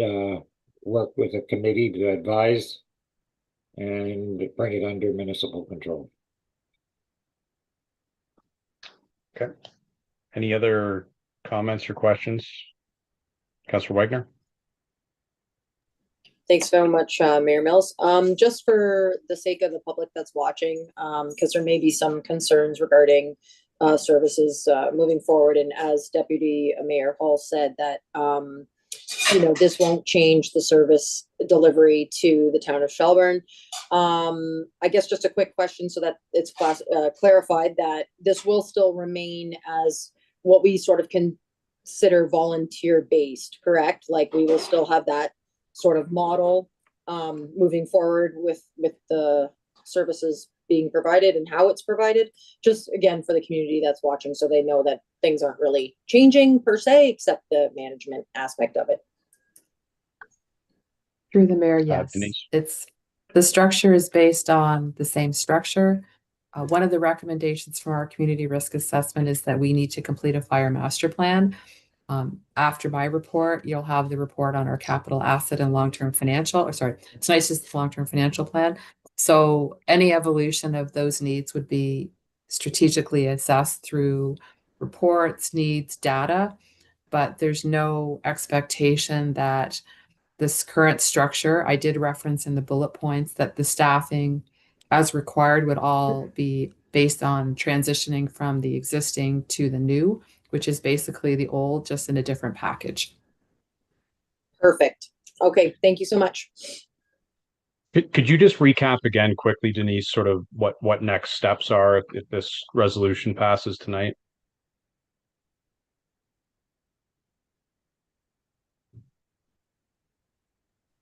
work with a committee to advise and bring it under municipal control. Okay. Any other comments or questions? Councillor Wagner? Thanks so much, Mayor Mills. Just for the sake of the public that's watching, because there may be some concerns regarding services moving forward, and as Deputy Mayor Hall said, that this won't change the service delivery to the town of Shelburne. I guess just a quick question so that it's clarified that this will still remain as what we sort of consider volunteer-based, correct? Like we will still have that sort of model moving forward with the services being provided and how it's provided, just again for the community that's watching so they know that things aren't really changing per se, except the management aspect of it. Through the mayor, yes. Denise? The structure is based on the same structure. One of the recommendations from our community risk assessment is that we need to complete a fire master plan. After my report, you'll have the report on our capital asset and long-term financial, tonight's just the long-term financial plan. So any evolution of those needs would be strategically assessed through reports, needs, data, but there's no expectation that this current structure, I did reference in the bullet points that the staffing as required would all be based on transitioning from the existing to the new, which is basically the old, just in a different package. Perfect. Okay, thank you so much. Could you just recap again quickly, Denise, sort of what next steps are if this resolution passes tonight?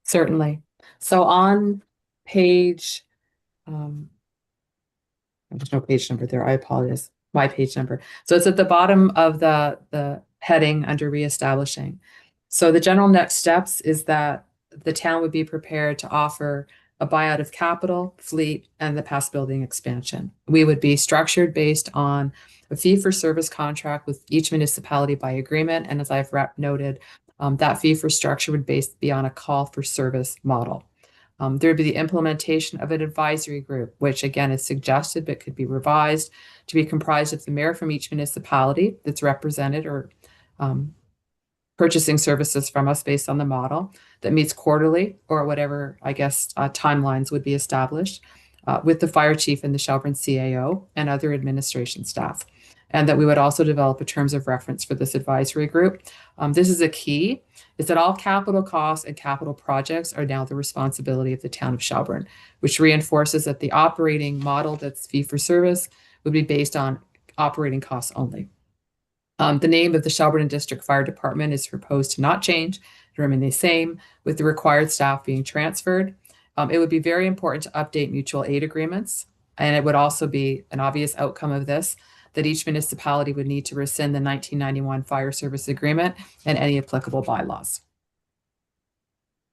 Certainly. So on page, there's no page number there. I apologize. My page number. So it's at the bottom of the heading under reestablishing. So the general next steps is that the town would be prepared to offer a buyout of capital, fleet, and the past building expansion. We would be structured based on a fee-for-service contract with each municipality by agreement. And as I've noted, that fee-for-structure would be on a call-for-service model. There would be the implementation of an advisory group, which again is suggested but could be revised to be comprised of the mayor from each municipality that's represented or purchasing services from us based on the model that meets quarterly or whatever, I guess, timelines would be established with the fire chief and the Shelburne CAO and other administration staff. And that we would also develop a terms of reference for this advisory group. This is a key, is that all capital costs and capital projects are now the responsibility of the town of Shelburne, which reinforces that the operating model that's fee for service would be based on operating costs only. The name of the Shelburne District Fire Department is proposed to not change, to remain the same, with the required staff being transferred. It would be very important to update mutual aid agreements, and it would also be an obvious outcome of this that each municipality would need to rescind the 1991 fire service agreement and any applicable bylaws.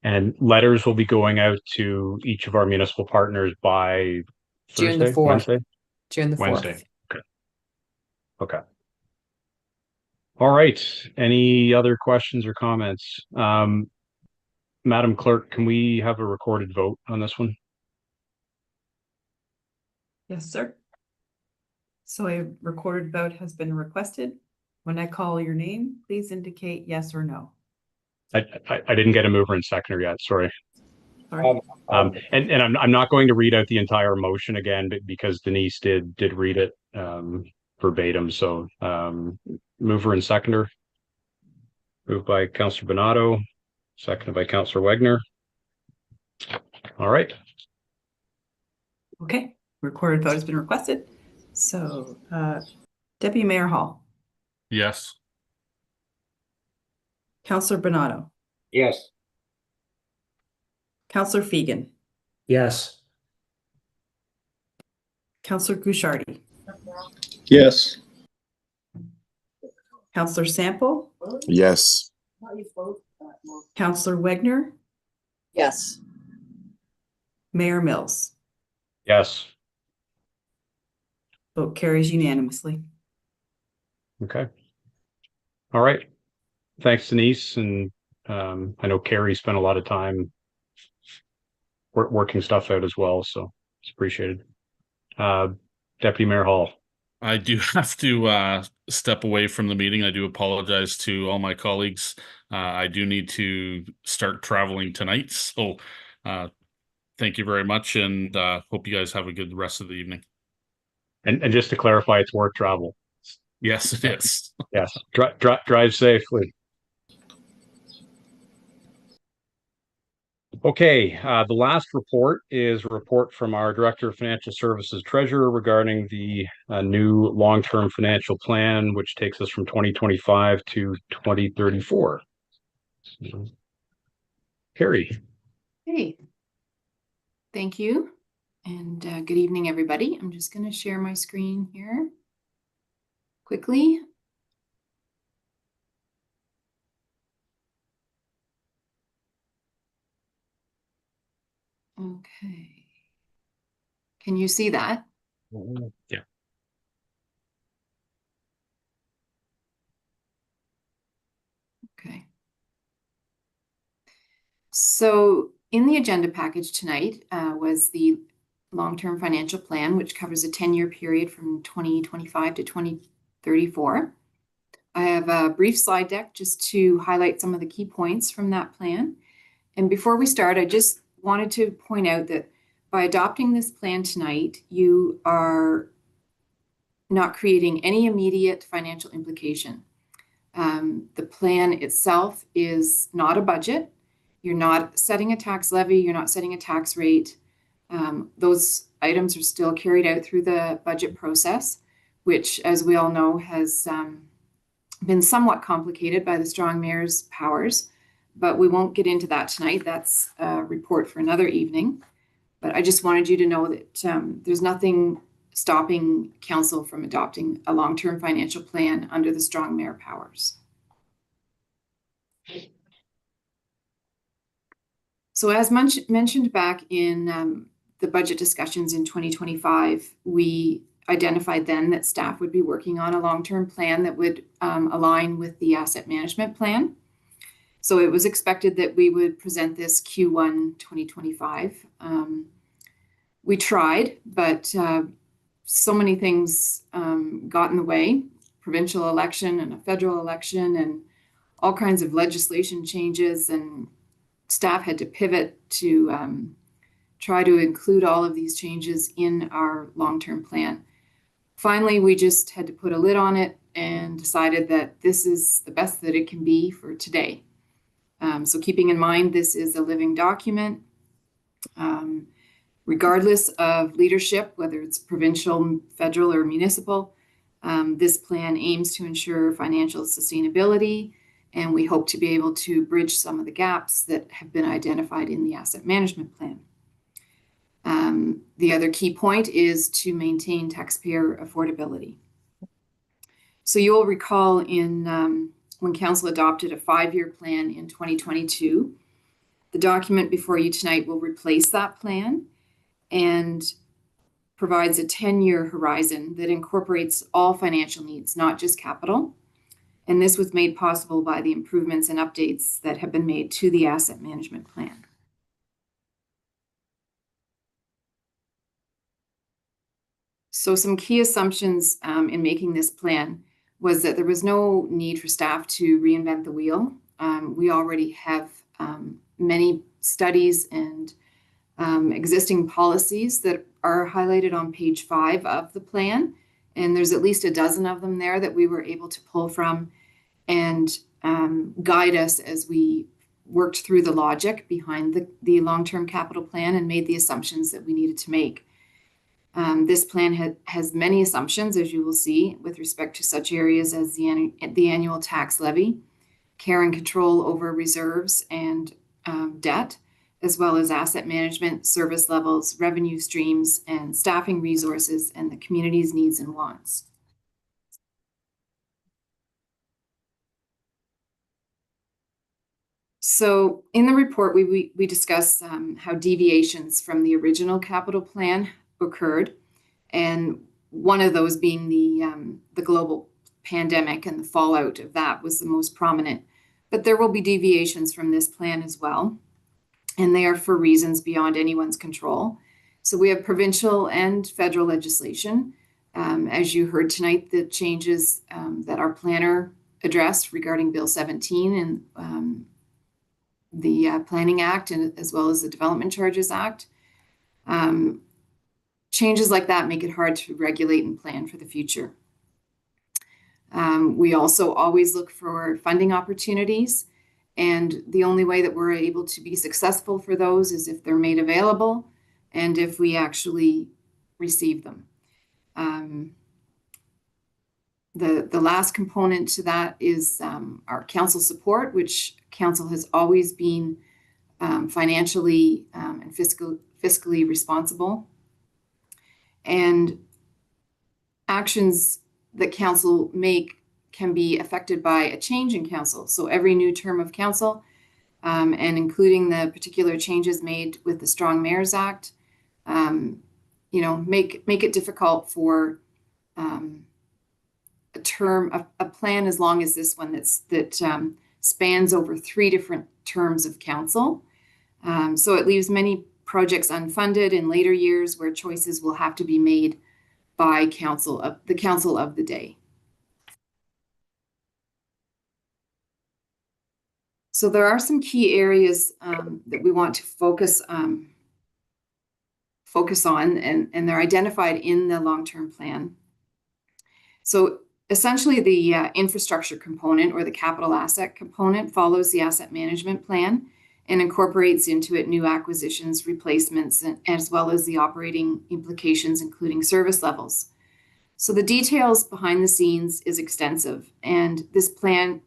And letters will be going out to each of our municipal partners by June the Thursday, 4th. Wednesday? June the 4th. Wednesday. Okay. Okay. All right. Any other questions or comments? Madam Clerk, can we have a recorded vote on this one? Yes, sir. So a recorded vote has been requested. When I call your name, please indicate yes or no. I didn't get a mover and seconder yet. Sorry. Sorry. And I'm not going to read out the entire motion again, but because Denise did read it verbatim. So mover and seconder. Moved by Councillor Bernardo, seconded by Councillor Wagner. All right. Okay. Recorded vote has been requested. So Deputy Mayor Hall. Yes. Councillor Bernardo. Yes. Councillor Fegan. Yes. Councillor Gouchardy. Yes. Councillor Sample. Yes. Councillor Wagner. Yes. Mayor Mills. Yes. Vote carries unanimously. Okay. All right. Thanks, Denise. And I know Carrie spent a lot of time working stuff out as well. So it's appreciated. Deputy Mayor Hall. I do have to step away from the meeting. I do apologize to all my colleagues. I do need to start traveling tonight. So thank you very much, and hope you guys have a good rest of the evening. And just to clarify, it's work travel. Yes, it is. Yes. Drive safely. Okay, the last report is a report from our Director of Financial Services Treasurer regarding the new long-term financial plan, which takes us from 2025 to 2034. Carrie. Hey, thank you. And good evening, everybody. I'm just going to share my screen here quickly. Okay. Can you see that? Yeah. Okay. So in the agenda package tonight was the long-term financial plan, which covers a 10-year period from 2025 to 2034. I have a brief slide deck just to highlight some of the key points from that plan. And before we start, I just wanted to point out that by adopting this plan tonight, you are not creating any immediate financial implication. The plan itself is not a budget. You're not setting a tax levy. You're not setting a tax rate. Those items are still carried out through the budget process, which, as we all know, has been somewhat complicated by the strong mayor's powers. but we won't get into that tonight. That's a report for another evening. But I just wanted you to know that there's nothing stopping council from adopting a long-term financial plan under the strong mayor powers. So as mentioned back in the budget discussions in 2025, we identified then that staff would be working on a long-term plan that would align with the asset management plan. So it was expected that we would present this Q1 2025. We tried, but so many things got in the way, provincial election and a federal election and all kinds of legislation changes, and staff had to pivot to try to include all of these changes in our long-term plan. Finally, we just had to put a lid on it and decided that this is the best that it can be for today. So keeping in mind, this is a living document. Regardless of leadership, whether it's provincial, federal, or municipal, this plan aims to ensure financial sustainability, and we hope to be able to bridge some of the gaps that have been identified in the asset management plan. The other key point is to maintain taxpayer affordability. So you'll recall in when council adopted a 5-year plan in 2022, the document before you tonight will replace that plan and provides a 10-year horizon that incorporates all financial needs, not just capital. And this was made possible by the improvements and updates that have been made to the asset management plan. So some key assumptions in making this plan was that there was no need for staff to reinvent the wheel. We already have many studies and existing policies that are highlighted on page 5 of the plan. And there's at least a dozen of them there that we were able to pull from and guide us as we worked through the logic behind the long-term capital plan and made the assumptions that we needed to make. This plan has many assumptions, as you will see, with respect to such areas as the annual tax levy, care and control over reserves and debt, as well as asset management, service levels, revenue streams, and staffing resources, and the community's needs and wants. So in the report, we discuss how deviations from the original capital plan occurred, and one of those being the global pandemic, and the fallout of that was the most prominent. But there will be deviations from this plan as well, and they are for reasons beyond anyone's control. So we have provincial and federal legislation. As you heard tonight, the changes that our planner addressed regarding Bill 17 and the Planning Act, and as well as the Development Charges Act. Changes like that make it hard to regulate and plan for the future. We also always look for funding opportunities, and the only way that we're able to be successful for those is if they're made available and if we actually receive them. The last component to that is our council support, which council has always been financially and fiscally responsible. And actions that council make can be affected by a change in council. So every new term of council, and including the particular changes made with the Strong Mayors Act, make it difficult for a plan as long as this one that spans over 3 different terms of council. So it leaves many projects unfunded in later years where choices will have to be made by the council of the day. So there are some key areas that we want to focus on, and they're identified in the long-term plan. So essentially the infrastructure component, or the capital asset component, follows the asset management plan and incorporates into it new acquisitions, replacements, as well as the operating implications, including service levels. So the details behind the scenes is extensive, and this plan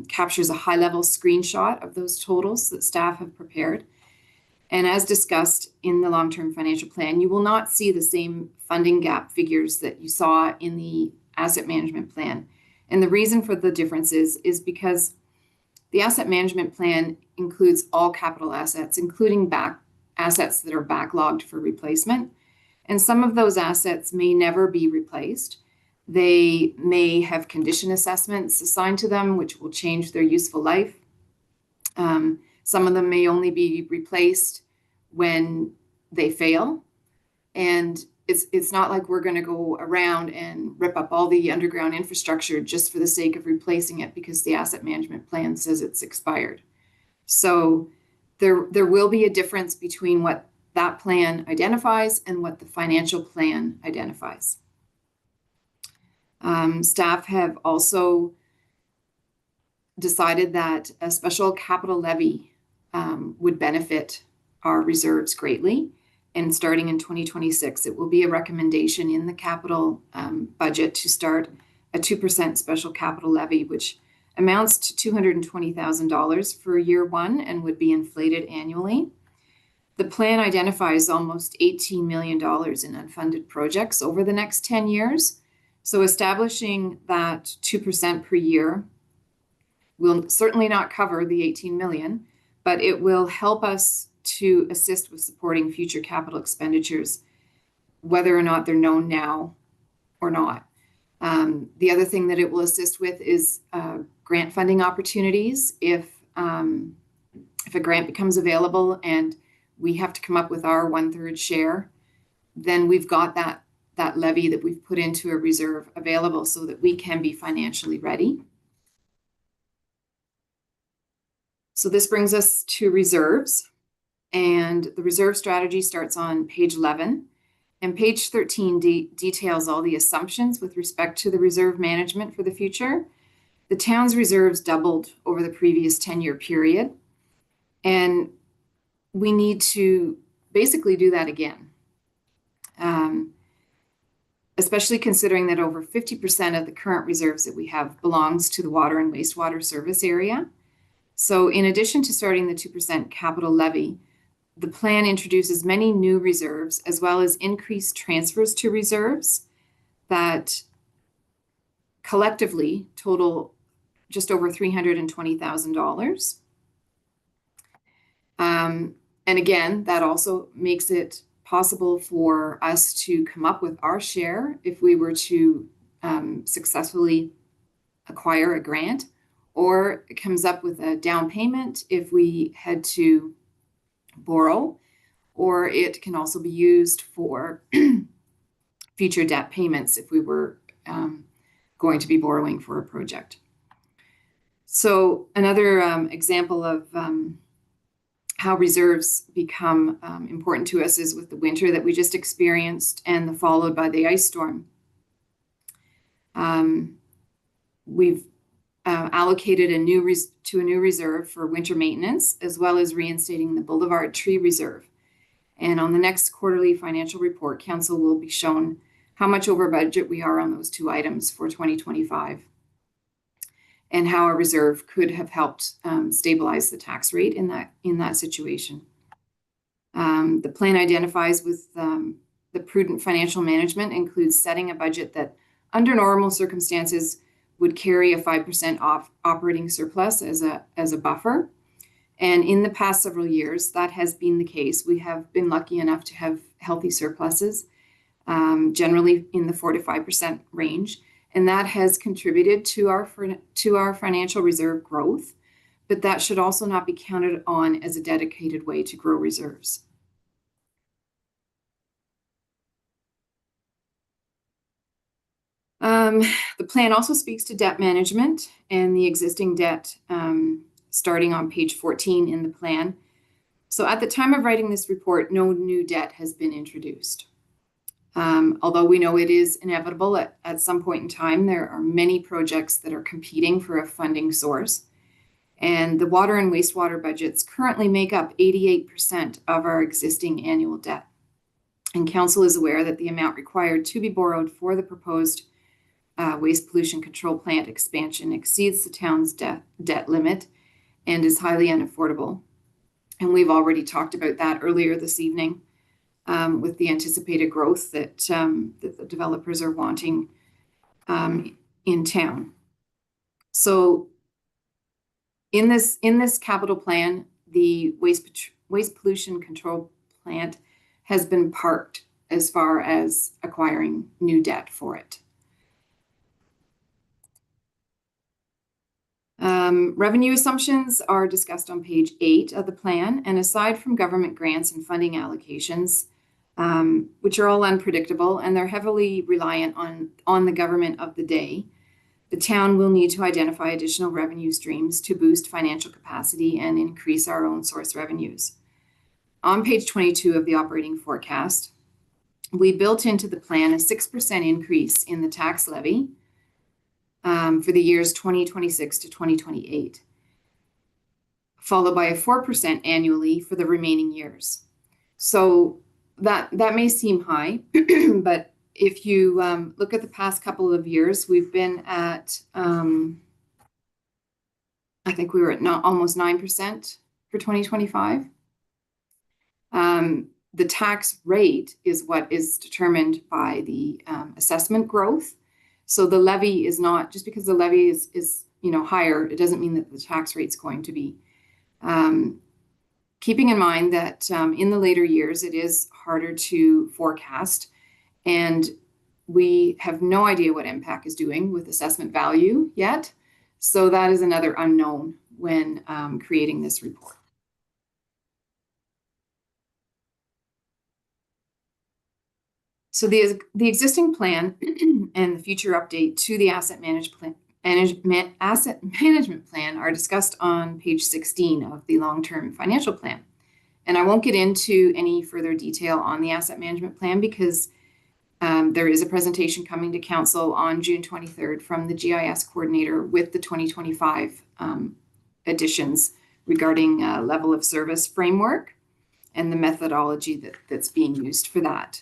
captures a high-level screenshot of those totals that staff have prepared. And as discussed in the long-term financial plan, you will not see the same funding gap figures that you saw in the asset management plan. And the reason for the differences is because the asset management plan includes all capital assets, including assets that are backlogged for replacement. And some of those assets may never be replaced. They may have condition assessments assigned to them, which will change their useful life. Some of them may only be replaced when they fail. And it's not like we're going to go around and rip up all the underground infrastructure just for the sake of replacing it because the asset management plan says it's expired. So there will be a difference between what that plan identifies and what the financial plan identifies. Staff have also decided that a special capital levy would benefit our reserves greatly. And starting in 2026, it will be a recommendation in the capital budget to start a 2% special capital levy, which amounts to $220,000 for year one and would be inflated annually. The plan identifies almost $18 million in unfunded projects over the next 10 years. So establishing that 2% per year will certainly not cover the 18 million, but it will help us to assist with supporting future capital expenditures, whether or not they're known now or not. The other thing that it will assist with is grant funding opportunities. If a grant becomes available and we have to come up with our 1/3 share, then we've got that levy that we've put into a reserve available so that we can be financially ready. So this brings us to reserves. And the reserve strategy starts on page 11. And page 13 details all the assumptions with respect to the reserve management for the future. The town's reserves doubled over the previous 10-year period. And we need to basically do that again. Especially considering that over 50% of the current reserves that we have belongs to the water and wastewater service area. So in addition to starting the 2% capital levy, the plan introduces many new reserves as well as increased transfers to reserves that collectively total just over $320,000. And again, that also makes it possible for us to come up with our share if we were to successfully acquire a grant, or it comes up with a down payment if we had to borrow, or it can also be used for future debt payments if we were going to be borrowing for a project. So another example of how reserves become important to us is with the winter that we just experienced and followed by the ice storm. We've allocated a new reserve for winter maintenance, as well as reinstating the Boulevard Tree Reserve. And on the next quarterly financial report, Council will be shown how much over budget we are on those two items for 2025, and how our reserve could have helped stabilize the tax rate in that situation. The plan identifies with the prudent financial management includes setting a budget that, under normal circumstances, would carry a 5% off operating surplus as a buffer. And in the past several years, that has been the case. We have been lucky enough to have healthy surpluses, generally in the 4 to 5% range. And that has contributed to our financial reserve growth, but that should also not be counted on as a dedicated way to grow reserves. The plan also speaks to debt management and the existing debt starting on page 14 in the plan. So at the time of writing this report, no new debt has been introduced. Although we know it is inevitable at some point in time, there are many projects that are competing for a funding source. And the water and wastewater budgets currently make up 88% of our existing annual debt. And Council is aware that the amount required to be borrowed for the proposed waste pollution control plant expansion exceeds the town's debt limit and is highly unaffordable. And we've already talked about that earlier this evening with the anticipated growth that the developers are wanting in town. So in this capital plan, the waste pollution control plant has been parked as far as acquiring new debt for it. Revenue assumptions are discussed on page 8 of the plan, and aside from government grants and funding allocations, which are all unpredictable and they're heavily reliant on the government of the day, the town will need to identify additional revenue streams to boost financial capacity and increase our own source revenues. On page 22 of the operating forecast, we built into the plan a 6% increase in the tax levy for the years 2026 to 2028, followed by a 4% annually for the remaining years. So that may seem high, but if you look at the past couple of years, we've been at, I think we were at almost 9% for 2025. The tax rate is what is determined by the assessment growth. So the levy is not, just because the levy is higher, it doesn't mean that the tax rate's going to be. Keeping in mind that in the later years, it is harder to forecast, and we have no idea what MPAC is doing with assessment value yet. So that is another unknown when creating this report. So the existing plan and the future update to the asset management plan are discussed on page 16 of the long-term financial plan. And I won't get into any further detail on the asset management plan because there is a presentation coming to council on June 23rd from the GIS coordinator with the 2025 additions regarding level of service framework and the methodology that's being used for that.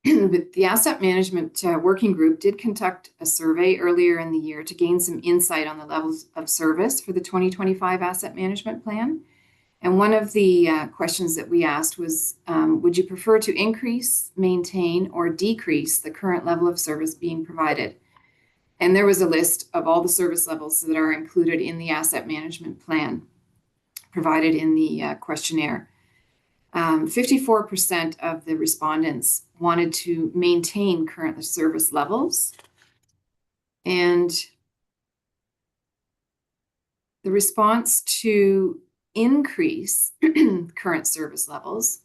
The asset management working group did conduct a survey earlier in the year to gain some insight on the levels of service for the 2025 asset management plan. And one of the questions that we asked was, would you prefer to increase, maintain, or decrease the current level of service being provided? And there was a list of all the service levels that are included in the asset management plan provided in the questionnaire. 54% of the respondents wanted to maintain current service levels, and the response to increase current service levels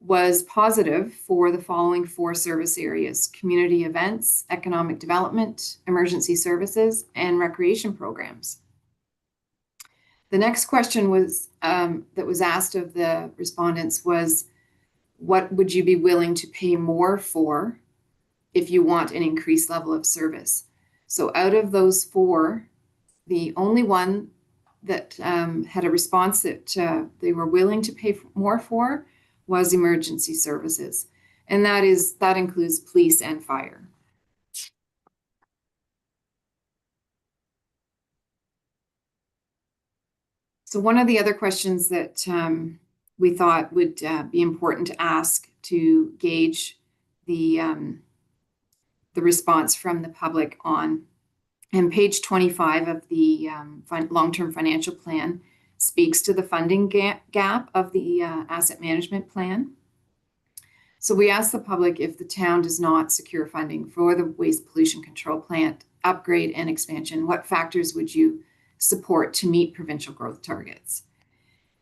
was positive for the following 4 service areas: community events, economic development, emergency services, and recreation programs. The next question was that was asked of the respondents was, what would you be willing to pay more for if you want an increased level of service? So out of those 4, the only one that had a response that they were willing to pay more for was emergency services. And that includes police and fire. So one of the other questions that we thought would be important to ask to gauge the response from the public on, and page 25 of the long-term financial plan speaks to the funding gap of the asset management plan. So we asked the public, if the town does not secure funding for the waste pollution control plant upgrade and expansion, what factors would you support to meet provincial growth targets?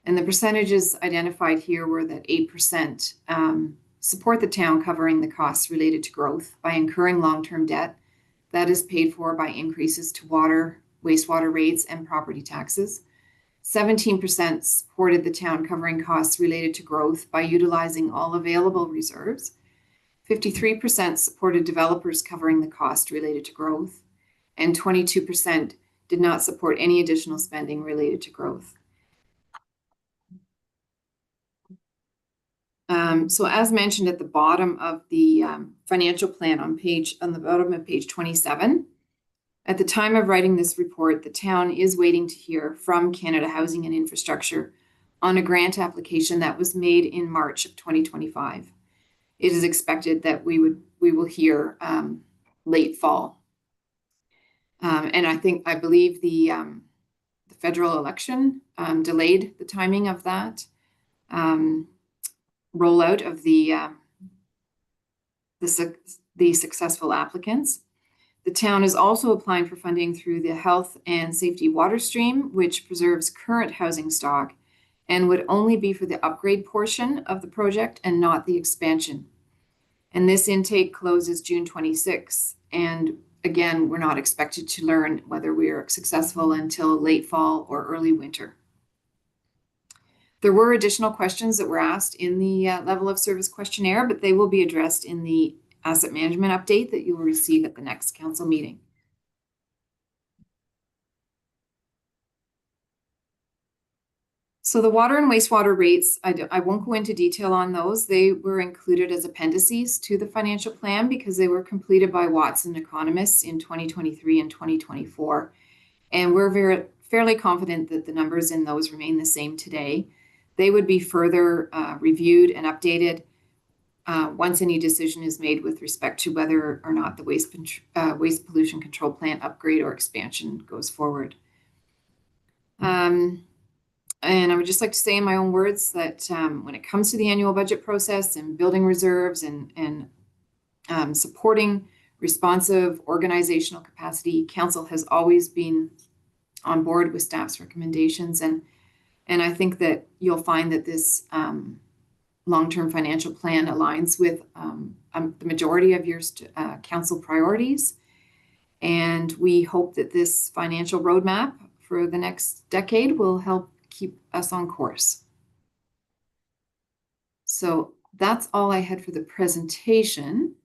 And the percentages identified here were that 8% support the town covering the costs related to growth by incurring long-term debt that is paid for by increases to water, wastewater rates, and property taxes. 17% supported the town covering costs related to growth by utilizing all available reserves. 53% supported developers covering the cost related to growth, and 22% did not support any additional spending related to growth. So as mentioned at the bottom of the financial plan on the bottom of page 27, at the time of writing this report, the town is waiting to hear from Canada Housing and Infrastructure on a grant application that was made in March of 2025. It is expected that we will hear late fall. And I believe the federal election delayed the timing of that rollout of the successful applicants. The town is also applying for funding through the Health and Safety Water Stream, which preserves current housing stock and would only be for the upgrade portion of the project and not the expansion. And this intake closes June 26. And again, we're not expected to learn whether we are successful until late fall or early winter. There were additional questions that were asked in the level of service questionnaire, but they will be addressed in the asset management update that you will receive at the next council meeting. So the water and wastewater rates, I won't go into detail on those. They were included as appendices to the financial plan because they were completed by Watson Economists in 2023 and 2024. And we're fairly confident that the numbers in those remain the same today. They would be further reviewed and updated once any decision is made with respect to whether or not the waste pollution control plant upgrade or expansion goes forward. And I would just like to say in my own words that when it comes to the annual budget process and building reserves and supporting responsive organizational capacity, council has always been on board with staff's recommendations. And I think that you'll find that this long-term financial plan aligns with the majority of your council priorities. And we hope that this financial roadmap for the next decade will help keep us on course. So that's all I had for the presentation,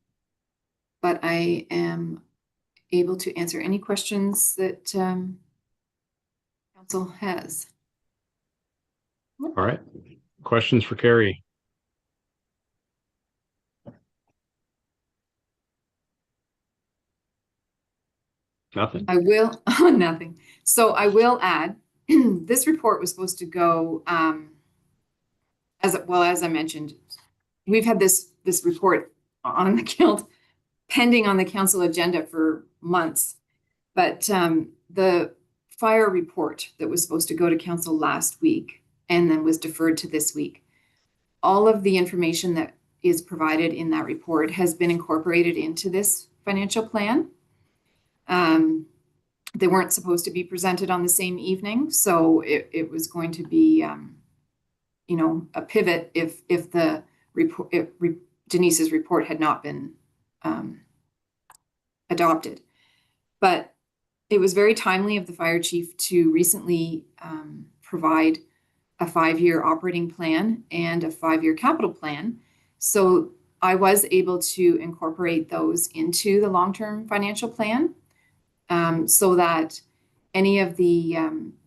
but I am able to answer any questions that council has. All right. Questions for Carrie? Nothing. I will, nothing. So I will add, this report was supposed to go, as I mentioned, we've had this report on the council, pending on the council agenda for months. But the fire report that was supposed to go to council last week and then was deferred to this week, all of the information that is provided in that report has been incorporated into this financial plan. They weren't supposed to be presented on the same evening, so it was going to be, a pivot if the report, Denise's report had not been adopted. But it was very timely of the fire chief to recently provide a 5-year operating plan and a 5-year capital plan. So I was able to incorporate those into the long-term financial plan. So that any of the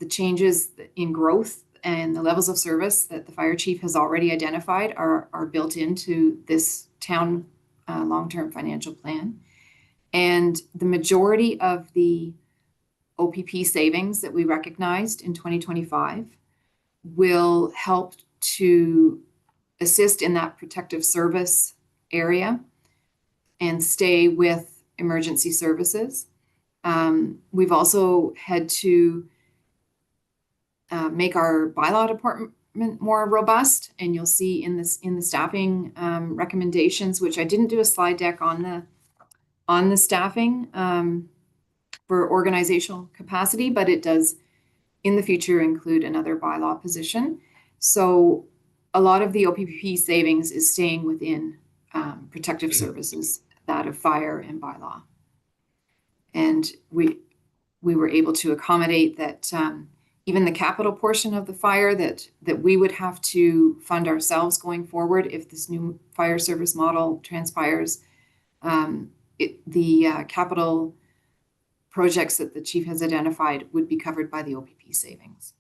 changes in growth and the levels of service that the fire chief has already identified are built into this town long-term financial plan. And the majority of the OPP savings that we recognized in 2025 will help to assist in that protective service area and stay with emergency services. We've also had to make our bylaw department more robust, and you'll see in the staffing recommendations, which I didn't do a slide deck on the staffing for organizational capacity, but it does in the future include another bylaw position. So a lot of the OPP savings is staying within protective services, that of fire and bylaw. And we were able to accommodate that even the capital portion of the fire that we would have to fund ourselves going forward if this new fire service model transpires. The capital projects that the chief has identified would be covered by the OPP savings.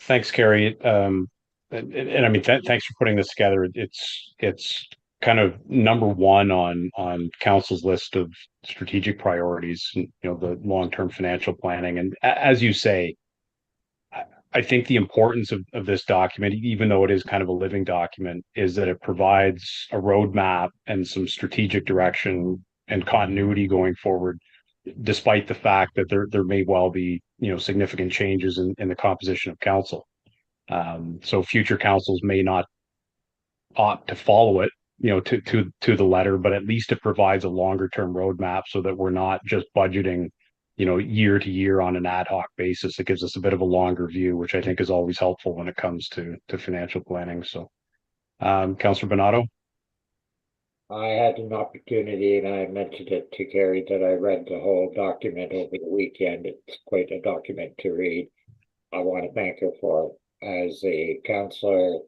Thanks, Carrie. And I mean, thanks for putting this together. It's kind of number one on council's list of strategic priorities, you know, the long-term financial planning. And as you say, I think the importance of this document, even though it is kind of a living document, is that it provides a roadmap and some strategic direction and continuity going forward, despite the fact that there may well be, you know, significant changes in the composition of council. So future councils may not opt to follow it, you know, to the letter, but at least it provides a longer term roadmap so that we're not just budgeting, you know, year to year on an ad hoc basis. It gives us a bit of a longer view, which I think is always helpful when it comes to financial planning. So, Councillor Bernardo. I had an opportunity, and I mentioned it to Gary, that I read the whole document over the weekend. It's quite a document to read. I want to thank her for it. As a councillor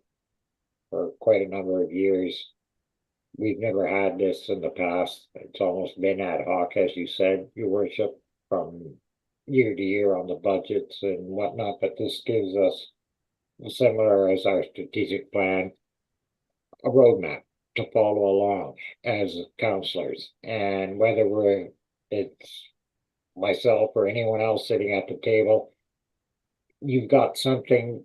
for quite a number of years, we've never had this in the past. It's almost been ad hoc, as you said, Your Worship, from year to year on the budgets and whatnot, but this gives us, similar as our strategic plan, a roadmap to follow along as councillors. And whether it's myself or anyone else sitting at the table, you've got something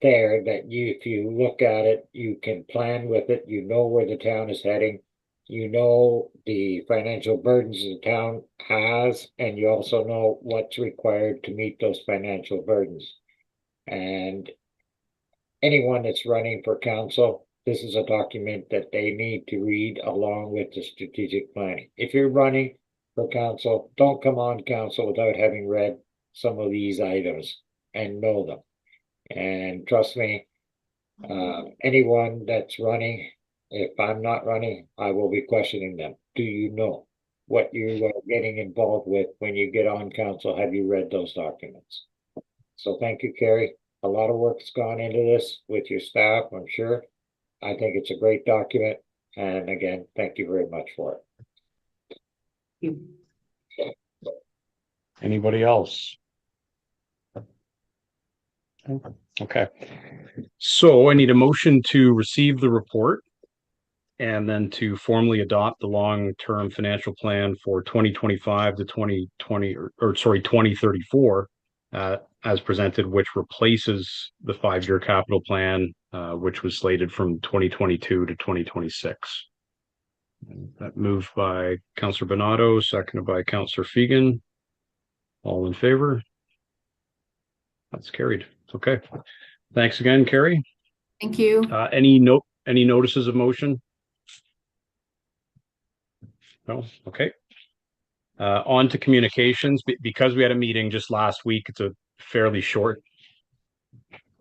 there that if you look at it, you can plan with it. You know where the town is heading. You know the financial burdens the town has, and you also know what's required to meet those financial burdens. And anyone that's running for council, this is a document that they need to read along with the strategic planning. If you're running for council, don't come on council without having read some of these items and know them. And trust me, anyone that's running, if I'm not running, I will be questioning them. Do you know what you are getting involved with when you get on council? Have you read those documents? So thank you, Carrie. A lot of work's gone into this with your staff, I'm sure. I think it's a great document. And again, thank you very much for it. Anybody else? Okay. So I need a motion to receive the report and then to formally adopt the long-term financial plan for 2025 to 2020, or sorry, 2034, as presented, which replaces the 5-year capital plan, which was slated from 2022 to 2026. That moved by Councillor Bernardo, seconded by Councillor Fegan. All in favor? That's carried. Okay. Thanks again, Carrie. Thank you. Any notices of motion? No? Okay. On to communications. Because we had a meeting just last week, it's a fairly short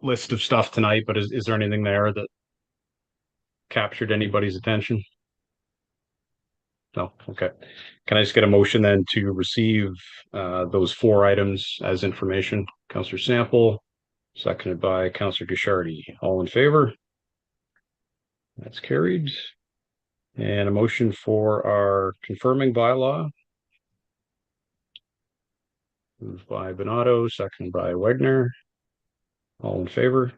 list of stuff tonight, but is there anything there that captured anybody's attention? No? Okay. Can I just get a motion then to receive those 4 items as information? Councillor Sample, seconded by Councillor Guichardi. All in favor? That's carried. And a motion for our confirming bylaw. Moved by Bernardo, seconded by Wagner. All in favor?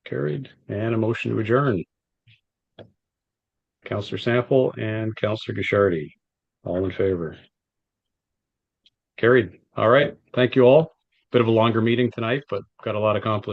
Carried. And a motion to adjourn. Councillor Sample and Councillor Guichardi. All in favor? Carried. All right. Thank you all. Bit of a longer meeting tonight, but got a lot accomplished.